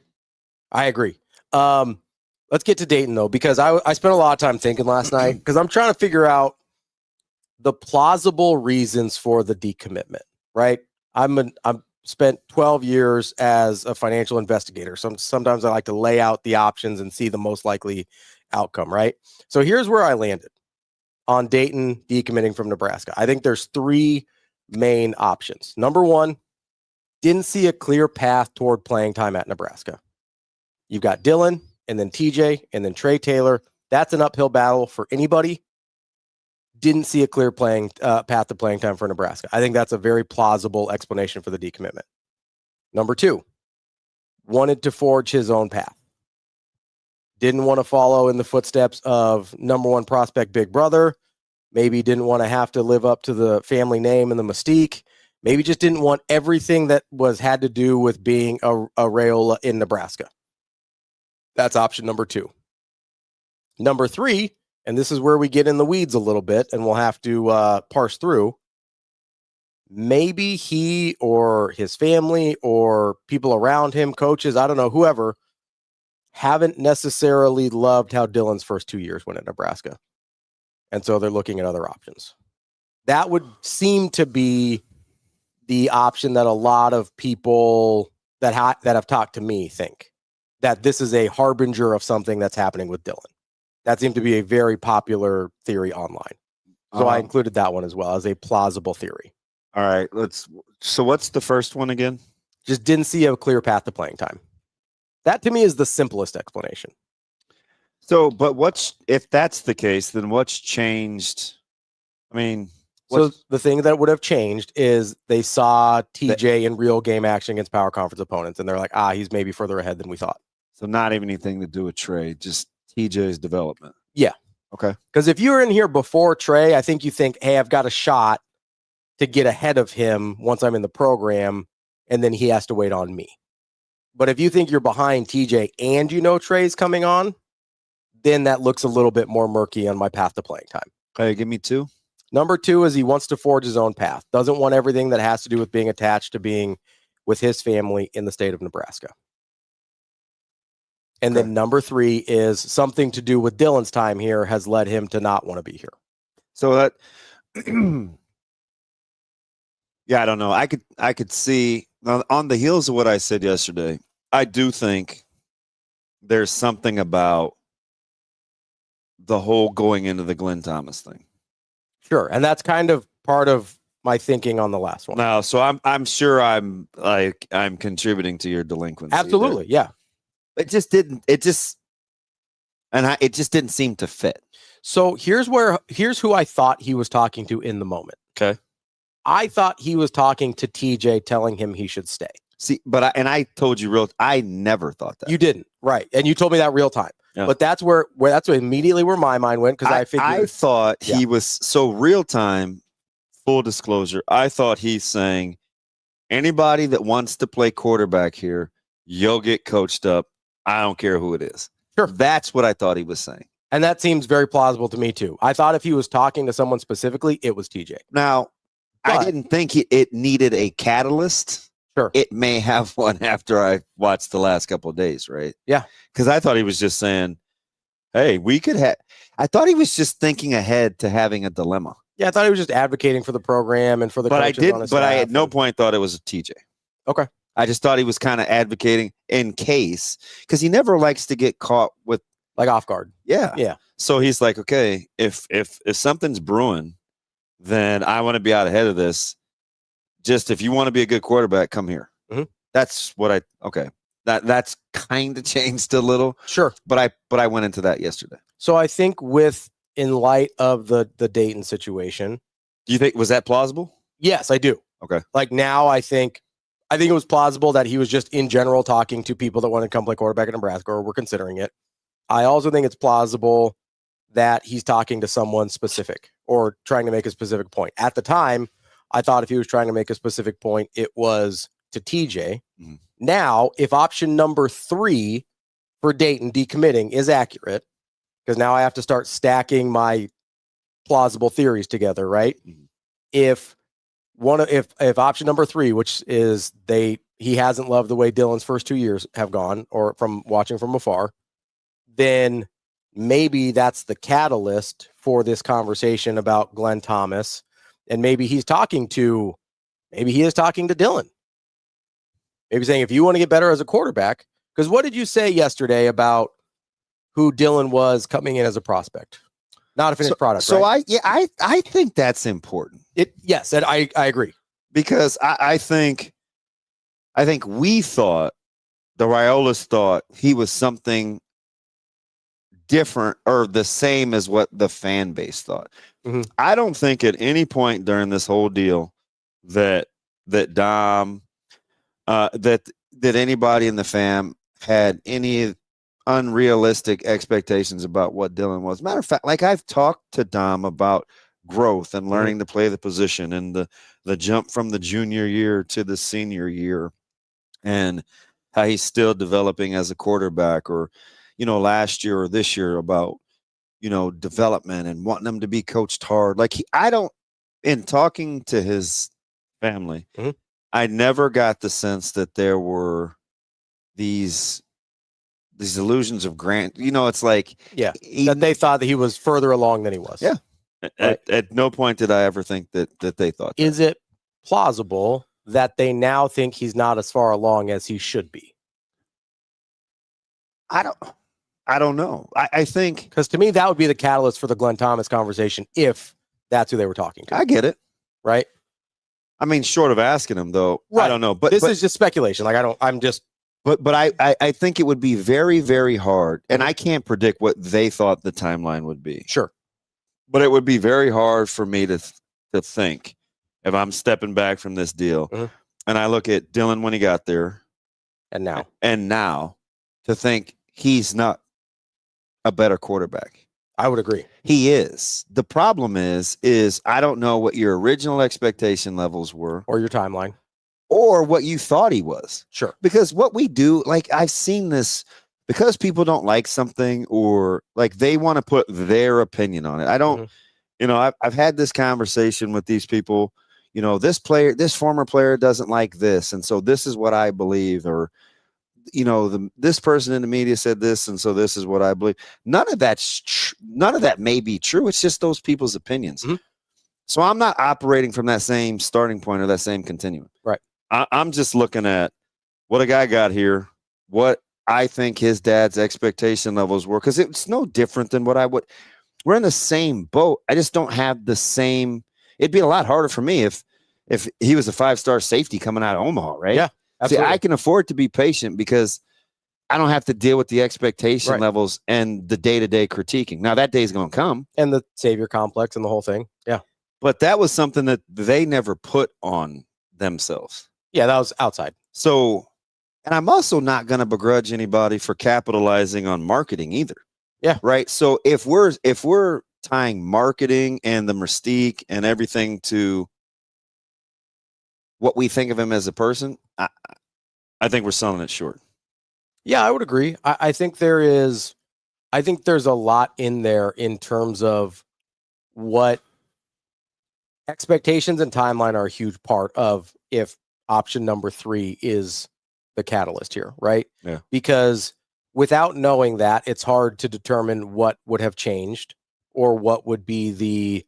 Speaker 3: Let's get to Dayton, though, because I spent a lot of time thinking last night, because I'm trying to figure out the plausible reasons for the decommitment, right? I'm spent 12 years as a financial investigator. Sometimes I like to lay out the options and see the most likely outcome, right? So here's where I landed on Dayton decommitting from Nebraska. I think there's three main options. Number one, didn't see a clear path toward playing time at Nebraska. You've got Dylan, and then TJ, and then Trey Taylor. That's an uphill battle for anybody. Didn't see a clear path to playing time for Nebraska. I think that's a very plausible explanation for the decommitment. Number two, wanted to forge his own path. Didn't want to follow in the footsteps of number one prospect Big Brother. Maybe didn't want to have to live up to the family name and the mystique. Maybe just didn't want everything that had to do with being a Raiola in Nebraska. That's option number two. Number three, and this is where we get in the weeds a little bit, and we'll have to parse through. Maybe he or his family or people around him, coaches, I don't know, whoever, haven't necessarily loved how Dylan's first 2 years went at Nebraska. And so they're looking at other options. That would seem to be the option that a lot of people that have talked to me think, that this is a harbinger of something that's happening with Dylan. That seemed to be a very popular theory online. So I included that one as well as a plausible theory.
Speaker 4: All right, so what's the first one again?
Speaker 3: Just didn't see a clear path to playing time. That to me is the simplest explanation.
Speaker 4: So, but if that's the case, then what's changed? I mean,
Speaker 3: so the thing that would have changed is they saw TJ in real game action against power conference opponents, and they're like, he's maybe further ahead than we thought.
Speaker 4: So not even anything to do with Trey, just TJ's development.
Speaker 3: Yeah.
Speaker 4: Okay.
Speaker 3: Because if you were in here before Trey, I think you think, hey, I've got a shot to get ahead of him once I'm in the program, and then he has to wait on me. But if you think you're behind TJ and you know Trey's coming on, then that looks a little bit more murky on my path to playing time.
Speaker 4: Okay, give me two.
Speaker 3: Number 2 is he wants to forge his own path. Doesn't want everything that has to do with being attached to being with his family in the state of Nebraska. And then number 3 is something to do with Dylan's time here has led him to not want to be here.
Speaker 4: So that, yeah, I don't know. I could see on the heels of what I said yesterday. I do think there's something about the whole going into the Glenn Thomas thing.
Speaker 3: Sure, and that's kind of part of my thinking on the last one.
Speaker 4: Now, so I'm sure I'm contributing to your delinquency.
Speaker 3: Absolutely, yeah.
Speaker 4: It just didn't seem to fit.
Speaker 3: So here's who I thought he was talking to in the moment.
Speaker 4: Okay.
Speaker 3: I thought he was talking to TJ, telling him he should stay.
Speaker 4: See, but I told you I never thought that.
Speaker 3: You didn't, right? And you told me that real time.
Speaker 4: Yeah.
Speaker 3: But that's where immediately where my mind went, because I figured
Speaker 4: I thought he was so real time. Full disclosure, I thought he's saying anybody that wants to play quarterback here, you'll get coached up. I don't care who it is.
Speaker 3: Sure,
Speaker 4: that's what I thought he was saying,
Speaker 3: and that seems very plausible to me too. I thought if he was talking to someone specifically, it was TJ.
Speaker 4: Now, I didn't think it needed a catalyst.
Speaker 3: Sure.
Speaker 4: It may have one after I watched the last couple of days, right?
Speaker 3: Yeah.
Speaker 4: Because I thought he was just saying, hey, we could have. I thought he was just thinking ahead to having a dilemma.
Speaker 3: Yeah, I thought he was just advocating for the program and for the coaches on his
Speaker 4: But I
Speaker 3: staff
Speaker 4: at no point thought it was a TJ.
Speaker 3: Okay.
Speaker 4: I just thought he was kind of advocating in case, because he never likes to get caught with
Speaker 3: like off guard.
Speaker 4: Yeah.
Speaker 3: Yeah.
Speaker 4: So he's like, okay, if something's brewing, then I want to be out ahead of this. Just if you want to be a good quarterback, come here.
Speaker 3: Mm-hmm.
Speaker 4: That's what that's kind of changed a little.
Speaker 3: Sure.
Speaker 4: But I went into that yesterday.
Speaker 3: So I think in light of the Dayton situation.
Speaker 4: Do you think, was that plausible?
Speaker 3: Yes, I do.
Speaker 4: Okay.
Speaker 3: Like now I think it was plausible that he was just in general talking to people that want to come play quarterback in Nebraska or were considering it. I also think it's plausible that he's talking to someone specific or trying to make a specific point. At the time, I thought if he was trying to make a specific point, it was to TJ.
Speaker 4: Mm-hmm.
Speaker 3: Now, if option number 3 for Dayton decommitting is accurate, because now I have to start stacking my plausible theories together, right?
Speaker 4: Mm-hmm.
Speaker 3: If option number 3, which is he hasn't loved the way Dylan's first 2 years have gone, or from watching from afar, then maybe that's the catalyst for this conversation about Glenn Thomas. And maybe he is talking to Dylan. Maybe saying, if you want to get better as a quarterback, because what did you say yesterday about who Dylan was coming in as a prospect? Not a finished product.
Speaker 4: So
Speaker 3: right?
Speaker 4: I think that's important.
Speaker 3: Yes, and I agree.
Speaker 4: Because I think we thought, the Raiolas thought he was something different or the same as what the fan base thought.
Speaker 3: Mm-hmm.
Speaker 4: I don't think at any point during this whole deal that Dom, that anybody in the fam had any unrealistic expectations about what Dylan was. Matter of fact, like I've talked to Dom about growth and learning to play the position and the jump from the junior year to the senior year and how he's still developing as a quarterback, or, last year or this year about, development and wanting them to be coached hard. Like in talking to his family, I never got the sense that there were these illusions of grant. It's like,
Speaker 3: that they thought that he was further along than he was.
Speaker 4: Yeah.
Speaker 3: Right.
Speaker 4: At no point did I ever think that they thought that.
Speaker 3: Is it plausible that they now think he's not as far along as he should be?
Speaker 4: I don't know. I think,
Speaker 3: because to me that would be the catalyst for the Glenn Thomas conversation if that's who they were talking to.
Speaker 4: I get it.
Speaker 3: Right.
Speaker 4: I mean, short of asking him though, right. I don't know. But
Speaker 3: this is just speculation. Like
Speaker 4: But I think it would be very, very hard, and I can't predict what they thought the timeline would be.
Speaker 3: Sure.
Speaker 4: But it would be very hard for me to think, if I'm stepping back from this deal, and I look at Dylan when he got there,
Speaker 3: and
Speaker 4: now, to think he's not a better quarterback.
Speaker 3: I would agree.
Speaker 4: He is. The problem is I don't know what your original expectation levels were,
Speaker 3: or your timeline,
Speaker 4: or what you thought he was.
Speaker 3: Sure.
Speaker 4: Because what we do, like I've seen this, because people don't like something or like they want to put their opinion on it. I don't, you know, I've had this conversation with these people. You know, this former player doesn't like this, and so this is what I believe, or you know, this person in the media said this, and so this is what I believe. None of that may be true. It's just those people's opinions.
Speaker 3: Mm-hmm.
Speaker 4: So I'm not operating from that same starting point or that same continuum.
Speaker 3: Right.
Speaker 4: I'm just looking at what a guy got here, what I think his dad's expectation levels were, because it's no different than what I would. We're in the same boat. I just don't have the same. It'd be a lot harder for me if he was a 5-star safety coming out of Omaha, right?
Speaker 3: Yeah, absolutely.
Speaker 4: See, I can afford to be patient because I don't have to deal with the expectation levels and the day-to-day critiquing. Now, that day's going to come.
Speaker 3: And the savior complex and the whole thing. Yeah.
Speaker 4: But that was something that they never put on themselves.
Speaker 3: Yeah, that was outside.
Speaker 4: So, and I'm also not going to begrudge anybody for capitalizing on marketing either.
Speaker 3: Yeah.
Speaker 4: Right. So if we're tying marketing and the mystique and everything to what we think of him as a person, I think we're selling it short.
Speaker 3: Yeah, I would agree. I think there's a lot in there in terms of what expectations and timeline are a huge part of if option number 3 is the catalyst here, right?
Speaker 4: Yeah.
Speaker 3: Because without knowing that, it's hard to determine what would have changed or what would be the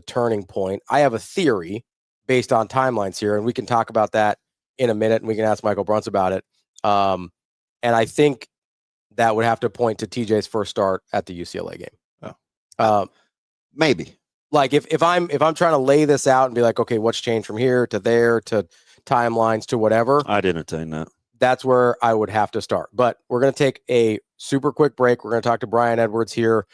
Speaker 3: turning point. I have a theory based on timelines here, and we can talk about that in a minute, and we can ask Michael Bruns about it. And I think that would have to point to TJ's first start at the UCLA game.
Speaker 4: Oh. Maybe.
Speaker 3: Like if I'm trying to lay this out and be like, okay, what's changed from here to there to timelines to whatever,
Speaker 4: I'd entertain that.
Speaker 3: That's where I would have to start. But we're going to take a super quick break. We're going to talk to Brian Edwards here,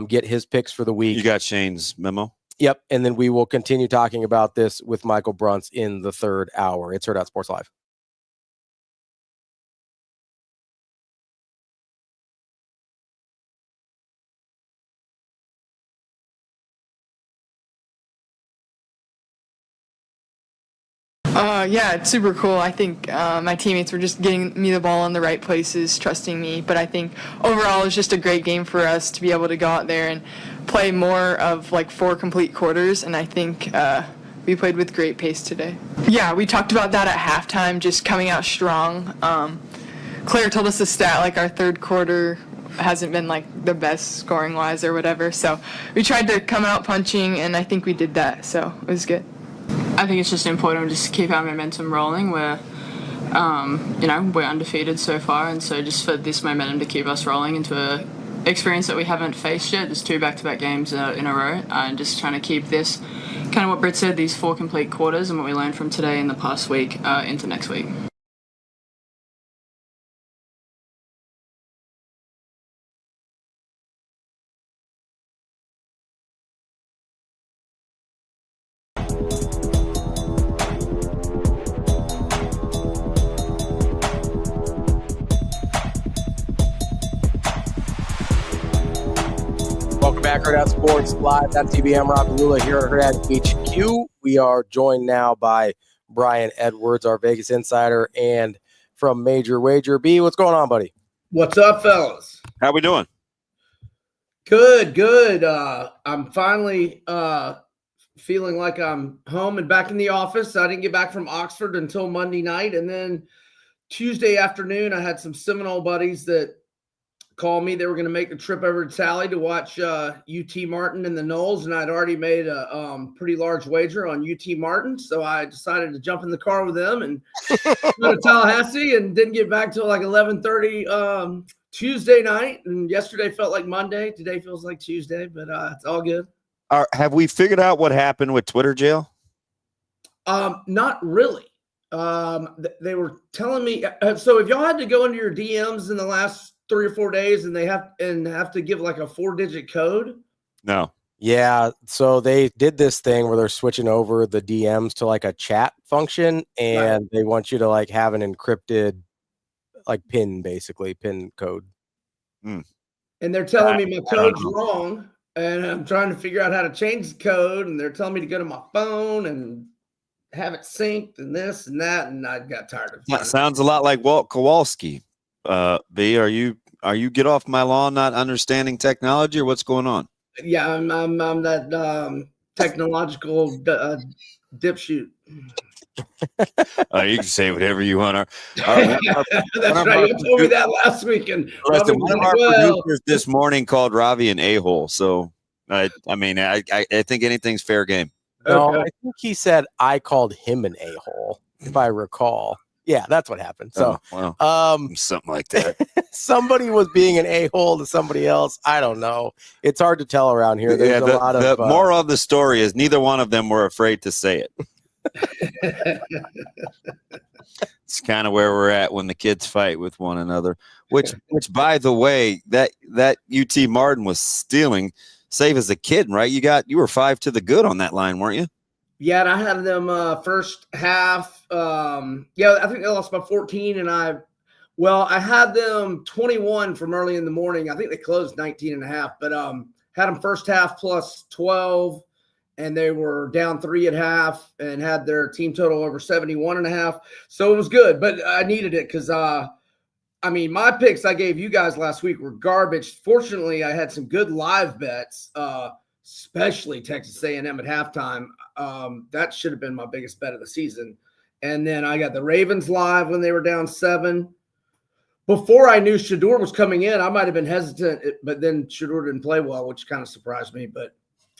Speaker 3: get his picks for the week.
Speaker 4: You got Shane's memo?
Speaker 3: Yep. And then we will continue talking about this with Michael Bruns in the third hour. It's Hurrdat Sports Live.
Speaker 10: Yeah, it's super cool. I think my teammates were just getting me the ball in the right places, trusting me. But I think overall it's just a great game for us to be able to go out there and play more of like 4 complete quarters. And I think we played with great pace today. Yeah, we talked about that at halftime, just coming out strong. Claire told us the stat, like our third quarter hasn't been like the best scoring wise or whatever. So we tried to come out punching, and I think we did that. So it was good.
Speaker 11: I think it's just important just to keep our momentum rolling. We're undefeated so far, and so just for this momentum to keep us rolling into a experience that we haven't faced yet, just 2 back-to-back games in a row, and just trying to keep this, kind of what Britt said, these 4 complete quarters and what we learned from today and the past week into next week.
Speaker 3: Welcome back, Hurrdat Sports Live. That's TBM Ravi Lulla here at Hurrdat HQ. We are joined now by Brian Edwards, our Vegas insider, and from Major Wager. B, what's going on, buddy?
Speaker 2: What's up, fellas?
Speaker 4: How we doing?
Speaker 2: Good. I'm finally feeling like I'm home and back in the office. I didn't get back from Oxford until Monday night, and then Tuesday afternoon, I had some Seminole buddies that called me. They were going to make the trip over to Tally to watch UT Martin and the Knowles, and I'd already made a pretty large wager on UT Martin, so I decided to jump in the car with them and go to Tallahassee, and didn't get back till like 11:30 Tuesday night. And yesterday felt like Monday. Today feels like Tuesday, but it's all good.
Speaker 4: Have we figured out what happened with Twitter jail?
Speaker 2: Not really. They were telling me. So if y'all had to go into your DMs in the last 3 or 4 days, and they have to give like a 4-digit code.
Speaker 4: No.
Speaker 3: Yeah, so they did this thing where they're switching over the DMs to like a chat function, and they want you to like have an encrypted like PIN code.
Speaker 2: And they're telling me my code's wrong, and I'm trying to figure out how to change the code, and they're telling me to go to my phone and have it synced and this and that, and I got tired of it.
Speaker 4: That sounds a lot like Walt Kowalski. B, are you get off my lawn not understanding technology, or what's going on?
Speaker 14: Yeah, I'm that technological dipshoot.
Speaker 4: You can say whatever you want.
Speaker 14: That's right. You told me that last week. And
Speaker 4: Listen, one of our producers this morning called Ravi an a-hole. So, I think anything's fair game.
Speaker 3: No, I think he said I called him an a-hole, if I recall. Yeah, that's what happened. So,
Speaker 4: something like that.
Speaker 3: Somebody was being an a-hole to somebody else. I don't know. It's hard to tell around here. There's a lot of
Speaker 4: moral of the story is neither one of them were afraid to say it. It's kind of where we're at when the kids fight with one another. Which, by the way, that UT Martin was stealing. Save as a kid, right? You were 5 to the good on that line, weren't you?
Speaker 14: Yeah, and I had them first half. I think they lost by 14, and I had them 21 from early in the morning. I think they closed 19.5, but had them first half plus 12, and they were down 3 at half, and had their team total over 71.5. So it was good, but I needed it because my picks I gave you guys last week were garbage. Fortunately, I had some good live bets, especially Texas A&M at halftime. That should have been my biggest bet of the season. And then I got the Ravens live when they were down 7. Before I knew Shedeur was coming in, I might have been hesitant, but then Shedeur didn't play well, which kind of surprised me. But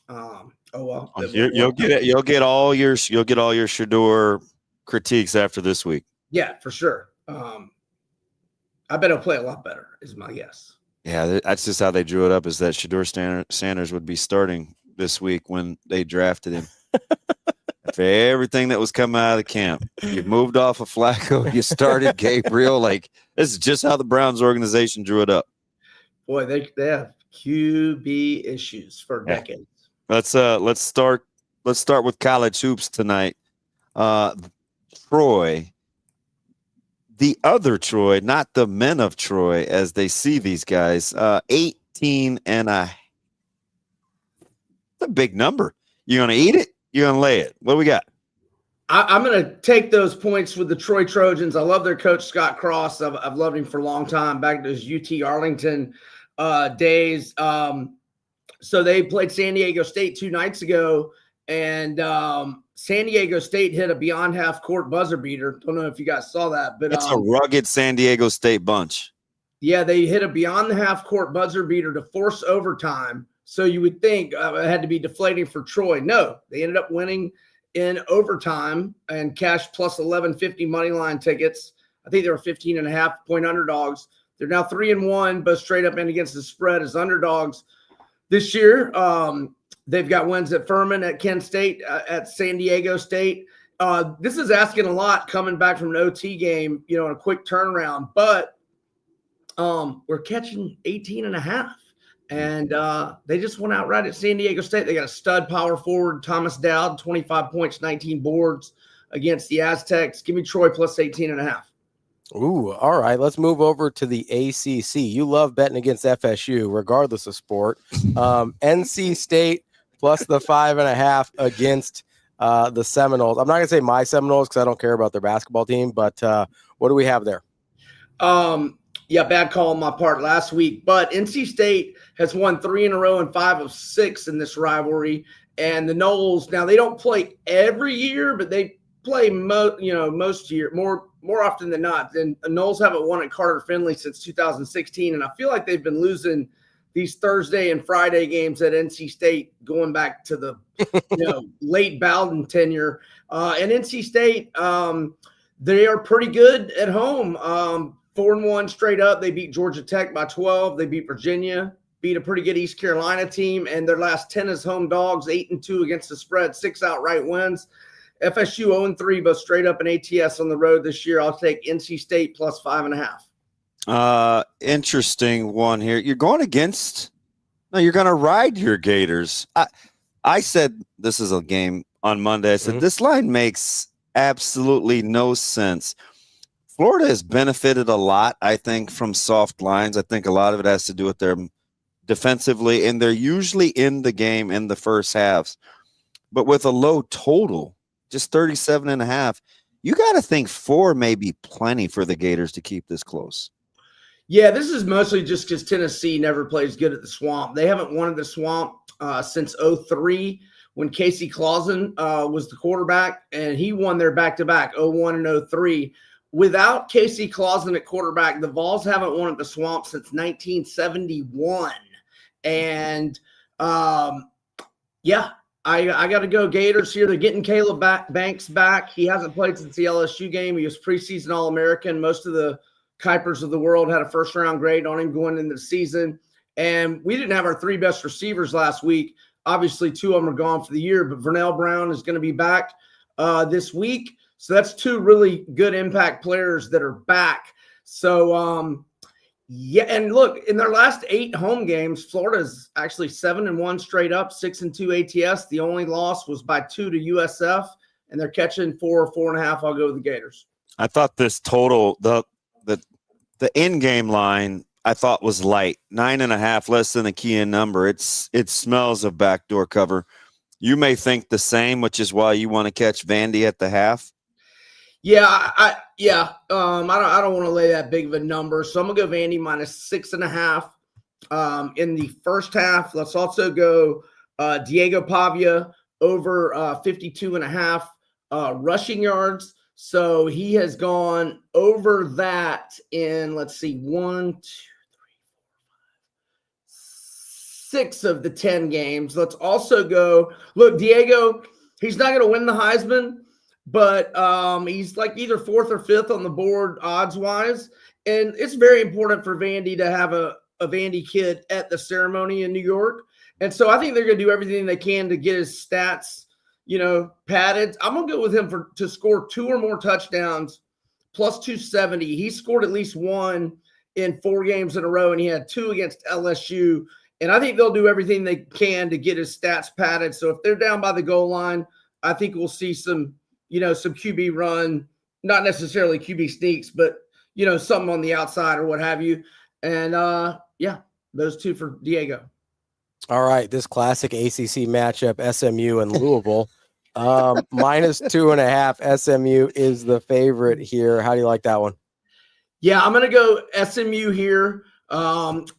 Speaker 14: oh well.
Speaker 4: You'll get all your Shedeur critiques after this week.
Speaker 14: Yeah, for sure. I bet he'll play a lot better, is my guess.
Speaker 4: Yeah, that's just how they drew it up, is that Shedeur Sanders would be starting this week when they drafted him. For everything that was coming out of the camp, you moved off of Flacco, you started Gabriel. Like, this is just how the Browns organization drew it up.
Speaker 14: Boy, they have QB issues for decades.
Speaker 4: Let's start with college hoops tonight. Troy. The other Troy, not the men of Troy, as they see these guys, 18 and a big number. You're going to eat it? You're going to lay it? What do we got?
Speaker 14: I'm going to take those points with the Troy Trojans. I love their coach, Scott Cross. I've loved him for a long time, back to his UT Arlington days. So they played San Diego State 2 nights ago, and San Diego State hit a beyond half court buzzer beater. Don't know if you guys saw that, but
Speaker 4: it's a rugged San Diego State bunch.
Speaker 14: Yeah, they hit a beyond the half court buzzer beater to force overtime. So you would think it had to be deflating for Troy. No, they ended up winning in overtime and cashed plus 1150 money line tickets. I think they were 15.5 point underdogs. They're now 3-1, both straight up and against the spread as underdogs this year. They've got wins at Furman, at Kent State, at San Diego State. This is asking a lot coming back from an OT game, in a quick turnaround. But we're catching 18.5. And they just went out right at San Diego State. They got a stud power forward, Thomas Dowd, 25 points, 19 boards against the Aztecs. Give me Troy plus 18.5.
Speaker 3: Ooh, all right. Let's move over to the ACC. You love betting against FSU, regardless of sport. NC State plus the 5.5 against the Seminoles. I'm not going to say my Seminoles because I don't care about their basketball team, but what do we have there?
Speaker 14: Yeah, bad call on my part last week. But NC State has won 3 in a row and 5 of 6 in this rivalry. And the Noles, now they don't play every year, but they play most year, more often than not. And the Noles haven't won at Carter Finley since 2016. And I feel like they've been losing these Thursday and Friday games at NC State going back to the late Bowden tenure. And NC State, they are pretty good at home. 4-1 straight up. They beat Georgia Tech by 12. They beat Virginia, beat a pretty good East Carolina team, and their last 10 as home dogs, 8-2 against the spread, 6 outright wins. FSU 0-3, both straight up and ATS on the road this year. I'll take NC State plus 5.5.
Speaker 4: Interesting one here. You're going to ride your Gators. I said this is a game on Monday. I said this line makes absolutely no sense. Florida has benefited a lot, I think, from soft lines. I think a lot of it has to do with their defensively, and they're usually in the game in the first halves. But with a low total, just 37.5, you got to think 4 may be plenty for the Gators to keep this close.
Speaker 14: Yeah, this is mostly just because Tennessee never plays good at the Swamp. They haven't won at the Swamp since 2003 when Casey Clausen was the quarterback, and he won their back-to-back 2001 and 2003. Without Casey Clausen at quarterback, the Vols haven't won at the Swamp since 1971. And, I got to go Gators here. They're getting Caleb Banks back. He hasn't played since the LSU game. He was preseason All-American. Most of the Kuipers of the world had a first-round grade on him going into the season. And we didn't have our three best receivers last week. Obviously, two of them are gone for the year, but Vernell Brown is going to be back this week. So that's two really good impact players that are back. So, and look, in their last 8 home games, Florida's actually 7-1 straight up, 6-2 ATS. The only loss was by 2 to USF, and they're catching 4 or 4.5. I'll go with the Gators.
Speaker 4: I thought this total, the in-game line, I thought was light, 9.5, less than a key-in number. It smells of backdoor cover. You may think the same, which is why you want to catch Vandy at the half.
Speaker 14: Yeah, I don't want to lay that big of a number, so I'm gonna go Vandy -6.5 in the first half. Let's also go Diego Pavia over 52.5 rushing yards. So he has gone over that in, let's see, 1, 2, 3, 4, 5, 6 of the 10 games. Let's also go, look, Diego, he's not going to win the Heisman, but he's like either 4th or 5th on the board odds-wise. And it's very important for Vandy to have a Vandy kid at the ceremony in New York. And so I think they're going to do everything they can to get his stats padded. I'm going to go with him to score 2 or more touchdowns, plus 270. He scored at least 1 in 4 games in a row, and he had 2 against LSU. And I think they'll do everything they can to get his stats padded. So if they're down by the goal line, I think we'll see some QB run, not necessarily QB sneaks, but, something on the outside or what have you. And, those 2 for Diego.
Speaker 3: All right, this classic ACC matchup, SMU and Louisville. -2.5. SMU is the favorite here. How do you like that one?
Speaker 14: Yeah, I'm going to go SMU here.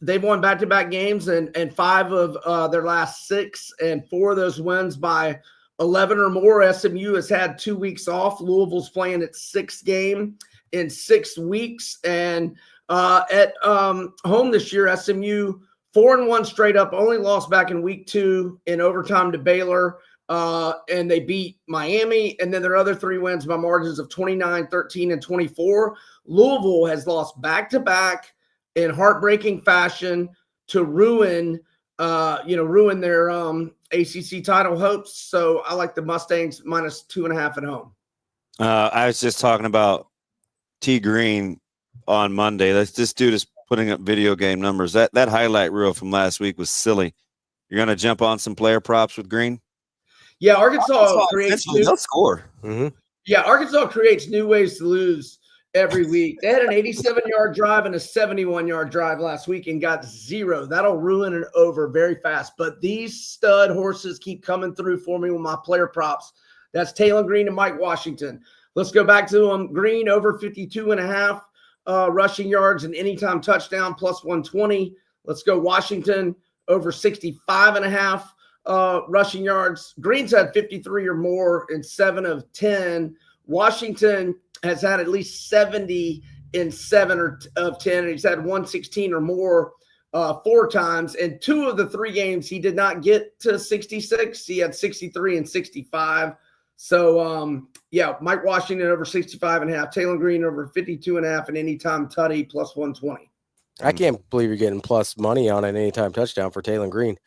Speaker 14: They've won back-to-back games and 5 of their last 6, and 4 of those wins by 11 or more. SMU has had 2 weeks off. Louisville's playing its 6th game in 6 weeks. And at home this year, SMU 4-1 straight up, only lost back in week 2 in overtime to Baylor. And they beat Miami, and then their other 3 wins by margins of 29, 13, and 24. Louisville has lost back-to-back in heartbreaking fashion to ruin their ACC title hopes. So I like the Mustangs -2.5 at home.
Speaker 4: I was just talking about T. Green on Monday. This dude is putting up video game numbers. That highlight reel from last week was silly. You're going to jump on some player props with Green?
Speaker 14: Yeah, Arkansas creates
Speaker 4: they'll score.
Speaker 3: Mm-hmm.
Speaker 14: Yeah, Arkansas creates new ways to lose every week. They had an 87-yard drive and a 71-yard drive last week and got 0. That'll ruin it over very fast. But these stud horses keep coming through for me with my player props. That's Taylor Green and Mike Washington. Let's go back to them. Green over 52.5 rushing yards and anytime touchdown plus 120. Let's go Washington over 65.5 rushing yards. Green's had 53 or more in 7 of 10. Washington has had at least 70 in 7 of 10. And he's had 116 or more 4 times. And 2 of the 3 games, he did not get to 66. He had 63 and 65. So, Mike Washington over 65.5. Taylor Green over 52.5 and anytime tutty plus 120.
Speaker 3: I can't believe you're getting plus money on an anytime touchdown for Taylor Green.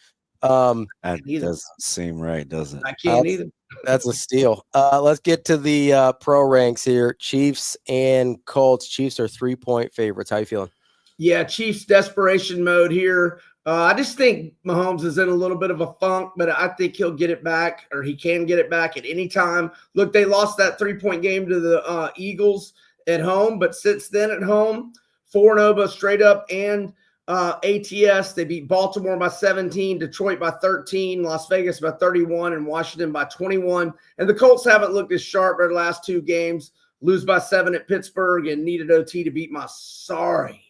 Speaker 4: That doesn't seem right, does it?
Speaker 14: I can't either.
Speaker 3: That's a steal. Let's get to the pro ranks here. Chiefs and Colts. Chiefs are 3-point favorites. How you feeling?
Speaker 14: Yeah, Chiefs desperation mode here. I just think Mahomes is in a little bit of a funk, but I think he'll get it back, or he can get it back at any time. Look, they lost that 3-point game to the Eagles at home, but since then at home, 4-0 both straight up and ATS. They beat Baltimore by 17, Detroit by 13, Las Vegas by 31, and Washington by 21. And the Colts haven't looked as sharp their last 2 games. Lose by 7 at Pittsburgh and needed OT to beat my sorry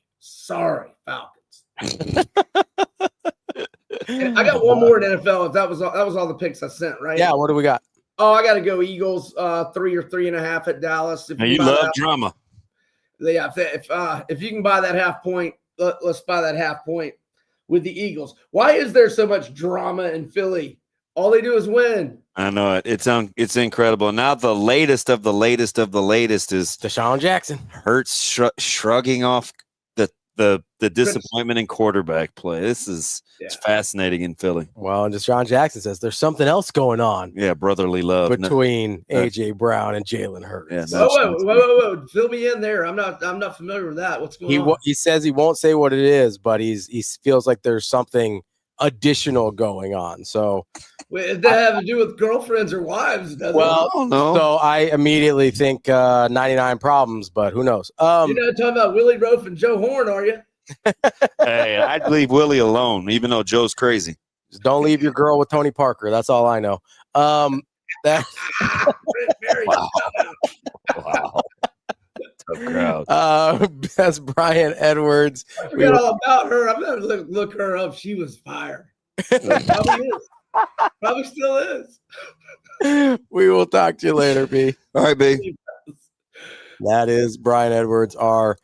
Speaker 14: Falcons. I got one more in NFL. If that was all the picks I sent, right?
Speaker 3: Yeah. What do we got?
Speaker 14: Oh, I got to go Eagles 3 or 3.5 at Dallas. If
Speaker 4: Now, you
Speaker 14: buy
Speaker 4: love
Speaker 14: that,
Speaker 4: drama.
Speaker 14: yeah. If you can buy that half point, let's buy that half point with the Eagles. Why is there so much drama in Philly? All they do is win.
Speaker 4: I know it. It's incredible. Now the latest of the latest of the latest is
Speaker 3: Deshaun Jackson.
Speaker 4: Hurts shrugging off the disappointment in quarterback play. This is it's fascinating in Philly.
Speaker 3: Well, and Deshaun Jackson says there's something else going on.
Speaker 4: Yeah, brotherly love
Speaker 3: between AJ Brown and Jalen Hurts.
Speaker 4: Yeah,
Speaker 14: whoa, fill me in there. I'm not familiar with that. What's going on?
Speaker 3: He says he won't say what it is, but he feels like there's something additional going on. So
Speaker 14: Wait, that have to do with girlfriends or wives, doesn't
Speaker 3: well,
Speaker 14: it?
Speaker 3: so I immediately think 99 problems, but who knows?
Speaker 14: You're not talking about Willie Rofe and Joe Horn, are you?
Speaker 4: Hey, I'd leave Willie alone, even though Joe's crazy.
Speaker 3: Just don't leave your girl with Tony Parker. That's all I know.
Speaker 4: Wow.
Speaker 3: Tough crowd. That's Brian Edwards.
Speaker 14: I forgot all about her. I'm going to look her up. She was fire. Probably is. Probably still is.
Speaker 3: We will talk to you later, B.
Speaker 4: All right, B.
Speaker 3: That is Brian Edwards, our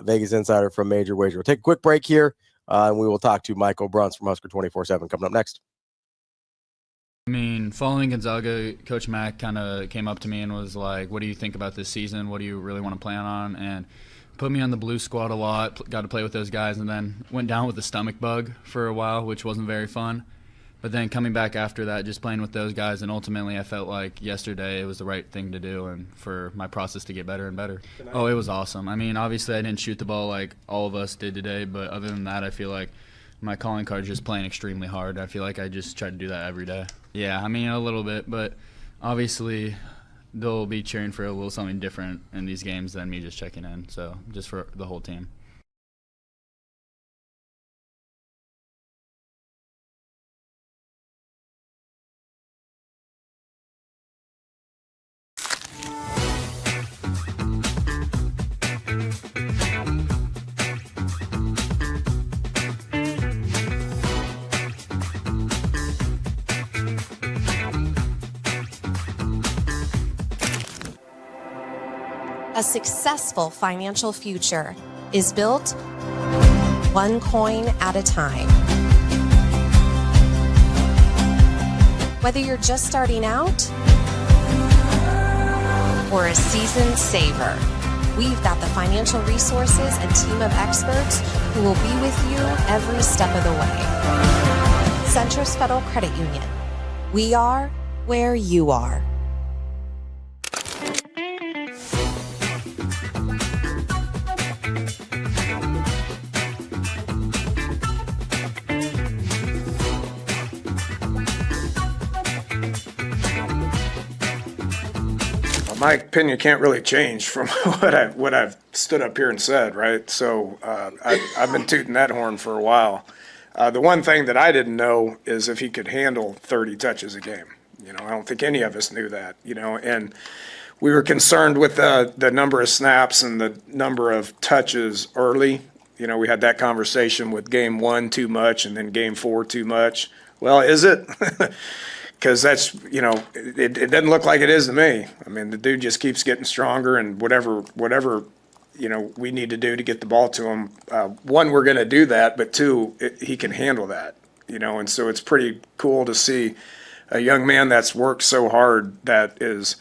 Speaker 3: Vegas insider from Major Wager. We'll take a quick break here, and we will talk to Michael Bruns from Husker 24/7 coming up next.
Speaker 6: I mean, following Gonzaga, Coach Mack kind of came up to me and was like, what do you think about this season? What do you really want to plan on? And put me on the blue squad a lot, got to play with those guys, and then went down with the stomach bug for a while, which wasn't very fun. But then coming back after that, just playing with those guys, and ultimately I felt like yesterday it was the right thing to do and for my process to get better and better. Oh, it was awesome. I mean, obviously I didn't shoot the ball like all of us did today, but other than that, I feel like my calling card is just playing extremely hard. I feel like I just try to do that every day. Yeah, I mean, a little bit, but obviously they'll be cheering for a little something different in these games than me just checking in, so just for the whole team.
Speaker 7: A successful financial future is built one coin at a time. Whether you're just starting out or a seasoned saver, we've got the financial resources and team of experts who will be with you every step of the way. Centris Federal Credit Union. We are where you are.
Speaker 8: My opinion can't really change from what I've stood up here and said, right? So I've been tooting that horn for a while. The one thing that I didn't know is if he could handle 30 touches a game. You know, I don't think any of us knew that. You know, and we were concerned with the number of snaps and the number of touches early. You know, we had that conversation with game 1 too much and then game 4 too much. Well, is it? Because that's, you know, it doesn't look like it is to me. I mean, the dude just keeps getting stronger, and whatever, you know, we need to do to get the ball to him. One, we're going to do that, but two, he can handle that, you know, and so it's pretty cool to see a young man that's worked so hard that is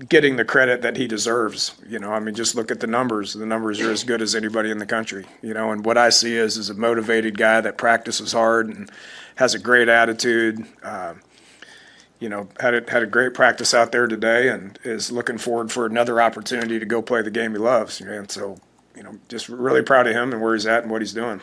Speaker 8: getting the credit that he deserves. You know, I mean, just look at the numbers. The numbers are as good as anybody in the country, you know, and what I see is a motivated guy that practices hard and has a great attitude. You know, had a great practice out there today and is looking forward for another opportunity to go play the game he loves. And so, you know, just really proud of him and where he's at and what he's doing.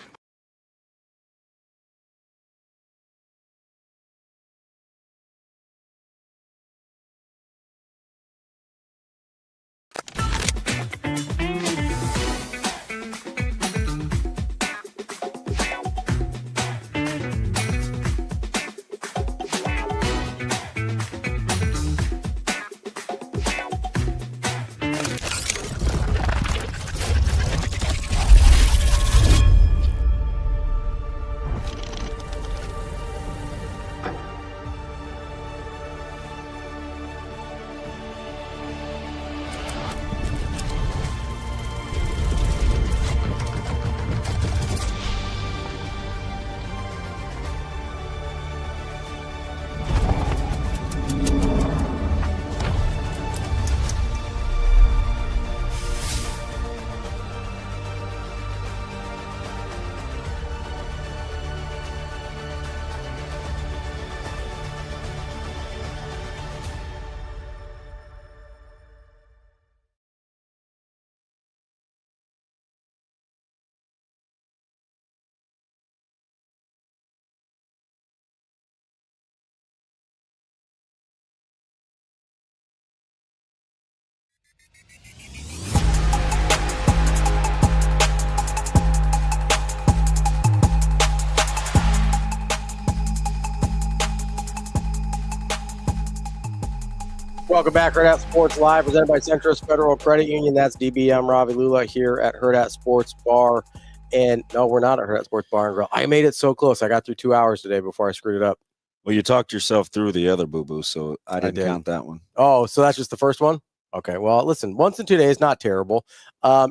Speaker 3: Welcome back, Hurrdat Sports Live, presented by Centris Federal Credit Union. That's DB. I'm Ravi Lulla here at Hurrdat Sports Bar. And no, we're not at Hurrdat Sports Bar and Grill. I made it so close. I got through 2 hours today before I screwed it up.
Speaker 4: Well, you talked yourself through the other boo-boo, so I didn't count that one.
Speaker 3: Oh, so that's just the first one? Okay, well, listen, once in 2 days, not terrible. A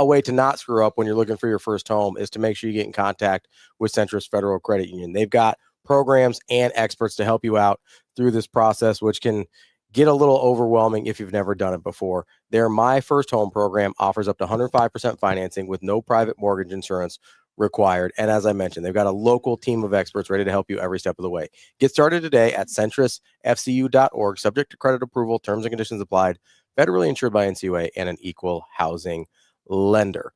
Speaker 3: way to not screw up when you're looking for your first home is to make sure you get in contact with Centris Federal Credit Union. They've got programs and experts to help you out through this process, which can get a little overwhelming if you've never done it before. Their My First Home program offers up to 105% financing with no private mortgage insurance required. And as I mentioned, they've got a local team of experts ready to help you every step of the way. Get started today at centrisfcu.org, subject to credit approval, terms and conditions applied, federally insured by NCUA, and an equal housing lender.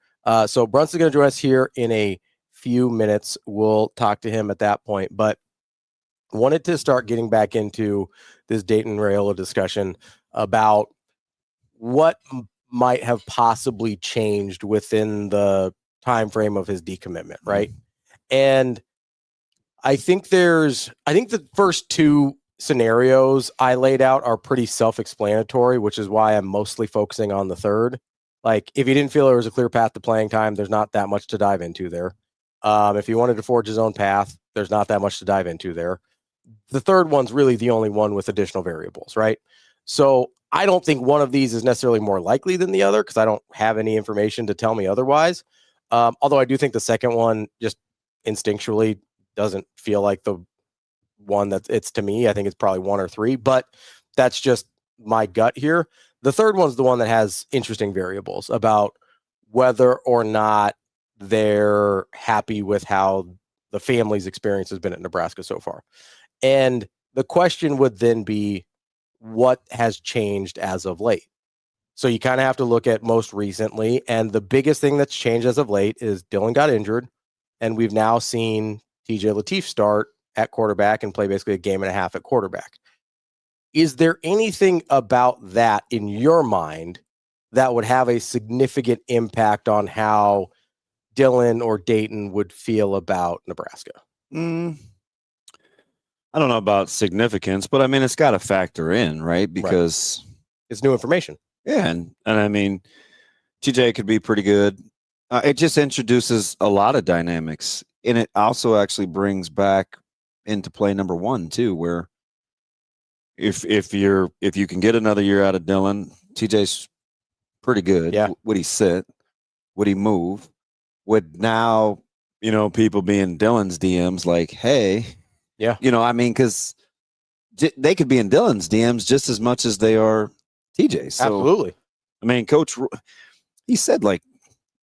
Speaker 3: So Brunson's going to join us here in a few minutes. We'll talk to him at that point, but wanted to start getting back into this Dayton Raiola discussion about what might have possibly changed within the time frame of his decommitment, right? And I think the first two scenarios I laid out are pretty self-explanatory, which is why I'm mostly focusing on the third. Like, if you didn't feel there was a clear path to playing time, there's not that much to dive into there. If he wanted to forge his own path, there's not that much to dive into there. The third one's really the only one with additional variables, right? So I don't think one of these is necessarily more likely than the other because I don't have any information to tell me otherwise. Although I do think the second one just instinctually doesn't feel like the one that it's to me. I think it's probably 1 or 3, but that's just my gut here. The third one's the one that has interesting variables about whether or not they're happy with how the family's experience has been at Nebraska so far. And the question would then be, what has changed as of late? So you kind of have to look at most recently. And the biggest thing that's changed as of late is Dylan got injured. And we've now seen TJ Lateef start at quarterback and play basically a game and a half at quarterback. Is there anything about that in your mind that would have a significant impact on how Dylan or Dayton would feel about Nebraska?
Speaker 4: I don't know about significance, but I mean, it's got to factor in, right? Because
Speaker 3: it's new information.
Speaker 4: Yeah. And I mean, TJ could be pretty good. It just introduces a lot of dynamics, and it also actually brings back into play number 1 too, where if you can get another year out of Dylan, TJ's pretty good.
Speaker 3: Yeah.
Speaker 4: Would he sit? Would he move? Would now, people being Dylan's DMs like, hey,
Speaker 3: yeah,
Speaker 4: I mean, because they could be in Dylan's DMs just as much as they are TJ's. So,
Speaker 3: absolutely.
Speaker 4: I mean, Coach, he said like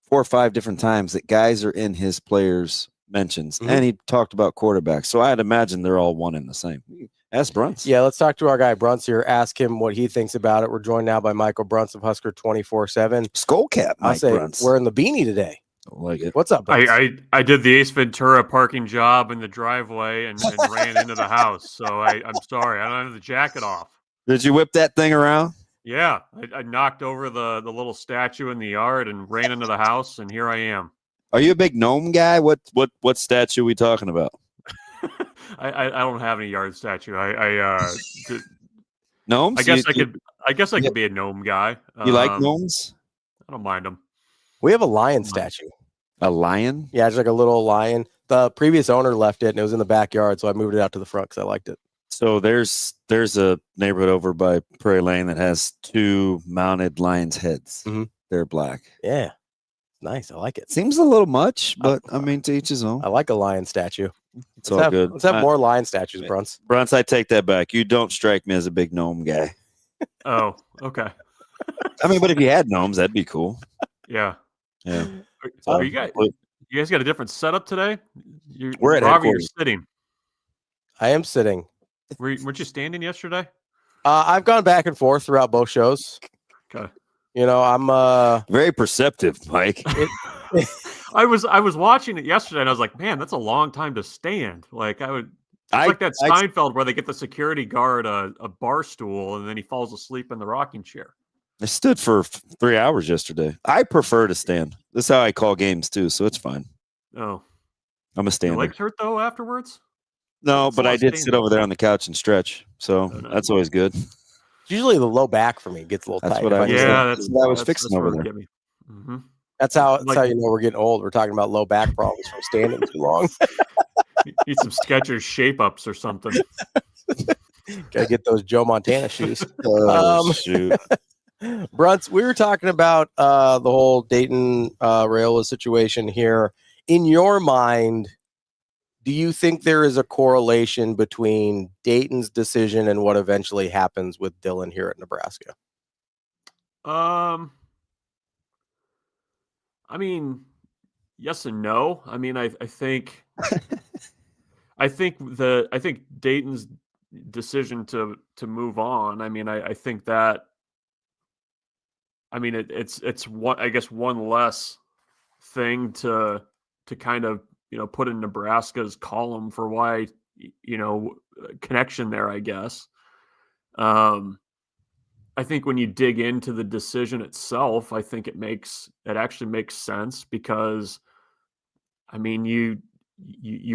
Speaker 4: 4 or 5 different times that guys are in his players' mentions, and he talked about quarterbacks. So I'd imagine they're all one and the same. Ask Bruns.
Speaker 3: Yeah, let's talk to our guy Bruns here. Ask him what he thinks about it. We're joined now by Michael Bruns of Husker 24/7.
Speaker 4: Skullcap,
Speaker 3: I say
Speaker 4: Bruns.
Speaker 3: wearing the beanie today.
Speaker 4: I like it.
Speaker 3: What's up, Bruns?
Speaker 15: I did the Ace Ventura parking job in the driveway and ran into the house. So I'm sorry. I don't have the jacket off.
Speaker 4: Did you whip that thing around?
Speaker 15: Yeah. I knocked over the little statue in the yard and ran into the house, and here I am.
Speaker 4: Are you a big gnome guy? What statue are we talking about?
Speaker 15: I don't have any yard statue.
Speaker 4: Gnomes?
Speaker 15: I guess I could be a gnome guy.
Speaker 4: You like gnomes?
Speaker 15: I don't mind them.
Speaker 3: We have a lion statue.
Speaker 4: A lion?
Speaker 3: Yeah, it's like a little lion. The previous owner left it, and it was in the backyard, so I moved it out to the front because I liked it.
Speaker 4: So there's a neighborhood over by Prairie Lane that has 2 mounted lion's heads. They're black.
Speaker 3: Yeah, nice. I like it.
Speaker 4: Seems a little much, but I mean, to each his own.
Speaker 3: I like a lion statue.
Speaker 4: It's all good.
Speaker 3: Let's have more lion statues, Bruns.
Speaker 4: Bruns, I take that back. You don't strike me as a big gnome guy.
Speaker 15: Oh, okay.
Speaker 4: I mean, but if you had gnomes, that'd be cool.
Speaker 15: Yeah.
Speaker 4: Yeah.
Speaker 15: Are you guys got a different setup today?
Speaker 4: We're at
Speaker 15: Ravi, you're
Speaker 4: headquarters.
Speaker 15: sitting.
Speaker 3: I am sitting.
Speaker 15: Weren't you standing yesterday?
Speaker 3: I've gone back and forth throughout both shows.
Speaker 15: Okay.
Speaker 3: I'm
Speaker 4: very perceptive, Mike.
Speaker 15: I was watching it yesterday, and I was like, man, that's a long time to stand. Like it's like that Seinfeld where they get the security guard a bar stool, and then he falls asleep in the rocking chair.
Speaker 4: I stood for 3 hours yesterday. I prefer to stand. This is how I call games too, so it's fine.
Speaker 15: Oh,
Speaker 4: I'm a stander.
Speaker 15: Your legs hurt though afterwards?
Speaker 4: No, but I did sit over there on the couch and stretch, so that's always good.
Speaker 3: Usually the low back for me gets a little
Speaker 4: That's
Speaker 3: tight.
Speaker 4: what I was.
Speaker 15: Yeah,
Speaker 4: That's what I was fixing over there.
Speaker 15: Mm-hmm.
Speaker 3: That's how you know we're getting old. We're talking about low back problems from standing too long.
Speaker 15: Need some Skechers shape ups or something.
Speaker 3: Gotta get those Joe Montana shoes.
Speaker 4: Shoot.
Speaker 3: Brunts, we were talking about the whole Dayton Raiola situation here. In your mind, do you think there is a correlation between Dayton's decision and what eventually happens with Dylan here at Nebraska?
Speaker 15: I mean, yes and no. I mean, I think I think Dayton's decision to move on. I mean, I think that. I mean, it's one, I guess, one less thing to kind of put in Nebraska's column for why connection there. I guess. I think when you dig into the decision itself, I think it actually makes sense because, I mean, you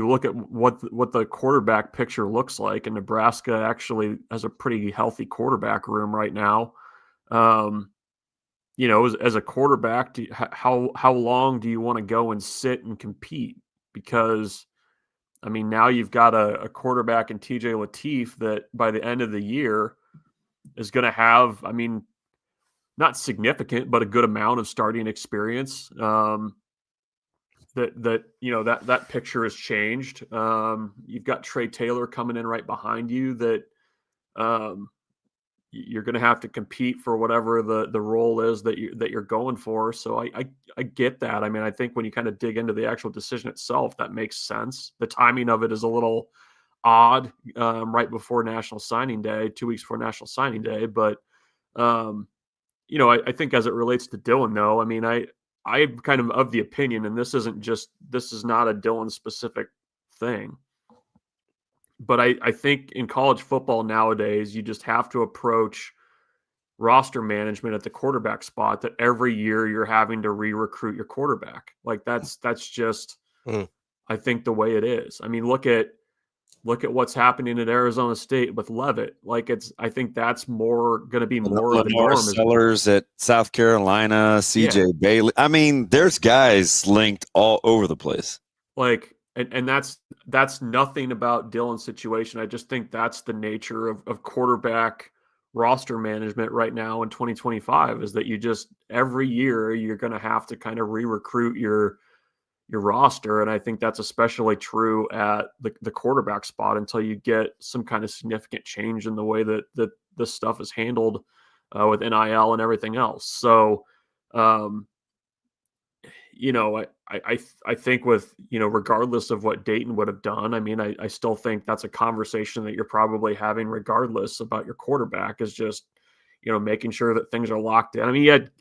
Speaker 15: look at what the quarterback picture looks like, and Nebraska actually has a pretty healthy quarterback room right now. As a quarterback, how long do you want to go and sit and compete? Because, I mean, now you've got a quarterback in TJ Lateef that by the end of the year is going to have, I mean, not significant, but a good amount of starting experience. That picture has changed. You've got Trey Taylor coming in right behind you that you're going to have to compete for whatever the role is that you're going for. So I get that. I mean, I think when you kind of dig into the actual decision itself, that makes sense. The timing of it is a little odd, right before National Signing Day, 2 weeks before National Signing Day. But, I think as it relates to Dylan, though, I mean, I'm kind of the opinion, and this is not a Dylan specific thing. But I think in college football nowadays, you just have to approach roster management at the quarterback spot that every year you're having to re-recruit your quarterback. Like that's just, I think, the way it is. I mean, look at what's happening at Arizona State with Levitt. Like I think that's going to be more of the norm.
Speaker 4: Sellers at South Carolina, CJ Bailey. I mean, there's guys linked all over the place.
Speaker 15: Like, and that's nothing about Dylan's situation. I just think that's the nature of quarterback roster management right now in 2025 is that you just every year you're going to have to kind of re-recruit your roster. And I think that's especially true at the quarterback spot until you get some kind of significant change in the way that this stuff is handled with NIL and everything else. So, I think with, regardless of what Dayton would have done, I mean, I still think that's a conversation that you're probably having regardless about your quarterback is just, making sure that things are locked in. I mean, you had,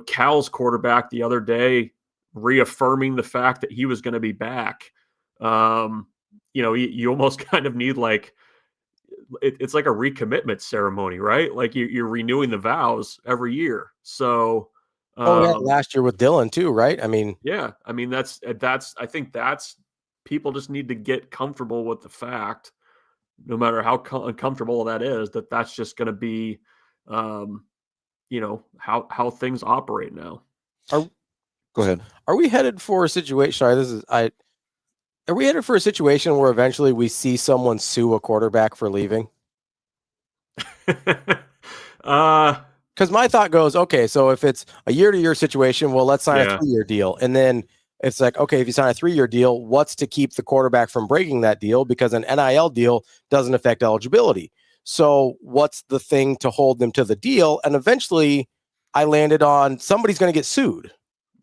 Speaker 15: Cal's quarterback the other day reaffirming the fact that he was going to be back. You almost kind of need it's like a recommitment ceremony, right? Like you're renewing the vows every year. So,
Speaker 3: last year with Dylan too, right? I mean,
Speaker 15: yeah, I mean, that's, I think that's, people just need to get comfortable with the fact, no matter how uncomfortable that is, that's just going to be, how things operate now.
Speaker 4: Go ahead.
Speaker 3: Are we headed for a situation? Sorry, are we headed for a situation where eventually we see someone sue a quarterback for leaving? Because my thought goes, okay, so if it's a year-to-year situation, well, let's sign a 3-year deal. And then it's like, okay, if you sign a 3-year deal, what's to keep the quarterback from breaking that deal? Because an NIL deal doesn't affect eligibility. So what's the thing to hold them to the deal? And eventually I landed on somebody's going to get sued.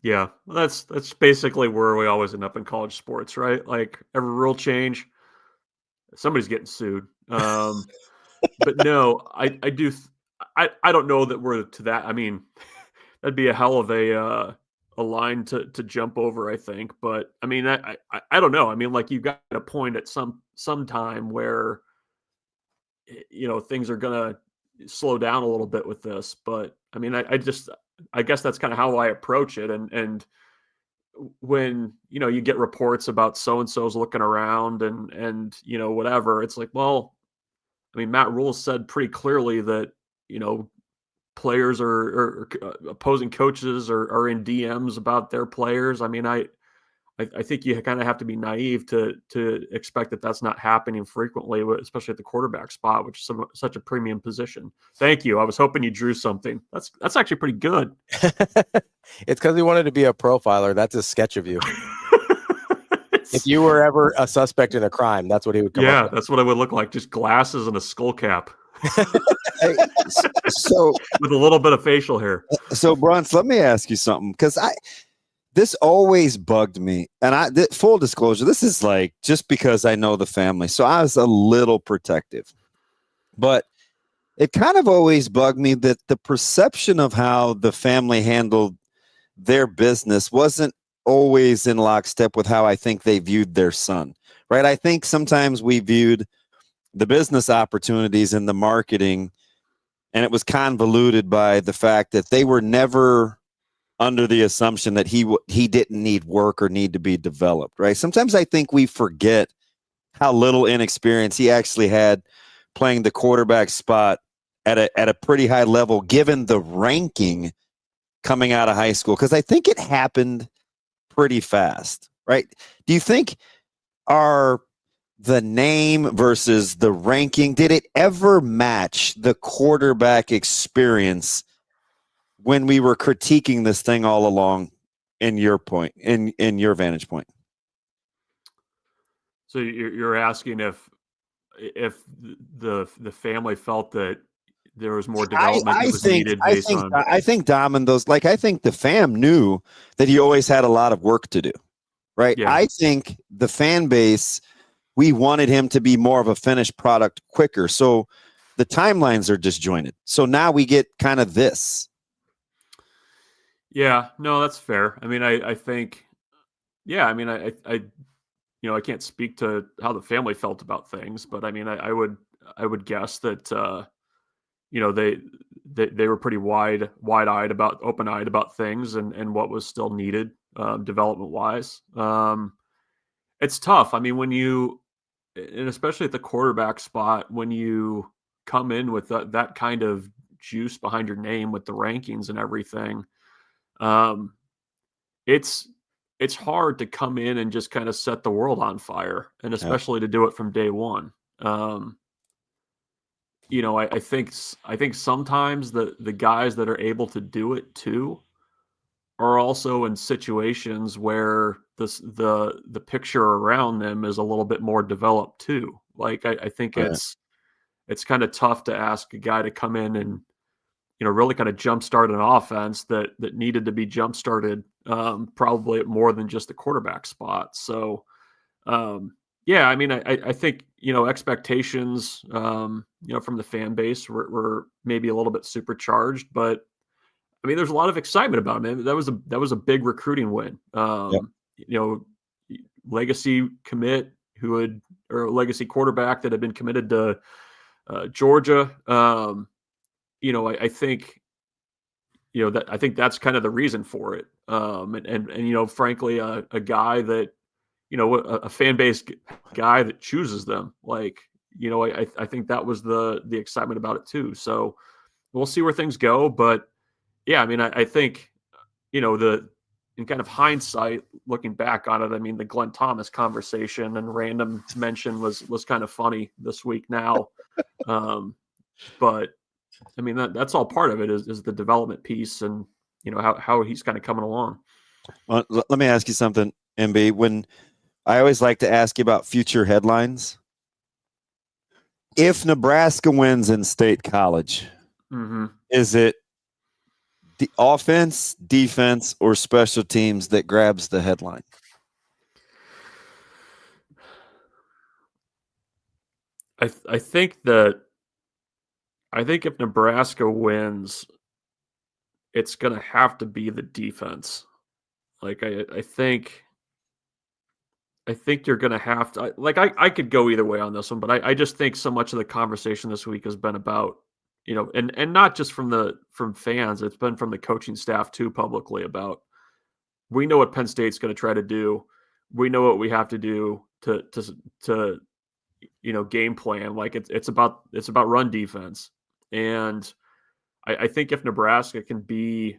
Speaker 15: Yeah, that's basically where we always end up in college sports, right? Like every rule change, somebody's getting sued. But no, I do. I don't know that we're to that. I mean, that'd be a hell of a line to jump over, I think. But I mean, I don't know. I mean, like you've got a point at some time where things are gonna slow down a little bit with this. But I mean, I guess that's kind of how I approach it. And when you get reports about so and so's looking around and whatever, it's like, well, I mean, Matt Rule said pretty clearly that players or opposing coaches are in DMs about their players. I mean, I think you kind of have to be naive to expect that that's not happening frequently, especially at the quarterback spot, which is such a premium position. Thank you. I was hoping you drew something. That's actually pretty good.
Speaker 3: It's because he wanted to be a profiler. That's a sketch of you. If you were ever a suspect in a crime, that's what he would come up with.
Speaker 15: That's what I would look like. Just glasses and a skull cap.
Speaker 4: So
Speaker 15: with a little bit of facial hair.
Speaker 4: So Bruns, let me ask you something, because this always bugged me, and full disclosure, this is like just because I know the family, so I was a little protective, but it kind of always bugged me that the perception of how the family handled their business wasn't always in lockstep with how I think they viewed their son, right? I think sometimes we viewed the business opportunities and the marketing, and it was convoluted by the fact that they were never under the assumption that he didn't need work or need to be developed, right? Sometimes I think we forget how little inexperience he actually had playing the quarterback spot at a pretty high level, given the ranking coming out of high school, because I think it happened pretty fast, right? Do you think the name versus the ranking, did it ever match the quarterback experience when we were critiquing this thing all along in your vantage point?
Speaker 15: So you're asking if the family felt that there was more development that was needed based on.
Speaker 4: I think Dom and those, like, I think the fam knew that he always had a lot of work to do, right?
Speaker 15: Yeah.
Speaker 4: I think the fan base, we wanted him to be more of a finished product quicker. So the timelines are disjointed. So now we get kind of this.
Speaker 15: Yeah, no, that's fair. I mean, I think, I can't speak to how the family felt about things, but I mean, I would guess that, they were pretty open-eyed about things and what was still needed, development wise. It's tough. I mean, and especially at the quarterback spot, when you come in with that kind of juice behind your name with the rankings and everything, it's hard to come in and just kind of set the world on fire, and especially to do it from day one. I think sometimes the guys that are able to do it too are also in situations where the picture around them is a little bit more developed too. Like I think it's kind of tough to ask a guy to come in and really kind of jumpstart an offense that needed to be jumpstarted, probably at more than just the quarterback spot. So, I mean, I think, expectations, from the fan base were maybe a little bit supercharged, but I mean, there's a lot of excitement about him. That was a big recruiting win. Legacy commit or legacy quarterback that had been committed to Georgia. I think, I think that's kind of the reason for it. And frankly, a guy that, a fan base guy that chooses them, like, I think that was the excitement about it too. So we'll see where things go, but yeah, I mean, I think, in kind of hindsight, looking back on it, I mean, the Glenn Thomas conversation and random mention was kind of funny this week now. But I mean, that's all part of it is the development piece and, how he's kind of coming along.
Speaker 4: Well, let me ask you something, MB. When I always like to ask you about future headlines. If Nebraska wins in State College, is it the offense, defense, or special teams that grabs the headline?
Speaker 15: I think if Nebraska wins, it's going to have to be the defense. Like, I think you're going to have to, I could go either way on this one, but I just think so much of the conversation this week has been about, and not just from fans, it's been from the coaching staff too, publicly, about, we know what Penn State's going to try to do. We know what we have to do to game plan. Like it's about run defense. And I think if Nebraska can be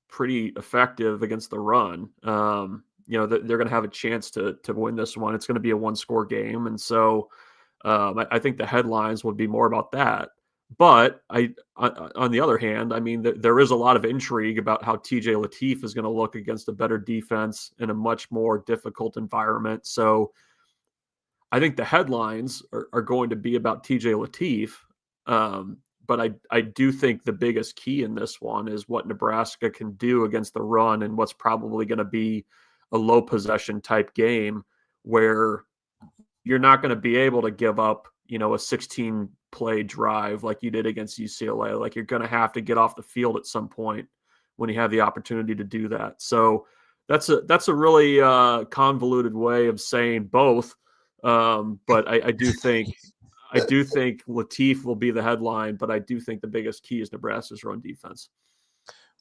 Speaker 15: pretty effective against the run, they're going to have a chance to win this one. It's going to be a 1-score game. And so I think the headlines would be more about that. But on the other hand, I mean, there is a lot of intrigue about how TJ Lateef is going to look against a better defense in a much more difficult environment. So I think the headlines are going to be about TJ Lateef. But I do think the biggest key in this one is what Nebraska can do against the run, and what's probably going to be a low possession type game where you're not going to be able to give up, a 16 play drive like you did against UCLA. Like, you're going to have to get off the field at some point when you have the opportunity to do that. So that's a really convoluted way of saying both. But I do think Lateef will be the headline, but I do think the biggest key is Nebraska's run defense.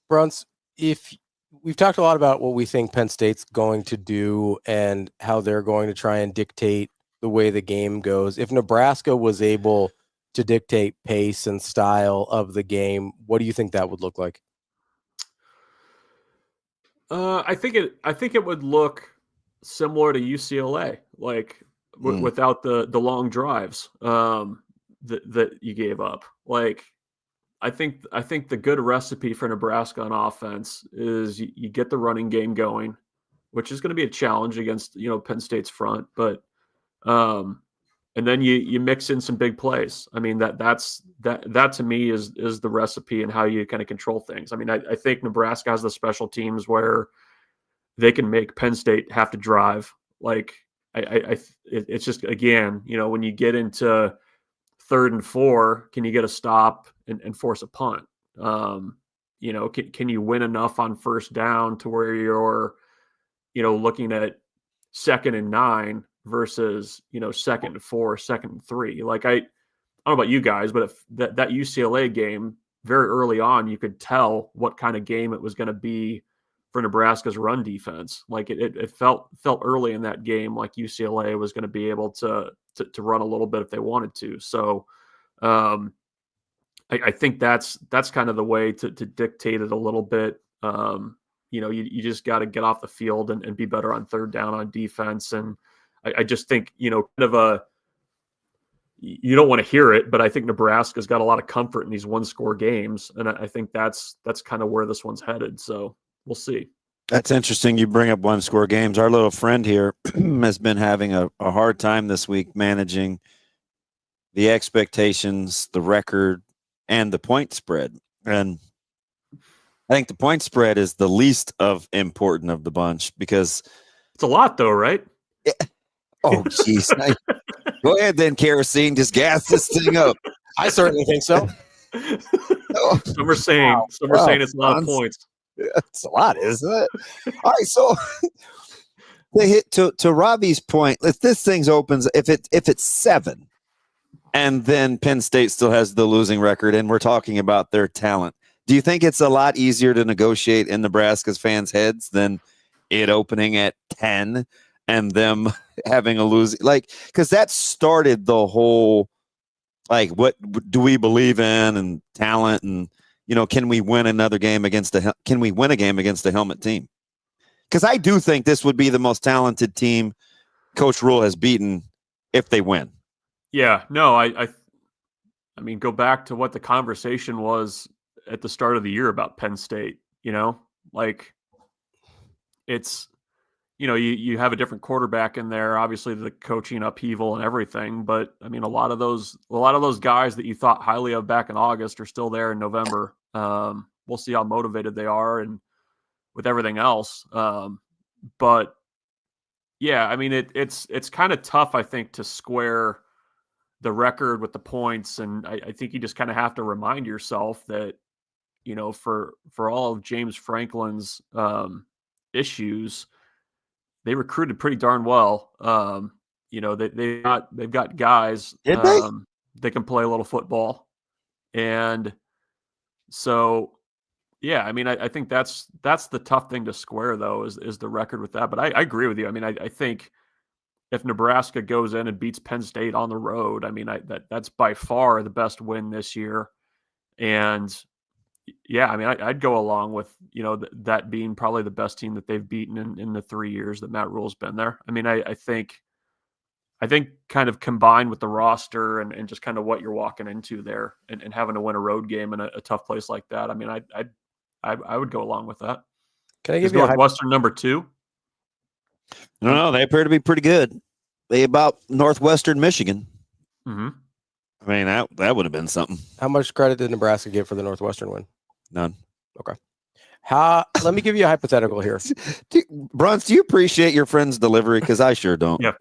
Speaker 3: Bruns, if we've talked a lot about what we think Penn State's going to do and how they're going to try and dictate the way the game goes. If Nebraska was able to dictate pace and style of the game, what do you think that would look like?
Speaker 15: I think it would look similar to UCLA, like without the long drives that you gave up. Like, I think the good recipe for Nebraska on offense is you get the running game going, which is going to be a challenge against Penn State's front, but and then you mix in some big plays. I mean, that to me is the recipe and how you kind of control things. I mean, I think Nebraska has the special teams where they can make Penn State have to drive. Like, it's just, again, when you get into 3rd and 4, can you get a stop and force a punt? Can you win enough on 1st down to where you're, looking at 2nd and 9 versus, 2nd and 4, 2nd and 3. Like, I don't know about you guys, but if that UCLA game, very early on, you could tell what kind of game it was going to be for Nebraska's run defense. Like, it felt early in that game like UCLA was going to be able to run a little bit if they wanted to. So I think that's kind of the way to dictate it a little bit. You just got to get off the field and be better on 3rd down on defense. And I just think, you don't want to hear it, but I think Nebraska's got a lot of comfort in these 1-score games. And I think that's kind of where this one's headed. So we'll see.
Speaker 4: That's interesting. You bring up 1-score games. Our little friend here has been having a hard time this week managing the expectations, the record, and the point spread. And I think the point spread is the least of important of the bunch because
Speaker 15: it's a lot, though, right?
Speaker 4: Yeah. Oh, jeez. Go ahead then, Kerosene. Just gas this thing up.
Speaker 3: I certainly think so.
Speaker 15: Some are saying it's a lot of points.
Speaker 4: It's a lot, isn't it? All right, so they hit to Ravi's point. If this thing opens, if it's 7, and then Penn State still has the losing record, and we're talking about their talent, do you think it's a lot easier to negotiate in Nebraska's fans' heads than it opening at 10 and them having a losing, like, because that started the whole, like, what do we believe in and talent, and can we win another game against can we win a game against a helmet team? Because I do think this would be the most talented team Coach Rule has beaten if they win.
Speaker 15: Yeah, no, I mean, go back to what the conversation was at the start of the year about Penn State. Like, it's, you have a different quarterback in there, obviously the coaching upheaval and everything, but I mean, a lot of those guys that you thought highly of back in August are still there in November. We'll see how motivated they are and with everything else. But yeah, I mean, it's kind of tough, I think, to square the record with the points. And I think you just kind of have to remind yourself that, for all of James Franklin's issues, they recruited pretty darn well. They've got guys that can play a little football. And so, yeah, I mean, I think that's the tough thing to square, though, is the record with that. But I agree with you. I mean, I think if Nebraska goes in and beats Penn State on the road, I mean, that's by far the best win this year. And Yeah, I mean, I'd go along with, that being probably the best team that they've beaten in the 3 years that Matt Rule's been there. I mean, I think kind of combined with the roster and just kind of what you're walking into there and having to win a road game in a tough place like that. I mean, I would go along with that.
Speaker 3: Can I give
Speaker 15: Is
Speaker 3: you
Speaker 15: Northwestern number 2?
Speaker 4: No, they appear to be pretty good. They about Northwestern Michigan.
Speaker 15: Mm-hmm.
Speaker 4: I mean, that would have been something.
Speaker 3: How much credit did Nebraska give for the Northwestern win?
Speaker 4: None.
Speaker 3: Okay. Let me give you a hypothetical here.
Speaker 4: Bruns, do you appreciate your friend's delivery? Because I sure don't.
Speaker 15: Yeah.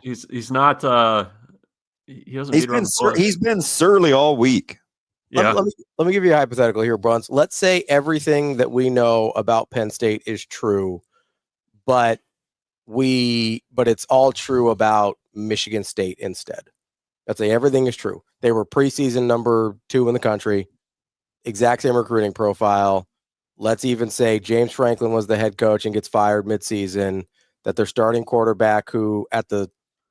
Speaker 15: he's not. He doesn't.
Speaker 4: He's been surly all week.
Speaker 15: Yeah.
Speaker 3: Let me give you a hypothetical here, Bruns. Let's say everything that we know about Penn State is true, but it's all true about Michigan State instead. Let's say everything is true. They were preseason number 2 in the country, exact same recruiting profile. Let's even say James Franklin was the head coach and gets fired midseason, that their starting quarterback, who at the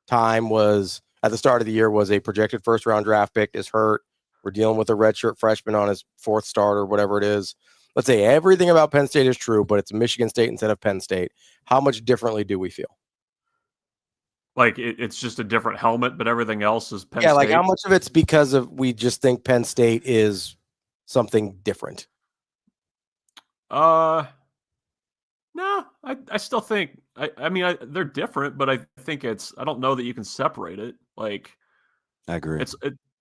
Speaker 3: start of the year was a projected first-round draft pick, is hurt. We're dealing with a redshirt freshman on his 4th start or whatever it is. Let's say everything about Penn State is true, but it's Michigan State instead of Penn State. How much differently do we feel?
Speaker 15: Like it's just a different helmet, but everything else is Penn State.
Speaker 3: Yeah, like how much of it's because of we just think Penn State is something different?
Speaker 15: No, I still think they're different, but I think I don't know that you can separate it. Like,
Speaker 4: I agree.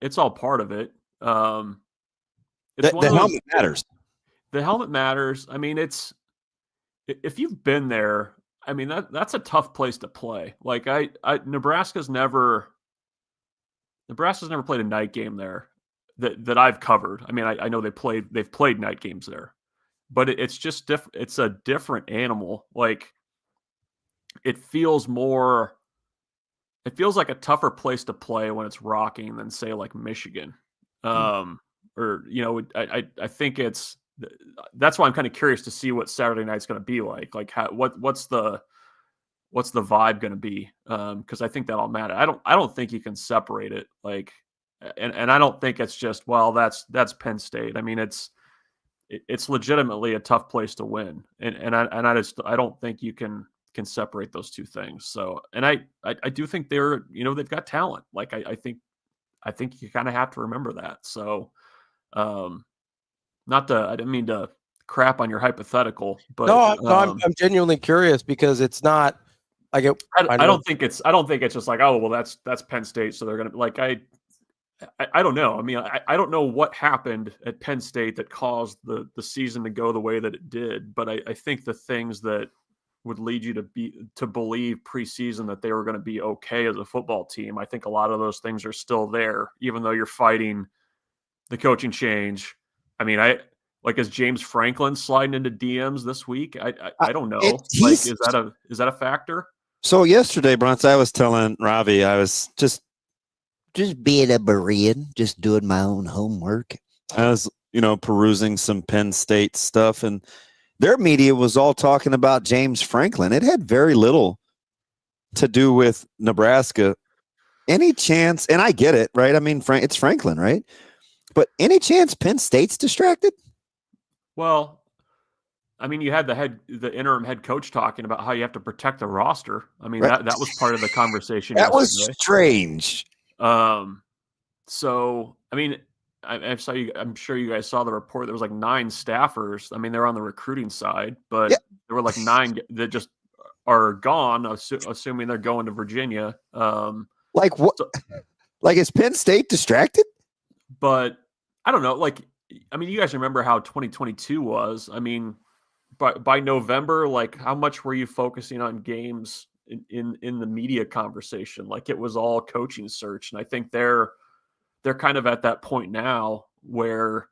Speaker 15: It's all part of it.
Speaker 4: The helmet matters.
Speaker 15: The helmet matters. I mean, if you've been there, I mean that's a tough place to play. Like Nebraska's never played a night game there that I've covered. I mean, I know they've played night games there, but it's just different. It's a different animal. Like it feels like a tougher place to play when it's rocking than say like Michigan. I think that's why I'm kind of curious to see what Saturday night's going to be like. Like what's the vibe going to be? Because I think that'll matter. I don't think you can separate it. Like, and I don't think it's just that's Penn State. I mean, it's legitimately a tough place to win, and I don't think you can separate those two things. So, and I do think they've got talent. Like I think you kind of have to remember that. So, I didn't mean to crap on your hypothetical, but
Speaker 3: I'm genuinely curious because it's not like
Speaker 15: I don't think it's just like, oh, well, that's Penn State, so they're gonna like I don't know. I mean, I don't know what happened at Penn State that caused the season to go the way that it did, but I think the things that would lead you to believe preseason that they were going to be okay as a football team, I think a lot of those things are still there, even though you're fighting the coaching change. I mean, is James Franklin sliding into DMs this week? I don't know. Is that a factor?
Speaker 4: So yesterday, Bronx, I was telling Ravi, I was just being a Berean, just doing my own homework. I was, perusing some Penn State stuff, and their media was all talking about James Franklin. It had very little to do with Nebraska. Any chance, and I get it, right? I mean, it's Franklin, right? But any chance Penn State's distracted?
Speaker 15: Well, I mean, you had the interim head coach talking about how you have to protect the roster. I mean, right. that was part of the conversation.
Speaker 4: That was strange.
Speaker 15: So, I mean, I'm sure you guys saw the report. There was like 9 staffers. I mean, they're on the recruiting side, but there were like 9 that just are gone, assuming they're going to Virginia.
Speaker 4: Like what? Like is Penn State distracted?
Speaker 15: But I don't know. Like, I mean, you guys remember how 2022 was. I mean, by November, like how much were you focusing on games in the media conversation? Like it was all coaching search. And I think they're kind of at that point now where,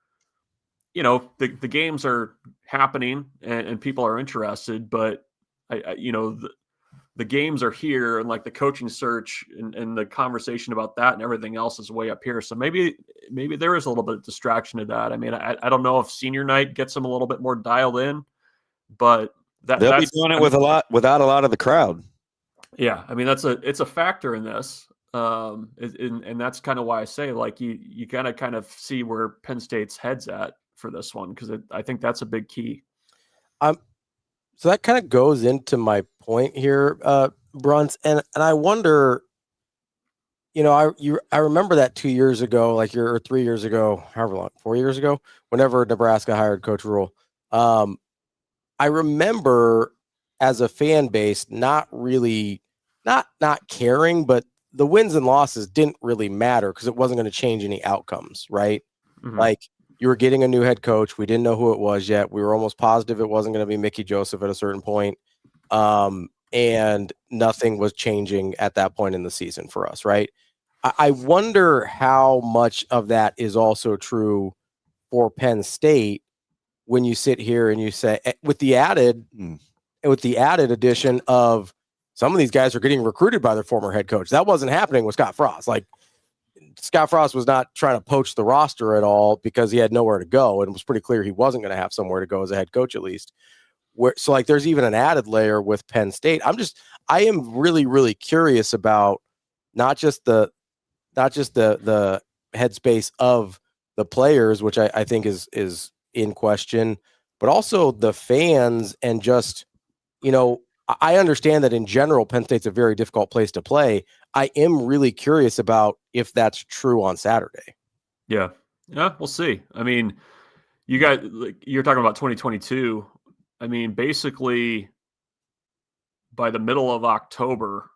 Speaker 15: the games are happening and people are interested, but the games are here and like the coaching search and the conversation about that and everything else is way up here. So maybe there is a little bit of distraction to that. I mean, I don't know if senior night gets them a little bit more dialed in, but
Speaker 4: they'll be doing it without a lot of the crowd.
Speaker 15: Yeah. I mean, it's a factor in this. And that's kind of why I say, like, you gotta kind of see where Penn State's head's at for this one, because I think that's a big key.
Speaker 3: So that kind of goes into my point here, Bruns, and I wonder, I remember that 2 years ago, or 3 years ago, however long, 4 years ago, whenever Nebraska hired Coach Rule. I remember as a fan base not really not caring, but the wins and losses didn't really matter because it wasn't going to change any outcomes, right?
Speaker 15: Mm-hmm.
Speaker 3: Like, you were getting a new head coach. We didn't know who it was yet. We were almost positive it wasn't going to be Mickey Joseph at a certain point. And nothing was changing at that point in the season for us, right? I wonder how much of that is also true for Penn State when you sit here and you say, with the added addition of some of these guys are getting recruited by their former head coach. That wasn't happening with Scott Frost. Like, Scott Frost was not trying to poach the roster at all because he had nowhere to go. And it was pretty clear he wasn't going to have somewhere to go as a head coach, at least. So like, there's even an added layer with Penn State. I am really, really curious about not just the headspace of the players, which I think is in question, but also the fans. And just, I understand that in general, Penn State's a very difficult place to play. I am really curious about if that's true on Saturday.
Speaker 15: Yeah, we'll see. I mean, you're talking about 2022. I mean, basically by the middle of October,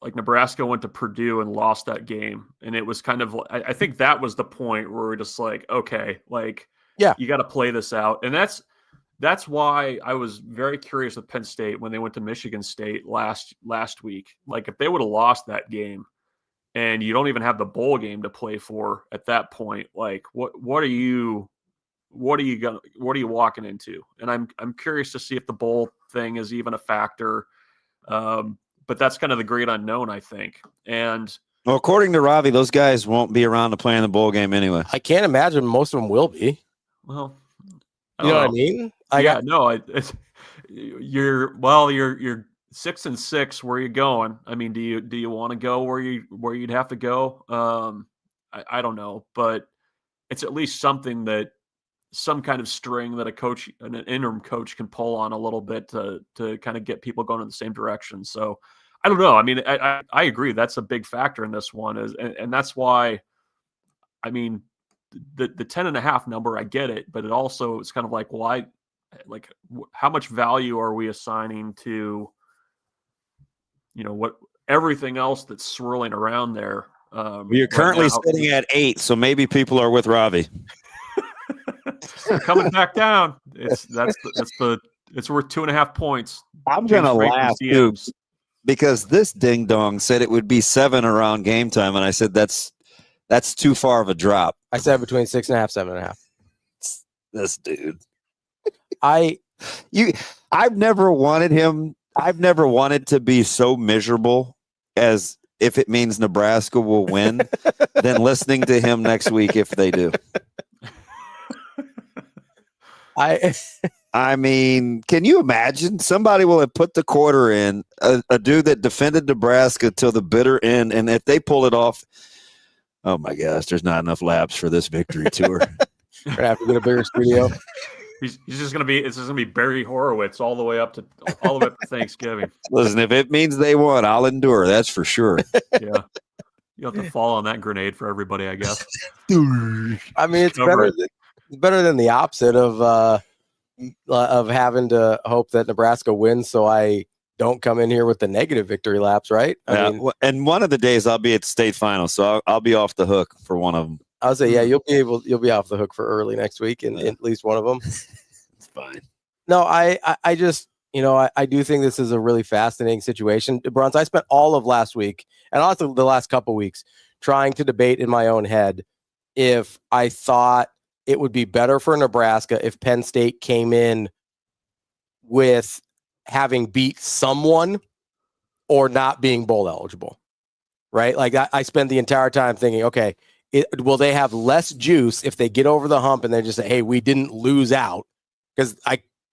Speaker 15: like, Nebraska went to Purdue and lost that game. And it was kind of, I think that was the point where we're just like, okay, like,
Speaker 3: yeah,
Speaker 15: you got to play this out. And that's why I was very curious with Penn State when they went to Michigan State last week. Like, if they would have lost that game and you don't even have the bowl game to play for at that point, like, what are you walking into? And I'm curious to see if the bowl thing is even a factor. But that's kind of the great unknown, I think. And
Speaker 4: well, according to Ravi, those guys won't be around to play in the bowl game anyway.
Speaker 3: I can't imagine most of them will be.
Speaker 15: Well,
Speaker 3: you know what I mean?
Speaker 15: You're 6-6. Where are you going? I mean, do you want to go where you'd have to go? I don't know, but it's at least something that some kind of string that an interim coach can pull on a little bit to kind of get people going in the same direction. So I don't know. I mean, I agree. That's a big factor in this one and that's why, I mean, the 10.5 number, I get it, but it's kind of like, well, how much value are we assigning to, what everything else that's swirling around there?
Speaker 4: You're currently sitting at 8, so maybe people are with Ravi.
Speaker 15: Coming back down. It's worth 2.5 points.
Speaker 4: I'm gonna laugh too, because this ding dong said it would be 7 around game time, and I said that's too far of a drop.
Speaker 3: I said between 6.5, 7.5.
Speaker 4: This dude. I've never wanted to be so miserable as if it means Nebraska will win than listening to him next week if they do. I mean, can you imagine? Somebody will have put the quarter in, a dude that defended Nebraska till the bitter end, and if they pull it off, oh my gosh, there's not enough laps for this victory tour.
Speaker 3: We're gonna have to get a bigger studio.
Speaker 15: It's just gonna be Barry Horowitz all the way up to Thanksgiving.
Speaker 4: Listen, if it means they won, I'll endure. That's for sure.
Speaker 15: Yeah, you have to fall on that grenade for everybody, I guess.
Speaker 3: I mean, it's better than the opposite of having to hope that Nebraska wins, so I don't come in here with the negative victory laps, right? I mean,
Speaker 4: and one of the days I'll be at the state final, so I'll be off the hook for one of them.
Speaker 3: I'll say, yeah, you'll be off the hook for early next week, and at least one of them.
Speaker 4: It's fine.
Speaker 3: No, I just, I do think this is a really fascinating situation. Bruns, I spent all of last week and also the last couple weeks trying to debate in my own head if I thought it would be better for Nebraska if Penn State came in with having beat someone or not being bowl eligible, right? Like, I spent the entire time thinking, okay, will they have less juice if they get over the hump and they just say, hey, we didn't lose out? Because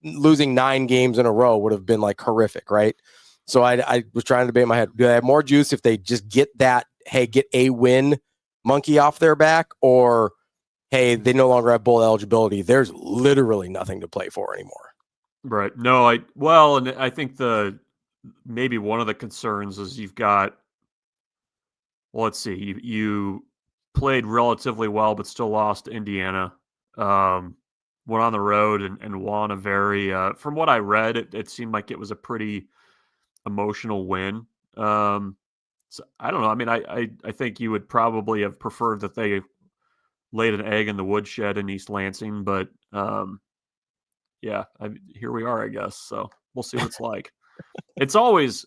Speaker 3: losing 9 games in a row would have been like horrific, right? So I was trying to debate in my head, do they have more juice if they just get that hey, get a win monkey off their back, or hey, they no longer have bowl eligibility. There's literally nothing to play for anymore.
Speaker 15: Right. No, and I think maybe one of the concerns is you've got, well, let's see, you played relatively well, but still lost to Indiana. Went on the road and won a very, from what I read, it seemed like it was a pretty emotional win. So I don't know. I mean, I think you would probably have preferred that they laid an egg in the woodshed in East Lansing, but yeah, here we are, I guess. So we'll see what it's like. It's always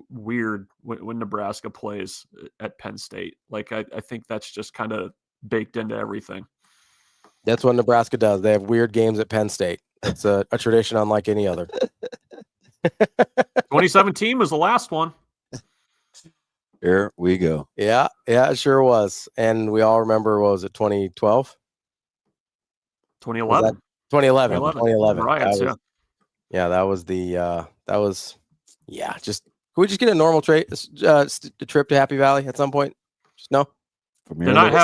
Speaker 15: weird when Nebraska plays at Penn State. Like I think that's just kind of baked into everything.
Speaker 3: That's what Nebraska does. They have weird games at Penn State. It's a tradition unlike any other.
Speaker 15: 2017 was the last one.
Speaker 4: Here we go.
Speaker 3: Yeah, it sure was. And we all remember, what was it, 2012?
Speaker 15: 2011.
Speaker 3: 2011.
Speaker 15: Riots,
Speaker 3: that was just, can we just get a normal trip to Happy Valley at some point? Just no.
Speaker 15: They're not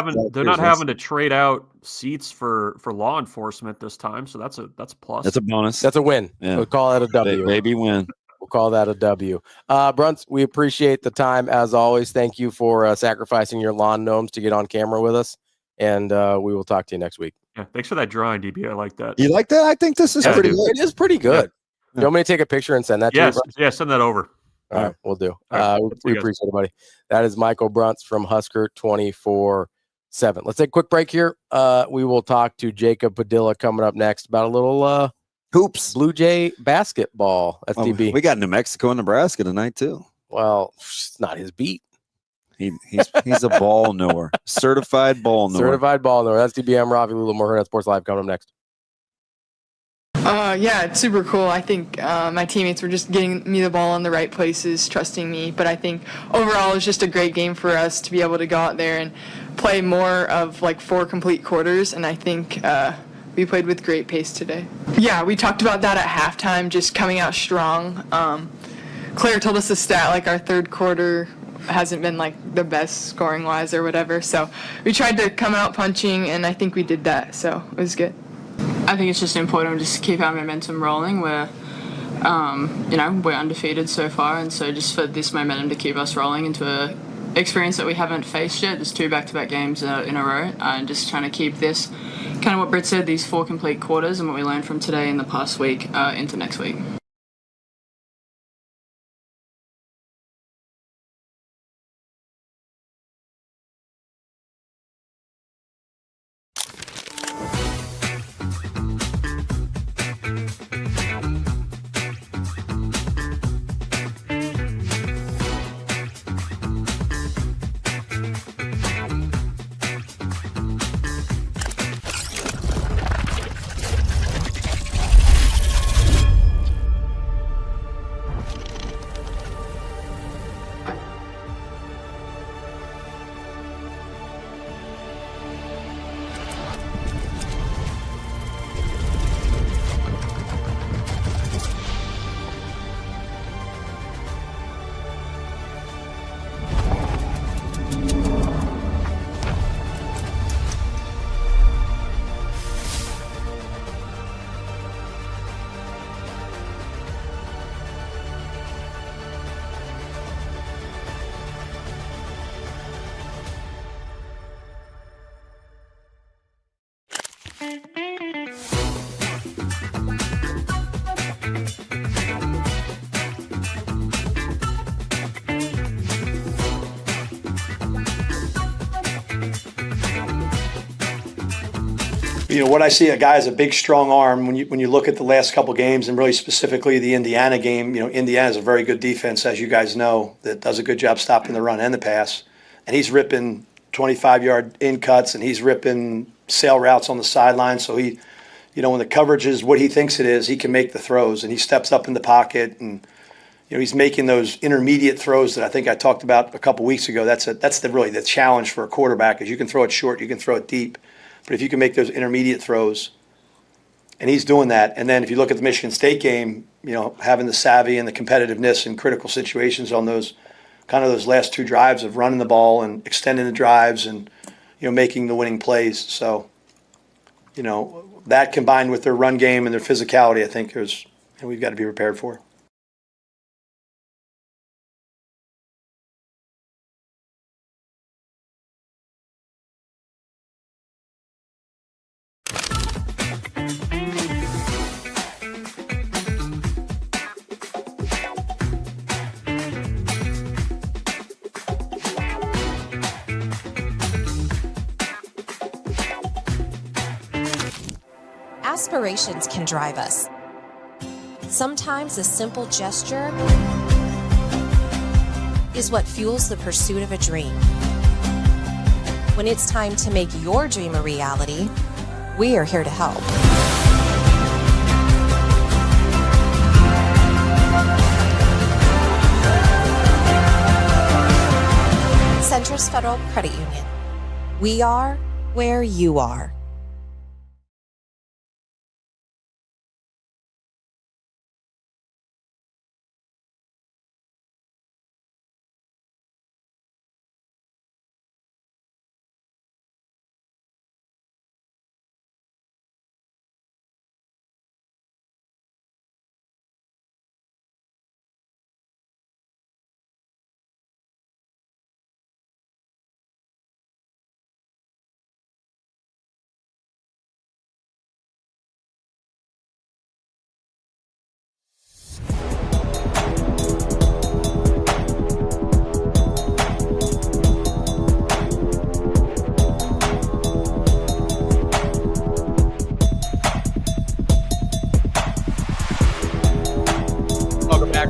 Speaker 15: having to trade out seats for law enforcement this time, so that's a plus.
Speaker 4: That's a bonus.
Speaker 3: That's a win.
Speaker 4: Yeah.
Speaker 3: We'll call that a W.
Speaker 4: Baby win.
Speaker 3: We'll call that a W. Brunts, we appreciate the time as always. Thank you for sacrificing your lawn gnomes to get on camera with us, and we will talk to you next week.
Speaker 15: Yeah, thanks for that drawing, DB. I like that.
Speaker 4: You like that? I think this is pretty good.
Speaker 3: It is pretty good.
Speaker 4: Yeah.
Speaker 3: You want me to take a picture and send that to you?
Speaker 15: Yeah, send that over.
Speaker 3: All right, we'll do.
Speaker 15: Right,
Speaker 3: we appreciate it, buddy. That is Michael Brunts from Husker 24/7. Let's take a quick break here. We will talk to Jacob Padilla coming up next about a little
Speaker 4: hoops,
Speaker 3: Blue Jay basketball. FTB.
Speaker 4: We got New Mexico and Nebraska tonight too.
Speaker 3: Well, it's not his beat.
Speaker 4: He's a ball knower, certified ball knower.
Speaker 3: Certified ball knower. That's DBM Ravi, Lulla, Hurrdat Sports Live coming up next.
Speaker 10: Yeah, it's super cool. I think my teammates were just getting me the ball in the right places, trusting me. But I think overall it was just a great game for us to be able to go out there and play more of like 4 complete quarters. And I think we played with great pace today. Yeah, we talked about that at halftime, just coming out strong. Claire told us the stat, like our third quarter hasn't been like the best scoring wise or whatever. So we tried to come out punching, and I think we did that. So it was good.
Speaker 11: I think it's just important just to keep our momentum rolling. We're undefeated so far, and so just for this momentum to keep us rolling into a experience that we haven't faced yet. There's 2 back-to-back games in a row, and just trying to keep this, kind of what Britt said, these 4 complete quarters and what we learned from today and the past week into next week.
Speaker 12: What I see, a guy has a big, strong arm. When you look at the last couple games, and really specifically the Indiana game, Indiana is a very good defense, as you guys know, that does a good job stopping the run and the pass. And he's ripping 25-yard in cuts, and he's ripping sail routes on the sideline. So he, when the coverage is what he thinks it is, he can make the throws. And he steps up in the pocket, and he's making those intermediate throws that I think I talked about a couple weeks ago. That's really the challenge for a quarterback, is you can throw it short, you can throw it deep. But if you can make those intermediate throws, and he's doing that. And then if you look at the Michigan State game, having the savvy and the competitiveness in critical situations on those kind of those last 2 drives of running the ball and extending the drives and, making the winning plays. So, that combined with their run game and their physicality, I think we've got to be prepared for.
Speaker 7: Aspirations can drive us. Sometimes a simple gesture is what fuels the pursuit of a dream. When it's time to make your dream a reality, we are here to help. Centris Federal Credit Union. We are where you are.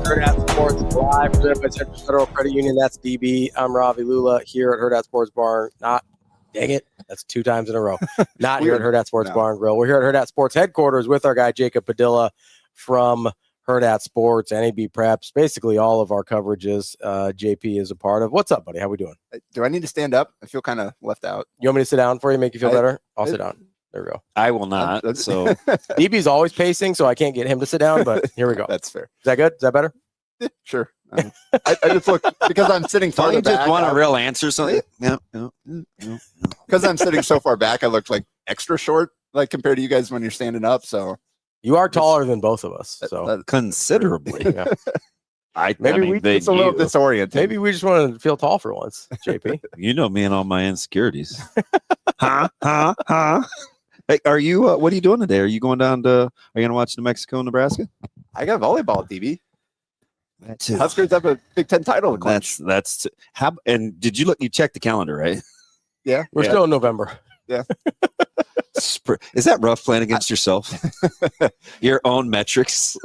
Speaker 3: Hurrdat Sports live presented by Centris Federal Credit Union. That's DB. I'm Ravi Lulla here at Hurrdat Sports Bar. Dang it. That's 2 times in a row. Not here at Hurrdat Sports Bar and Grill. We're here at Hurrdat Sports headquarters with our guy, Jacob Padilla from Hurrdat Sports, NAB Preps, basically all of our coverages JP is a part of. What's up, buddy? How we doing?
Speaker 16: Do I need to stand up? I feel kind of left out.
Speaker 3: You want me to sit down for you, make you feel better? I'll sit down. There we go.
Speaker 4: I will not. So
Speaker 3: DB's always pacing, so I can't get him to sit down, but here we go.
Speaker 16: That's fair.
Speaker 3: Is that good? Is that better?
Speaker 16: Yeah, sure. I just look because I'm sitting far
Speaker 4: Don't you
Speaker 16: back.
Speaker 4: just want a real answer? Something? No.
Speaker 16: Because I'm sitting so far back, I look like extra short, like compared to you guys when you're standing up. So
Speaker 3: you are taller than both of us. So
Speaker 4: considerably.
Speaker 3: Yeah.
Speaker 16: Maybe it's a little disoriented.
Speaker 3: Maybe we just want to feel tall for once, JP.
Speaker 4: You know me and all my insecurities. Hey, are you? What are you doing today? Are you going down to? Are you going to watch New Mexico, Nebraska?
Speaker 16: I got volleyball, DB.
Speaker 4: That too.
Speaker 16: Huskers have a Big Ten title to clinch.
Speaker 4: That's how. And did you look? You checked the calendar, right?
Speaker 16: Yeah,
Speaker 3: we're still in November.
Speaker 16: Yeah.
Speaker 4: Is that rough playing against yourself? Your own metrics.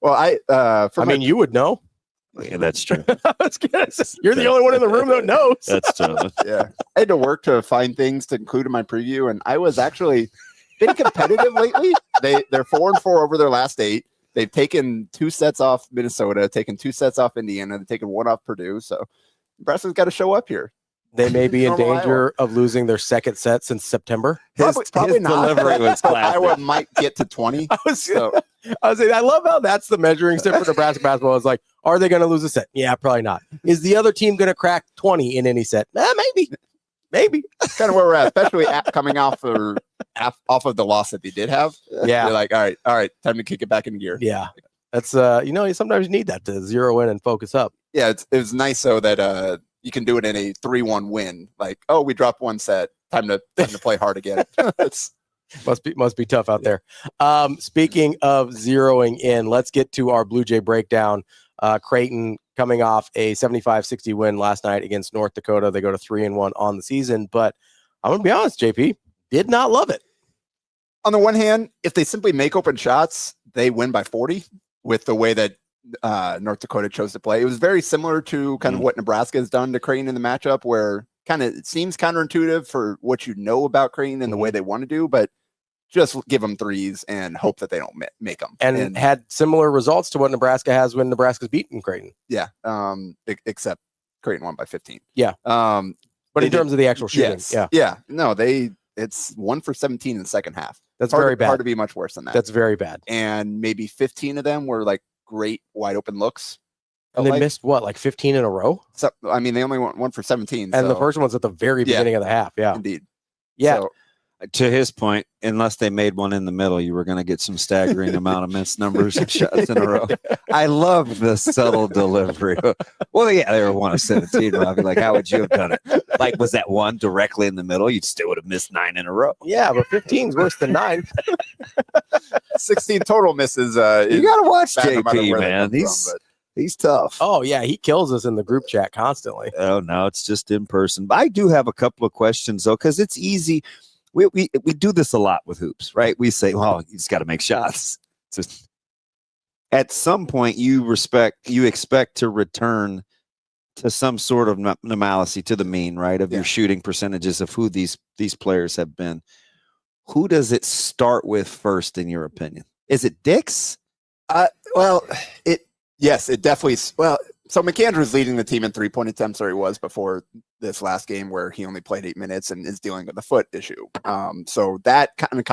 Speaker 16: Well, I
Speaker 3: mean, you would know.
Speaker 4: Yeah, that's true.
Speaker 3: You're the only one in the room that knows.
Speaker 4: That's true.
Speaker 16: Yeah, I had to work to find things to include in my preview, and I was actually been competitive lately. They're 4-4 over their last 8. They've taken 2 sets off Minnesota, taken 2 sets off Indiana, they've taken 1 off Purdue. So Nebraska's got to show up here.
Speaker 3: They may be in danger of losing their second set since September.
Speaker 16: Probably not.
Speaker 4: Delivery was classic.
Speaker 16: Iowa might get to 20.
Speaker 3: I love how that's the measuring stick for Nebraska basketball. It's like, are they going to lose a set? Yeah, probably not. Is the other team going to crack 20 in any set? Maybe.
Speaker 16: Kind of where we're at, especially coming off of the loss that they did have.
Speaker 3: Yeah,
Speaker 16: you're like, all right, time to kick it back into gear.
Speaker 3: Yeah, that's sometimes you need that to zero in and focus up.
Speaker 16: Yeah, it was nice though that you can do it in a 3-1 win. Like, oh, we dropped 1 set. Time to play hard again. It's
Speaker 3: must be tough out there. Speaking of zeroing in, let's get to our Blue Jay breakdown. Creighton coming off a 75-60 win last night against North Dakota. They go to 3-1 on the season, but I'm gonna be honest, JP, did not love it.
Speaker 16: On the one hand, if they simply make open shots, they win by 40 with the way that North Dakota chose to play. It was very similar to kind of what Nebraska has done to Creighton in the matchup, where kind of it seems counterintuitive for what you know about Creighton and the way they want to do, but just give them threes and hope that they don't make them.
Speaker 3: And had similar results to what Nebraska has when Nebraska's beaten Creighton.
Speaker 16: Yeah, except Creighton won by 15.
Speaker 3: Yeah, but in terms of the actual shooting,
Speaker 16: no, it's 1 for 17 in the second half.
Speaker 3: That's very bad.
Speaker 16: Hard to be much worse than that.
Speaker 3: That's very bad.
Speaker 16: And maybe 15 of them were like great wide open looks.
Speaker 3: And they missed what, like 15 in a row?
Speaker 16: So, I mean, they only went 1 for 17.
Speaker 3: And the first one's at the very beginning of the half. Yeah.
Speaker 16: Indeed.
Speaker 3: Yeah.
Speaker 4: So, to his point, unless they made one in the middle, you were going to get some staggering amount of missed numbers of shots in a row. I love the subtle delivery. Well, yeah, they were 1 of 17, Ravi. Like, how would you have done it? Like, was that one directly in the middle? You still would have missed 9 in a row.
Speaker 3: Yeah, but 15 is worse than 9.
Speaker 16: 16 total misses.
Speaker 4: You got to watch
Speaker 16: bad no
Speaker 4: JP, man. He's tough.
Speaker 3: Oh, yeah, he kills us in the group chat constantly.
Speaker 4: Oh, no, it's just in person. But I do have a couple of questions, though, because it's easy. We do this a lot with hoops, right? We say, well, you just got to make shots. Just, at some point, you expect to return to some sort of normalcy, to the mean, right, of your shooting percentages of who these players have been. Who does it start with first, in your opinion? Is it Dix?
Speaker 16: Yes, it definitely. Well, so McAndrew's leading the team in 3-point attempts, or he was before this last game, where he only played 8 minutes and is dealing with a foot issue. So that kind of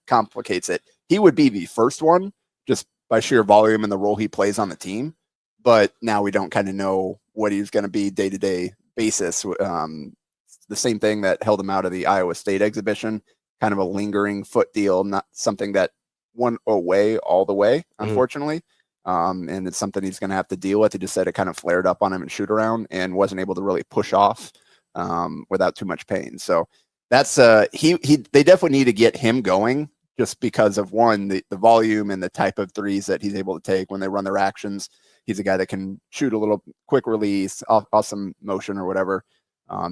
Speaker 16: complicates it. He would be the first one just by sheer volume and the role he plays on the team. But now we don't kind of know what he's going to be day-to-day basis. The same thing that held him out of the Iowa State exhibition, kind of a lingering foot deal, not something that went away all the way, unfortunately. And it's something he's going to have to deal with. He just said it kind of flared up on him and shoot around and wasn't able to really push off without too much pain. So that's they definitely need to get him going, just because of the volume and the type of threes that he's able to take when they run their actions. He's a guy that can shoot a little quick release, awesome motion or whatever.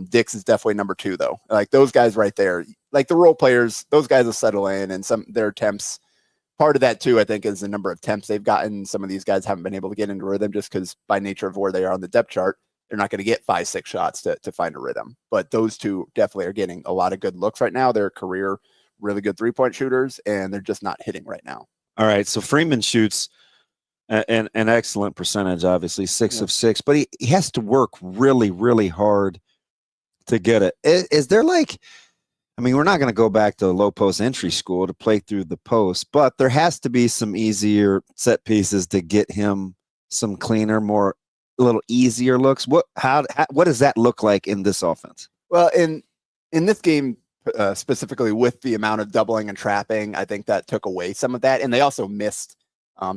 Speaker 16: Dix is definitely number 2, though. Like those guys right there, like the role players, those guys will settle in, and their attempts. Part of that, too, I think, is the number of attempts they've gotten. Some of these guys haven't been able to get into rhythm just because by nature of where they are on the depth chart, they're not going to get 5-6 shots to find a rhythm. But those two definitely are getting a lot of good looks right now. They're career really good 3-point shooters, and they're just not hitting right now.
Speaker 4: All right, so Freeman shoots an excellent percentage, obviously, 6 of 6, but he has to work really, really hard to get it. Is there we're not going to go back to low post entry school to play through the post, but there has to be some easier set pieces to get him some cleaner, a little easier looks. What does that look like in this offense?
Speaker 16: Well, in this game, specifically with the amount of doubling and trapping, I think that took away some of that. And they also missed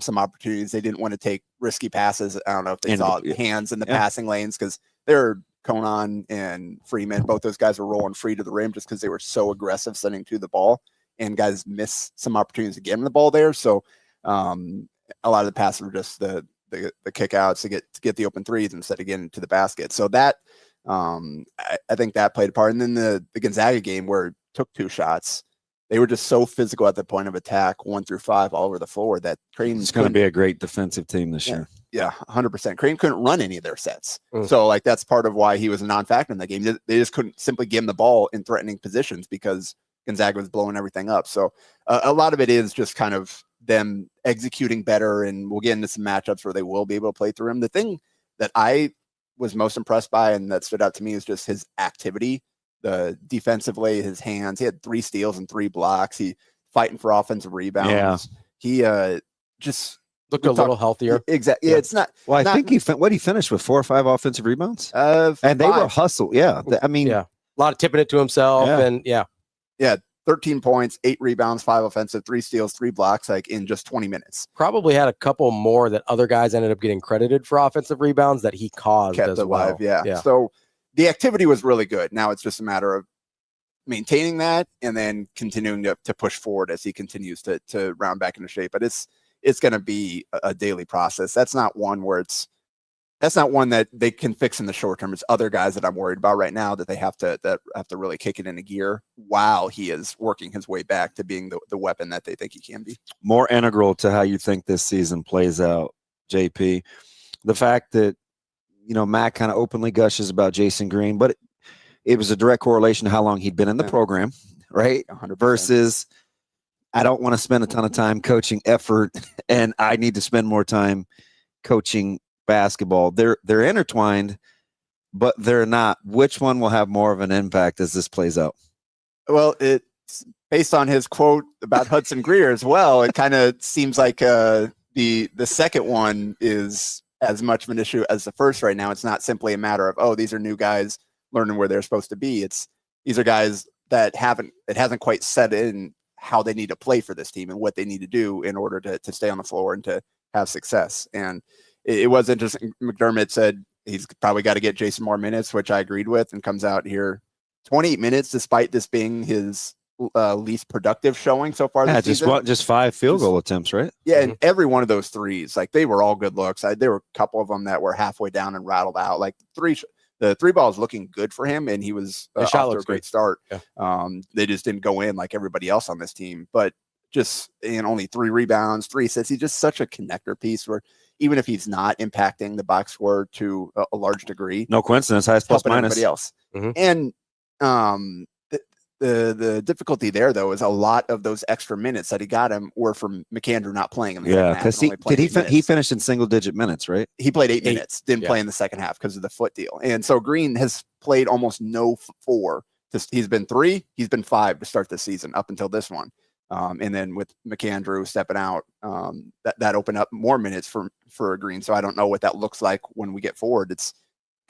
Speaker 16: some opportunities. They didn't want to take risky passes. I don't know if they saw hands in the passing lanes, because they're Conan and Freeman, both those guys were rolling free to the rim just because they were so aggressive sending to the ball, and guys miss some opportunities to get him the ball there. So a lot of the passes were just the kick outs to get the open threes instead of getting to the basket. So that I think that played a part. And then the Gonzaga game, where it took 2 shots, they were just so physical at the point of attack, 1 through 5 all over the floor, that Creighton's
Speaker 4: going to be a great defensive team this year.
Speaker 16: Yeah, 100%. Creighton couldn't run any of their sets. So that's part of why he was a non-factor in that game. They just couldn't simply give him the ball in threatening positions because Gonzaga was blowing everything up. So a lot of it is just kind of them executing better, and we'll get into some matchups where they will be able to play through him. The thing that I was most impressed by and that stood out to me is just his activity. The defensively, his hands. He had 3 steals and 3 blocks. He fighting for offensive rebounds.
Speaker 3: He just looked a little healthier.
Speaker 16: Exactly. Yeah, it's not.
Speaker 4: Well, I think he finished with 4 or 5 offensive rebounds. And they were hustle. Yeah, I mean,
Speaker 3: a lot of tipping it to himself, and
Speaker 16: 13 points, 8 rebounds, 5 offensive, 3 steals, 3 blocks, like in just 20 minutes.
Speaker 3: Probably had a couple more that other guys ended up getting credited for offensive rebounds that he caused
Speaker 16: Kept
Speaker 3: as
Speaker 16: alive,
Speaker 3: well.
Speaker 16: Yeah. So the activity was really good. Now it's just a matter of maintaining that and then continuing to push forward as he continues to round back into shape. But it's going to be a daily process. That's not one that they can fix in the short term. It's other guys that I'm worried about right now that they have to really kick it into gear while he is working his way back to being the weapon that they think he can be.
Speaker 4: More integral to how you think this season plays out, JP, the fact that, Matt kind of openly gushes about Jason Green, but it was a direct correlation to how long he'd been in the program, right?
Speaker 16: 100%.
Speaker 4: Versus, I don't want to spend a ton of time coaching effort, and I need to spend more time coaching basketball. They're intertwined, but they're not. Which one will have more of an impact as this plays out?
Speaker 16: Well, it's based on his quote about Hudson Greer as well. It kind of seems like the second one is as much of an issue as the first right now. It's not simply a matter of, oh, these are new guys learning where they're supposed to be. These are guys that hasn't quite set in how they need to play for this team and what they need to do in order to stay on the floor and to have success. And it was interesting. McDermott said he's probably got to get Jason more minutes, which I agreed with, and comes out here 28 minutes, despite this being his least productive showing so far this season.
Speaker 4: Just 5 field goal attempts, right?
Speaker 16: Yeah, and every one of those threes, like, they were all good looks. There were a couple of them that were halfway down and rattled out. Like, the three ball is looking good for him, and he was off to a great start. Yeah. They just didn't go in like everybody else on this team, but just only 3 rebounds, 3 assists. He's just such a connector piece where even if he's not impacting the box score to a large degree,
Speaker 4: no coincidence, highest plus minus
Speaker 16: everybody else. And the difficulty there, though, is a lot of those extra minutes that he got him were from McAndrew not playing in the second half.
Speaker 4: Because he finished in single-digit minutes, right?
Speaker 16: He played 8 minutes, didn't play in the second half because of the foot deal. And so Green has played almost no 4. He's been 3, he's been 5 to start the season up until this one. And then with McAndrew stepping out, that opened up more minutes for Green. So I don't know what that looks like when we get forward. It's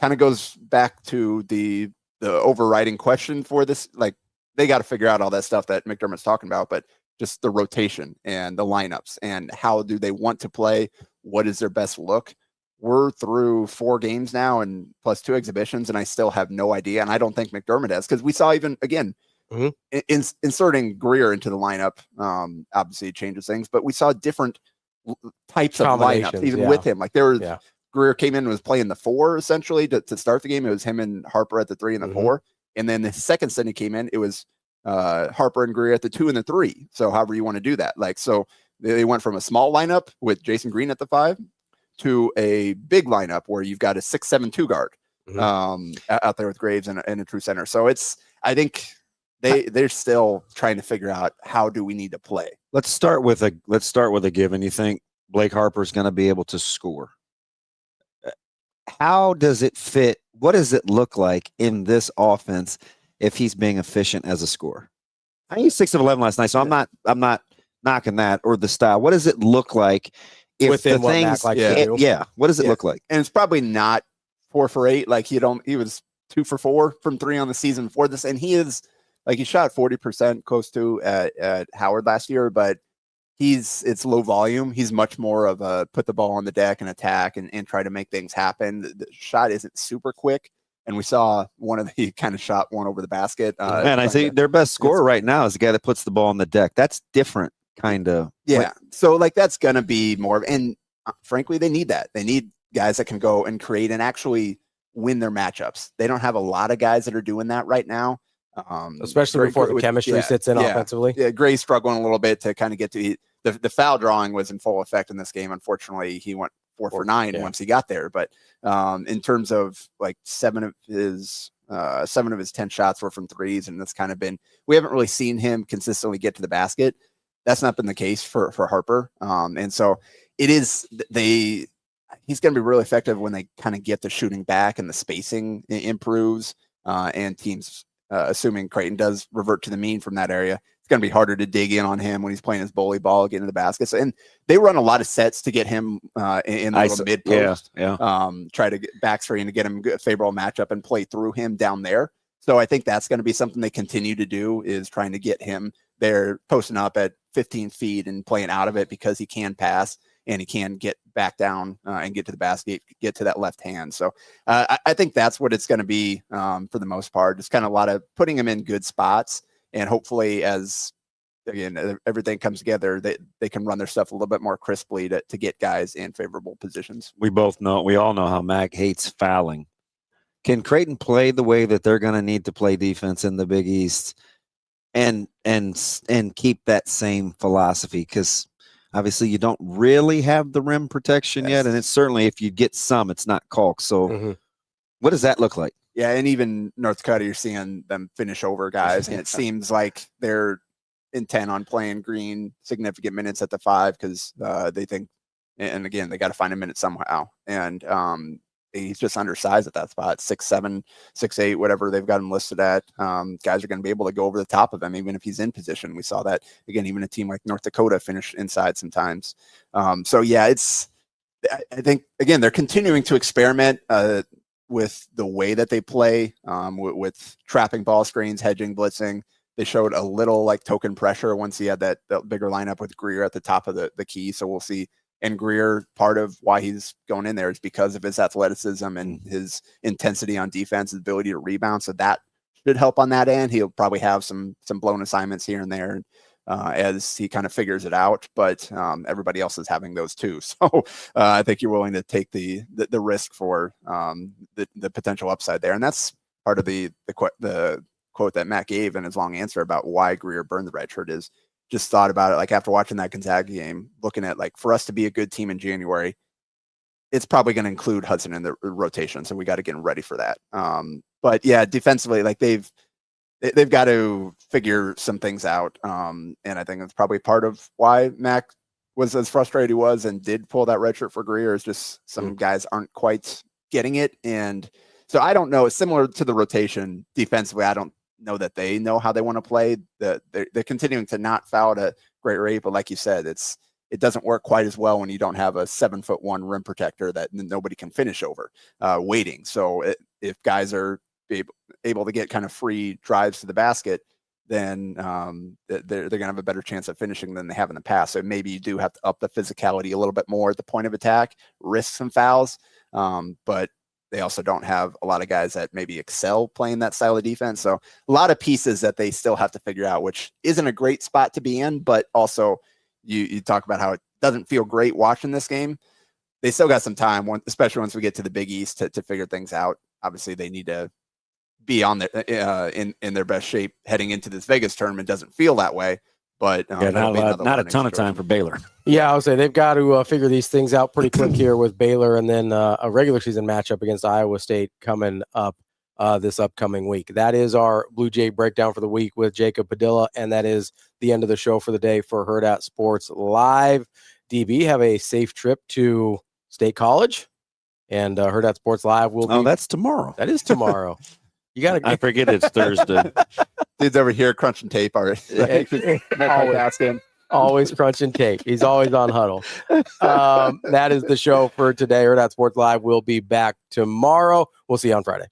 Speaker 16: kind of goes back to the overriding question for this. Like, they got to figure out all that stuff that McDermott's talking about, but just the rotation and the lineups and how do they want to play? What is their best look? We're through 4 games now and plus 2 exhibitions, and I still have no idea. And I don't think McDermott has, because we saw even again, inserting Greer into the lineup obviously changes things, but we saw different types of lineups even with him. Like, there was Greer came in and was playing the 4 essentially to start the game. It was him and Harper at the 3 and the 4. And then the second set he came in, it was Harper and Greer at the 2 and the 3. So however you want to do that. Like, so they went from a small lineup with Jason Green at the 5 to a big lineup where you've got a 6'7" 2 guard out there with Graves and a true center. So I think they're still trying to figure out how do we need to play.
Speaker 4: Let's start with a given. You think Blake Harper's going to be able to score? How does it fit? What does it look like in this offense if he's being efficient as a scorer? I used 6 of 11 last night, so I'm not knocking that or the style. What does it look like if
Speaker 3: within
Speaker 4: the things?
Speaker 3: What
Speaker 4: does it look like?
Speaker 16: And it's probably not 4 for 8. Like, he was 2 for 4 from 3 on the season before this, and he shot 40% close to at Howard last year, but it's low volume. He's much more of a put the ball on the deck and attack and try to make things happen. The shot isn't super quick. And we saw he kind of shot one over the basket.
Speaker 4: I think their best scorer right now is the guy that puts the ball on the deck. That's different, kind of.
Speaker 16: Yeah. So that's going to be more, and frankly, they need that. They need guys that can go and create and actually win their matchups. They don't have a lot of guys that are doing that right now.
Speaker 3: Especially before the chemistry sits in offensively.
Speaker 16: Yeah, Gray's struggling a little bit to kind of get to the foul drawing was in full effect in this game. Unfortunately, he went 4 for 9 once he got there. But in terms of like 7 of his 10 shots were from threes, and that's kind of been, we haven't really seen him consistently get to the basket. That's not been the case for Harper. And so he's going to be really effective when they kind of get the shooting back and the spacing improves and teams. Assuming Creighton does revert to the mean from that area, it's going to be harder to dig in on him when he's playing his bully ball, getting to the baskets. And they run a lot of sets to get him in the little mid post. Try to get back screen to get him a favorable matchup and play through him down there. So I think that's going to be something they continue to do, is trying to get him there, posting up at 15 feet and playing out of it, because he can pass and he can get back down and get to the basket, get to that left hand. So I think that's what it's going to be for the most part. Just kind of a lot of putting him in good spots, and hopefully as, again, everything comes together, they can run their stuff a little bit more crisply to get guys in favorable positions.
Speaker 4: We all know how Mac hates fouling. Can Creighton play the way that they're going to need to play defense in the Big East and keep that same philosophy? Because obviously you don't really have the rim protection yet, and it's certainly, if you get some, it's not caulk. So what does that look like?
Speaker 16: Yeah, and even North Dakota, you're seeing them finish over guys, and it seems like they're intent on playing Green significant minutes at the 5 because they think, and again, they got to find a minute somehow. And he's just undersized at that spot, 6'7", 6'8", whatever they've got him listed at. Guys are going to be able to go over the top of him, even if he's in position. We saw that, again, even a team like North Dakota finished inside sometimes. So yeah, I think, again, they're continuing to experiment with the way that they play, with trapping ball screens, hedging, blitzing. They showed a little like token pressure once he had that bigger lineup with Greer at the top of the key. So we'll see. And Greer, part of why he's going in there is because of his athleticism and his intensity on defense, his ability to rebound. So that should help on that end. He'll probably have some blown assignments here and there as he kind of figures it out. But everybody else is having those too. So I think you're willing to take the risk for the potential upside there. And that's part of the quote that Matt gave in his long answer about why Greer burned the red shirt is just thought about it. Like after watching that Gonzaga game, looking at like for us to be a good team in January, it's probably going to include Hudson in the rotation. So we got to get ready for that. But yeah, defensively, like they've got to figure some things out. And I think that's probably part of why Mac was as frustrated he was and did pull that red shirt for Greer is just some guys aren't quite getting it. And so I don't know. It's similar to the rotation defensively. I don't know that they know how they want to play. They're continuing to not foul at a great rate, but like you said, it doesn't work quite as well when you don't have a 7'1" rim protector that nobody can finish over waiting. So if guys are able to get kind of free drives to the basket, then they're going to have a better chance at finishing than they have in the past. So maybe you do have to up the physicality a little bit more at the point of attack, risk some fouls, but they also don't have a lot of guys that maybe excel playing that style of defense. So a lot of pieces that they still have to figure out, which isn't a great spot to be in, but also you talk about how it doesn't feel great watching this game. They still got some time, especially once we get to the Big East to figure things out. Obviously they need to be on their in their best shape heading into this Vegas tournament. Doesn't feel that way, but
Speaker 17: not a ton of time for Baylor.
Speaker 18: Yeah, I would say they've got to figure these things out pretty quick here with Baylor, and then a regular season matchup against Iowa State coming up this upcoming week. That is our Blue Jay breakdown for the week with Jacob Padilla, and that is the end of the show for the day for Hurrdat Sports Live. DB, have a safe trip to State College, and Hurrdat Sports Live will be.
Speaker 17: Oh, that's tomorrow.
Speaker 18: That is tomorrow. You got to.
Speaker 17: I forget it's Thursday.
Speaker 16: Dude's over here crunching tape already.
Speaker 18: Always crunching tape. He's always on huddle. That is the show for today. Hurrdat Sports Live will be back tomorrow. We'll see you on Friday.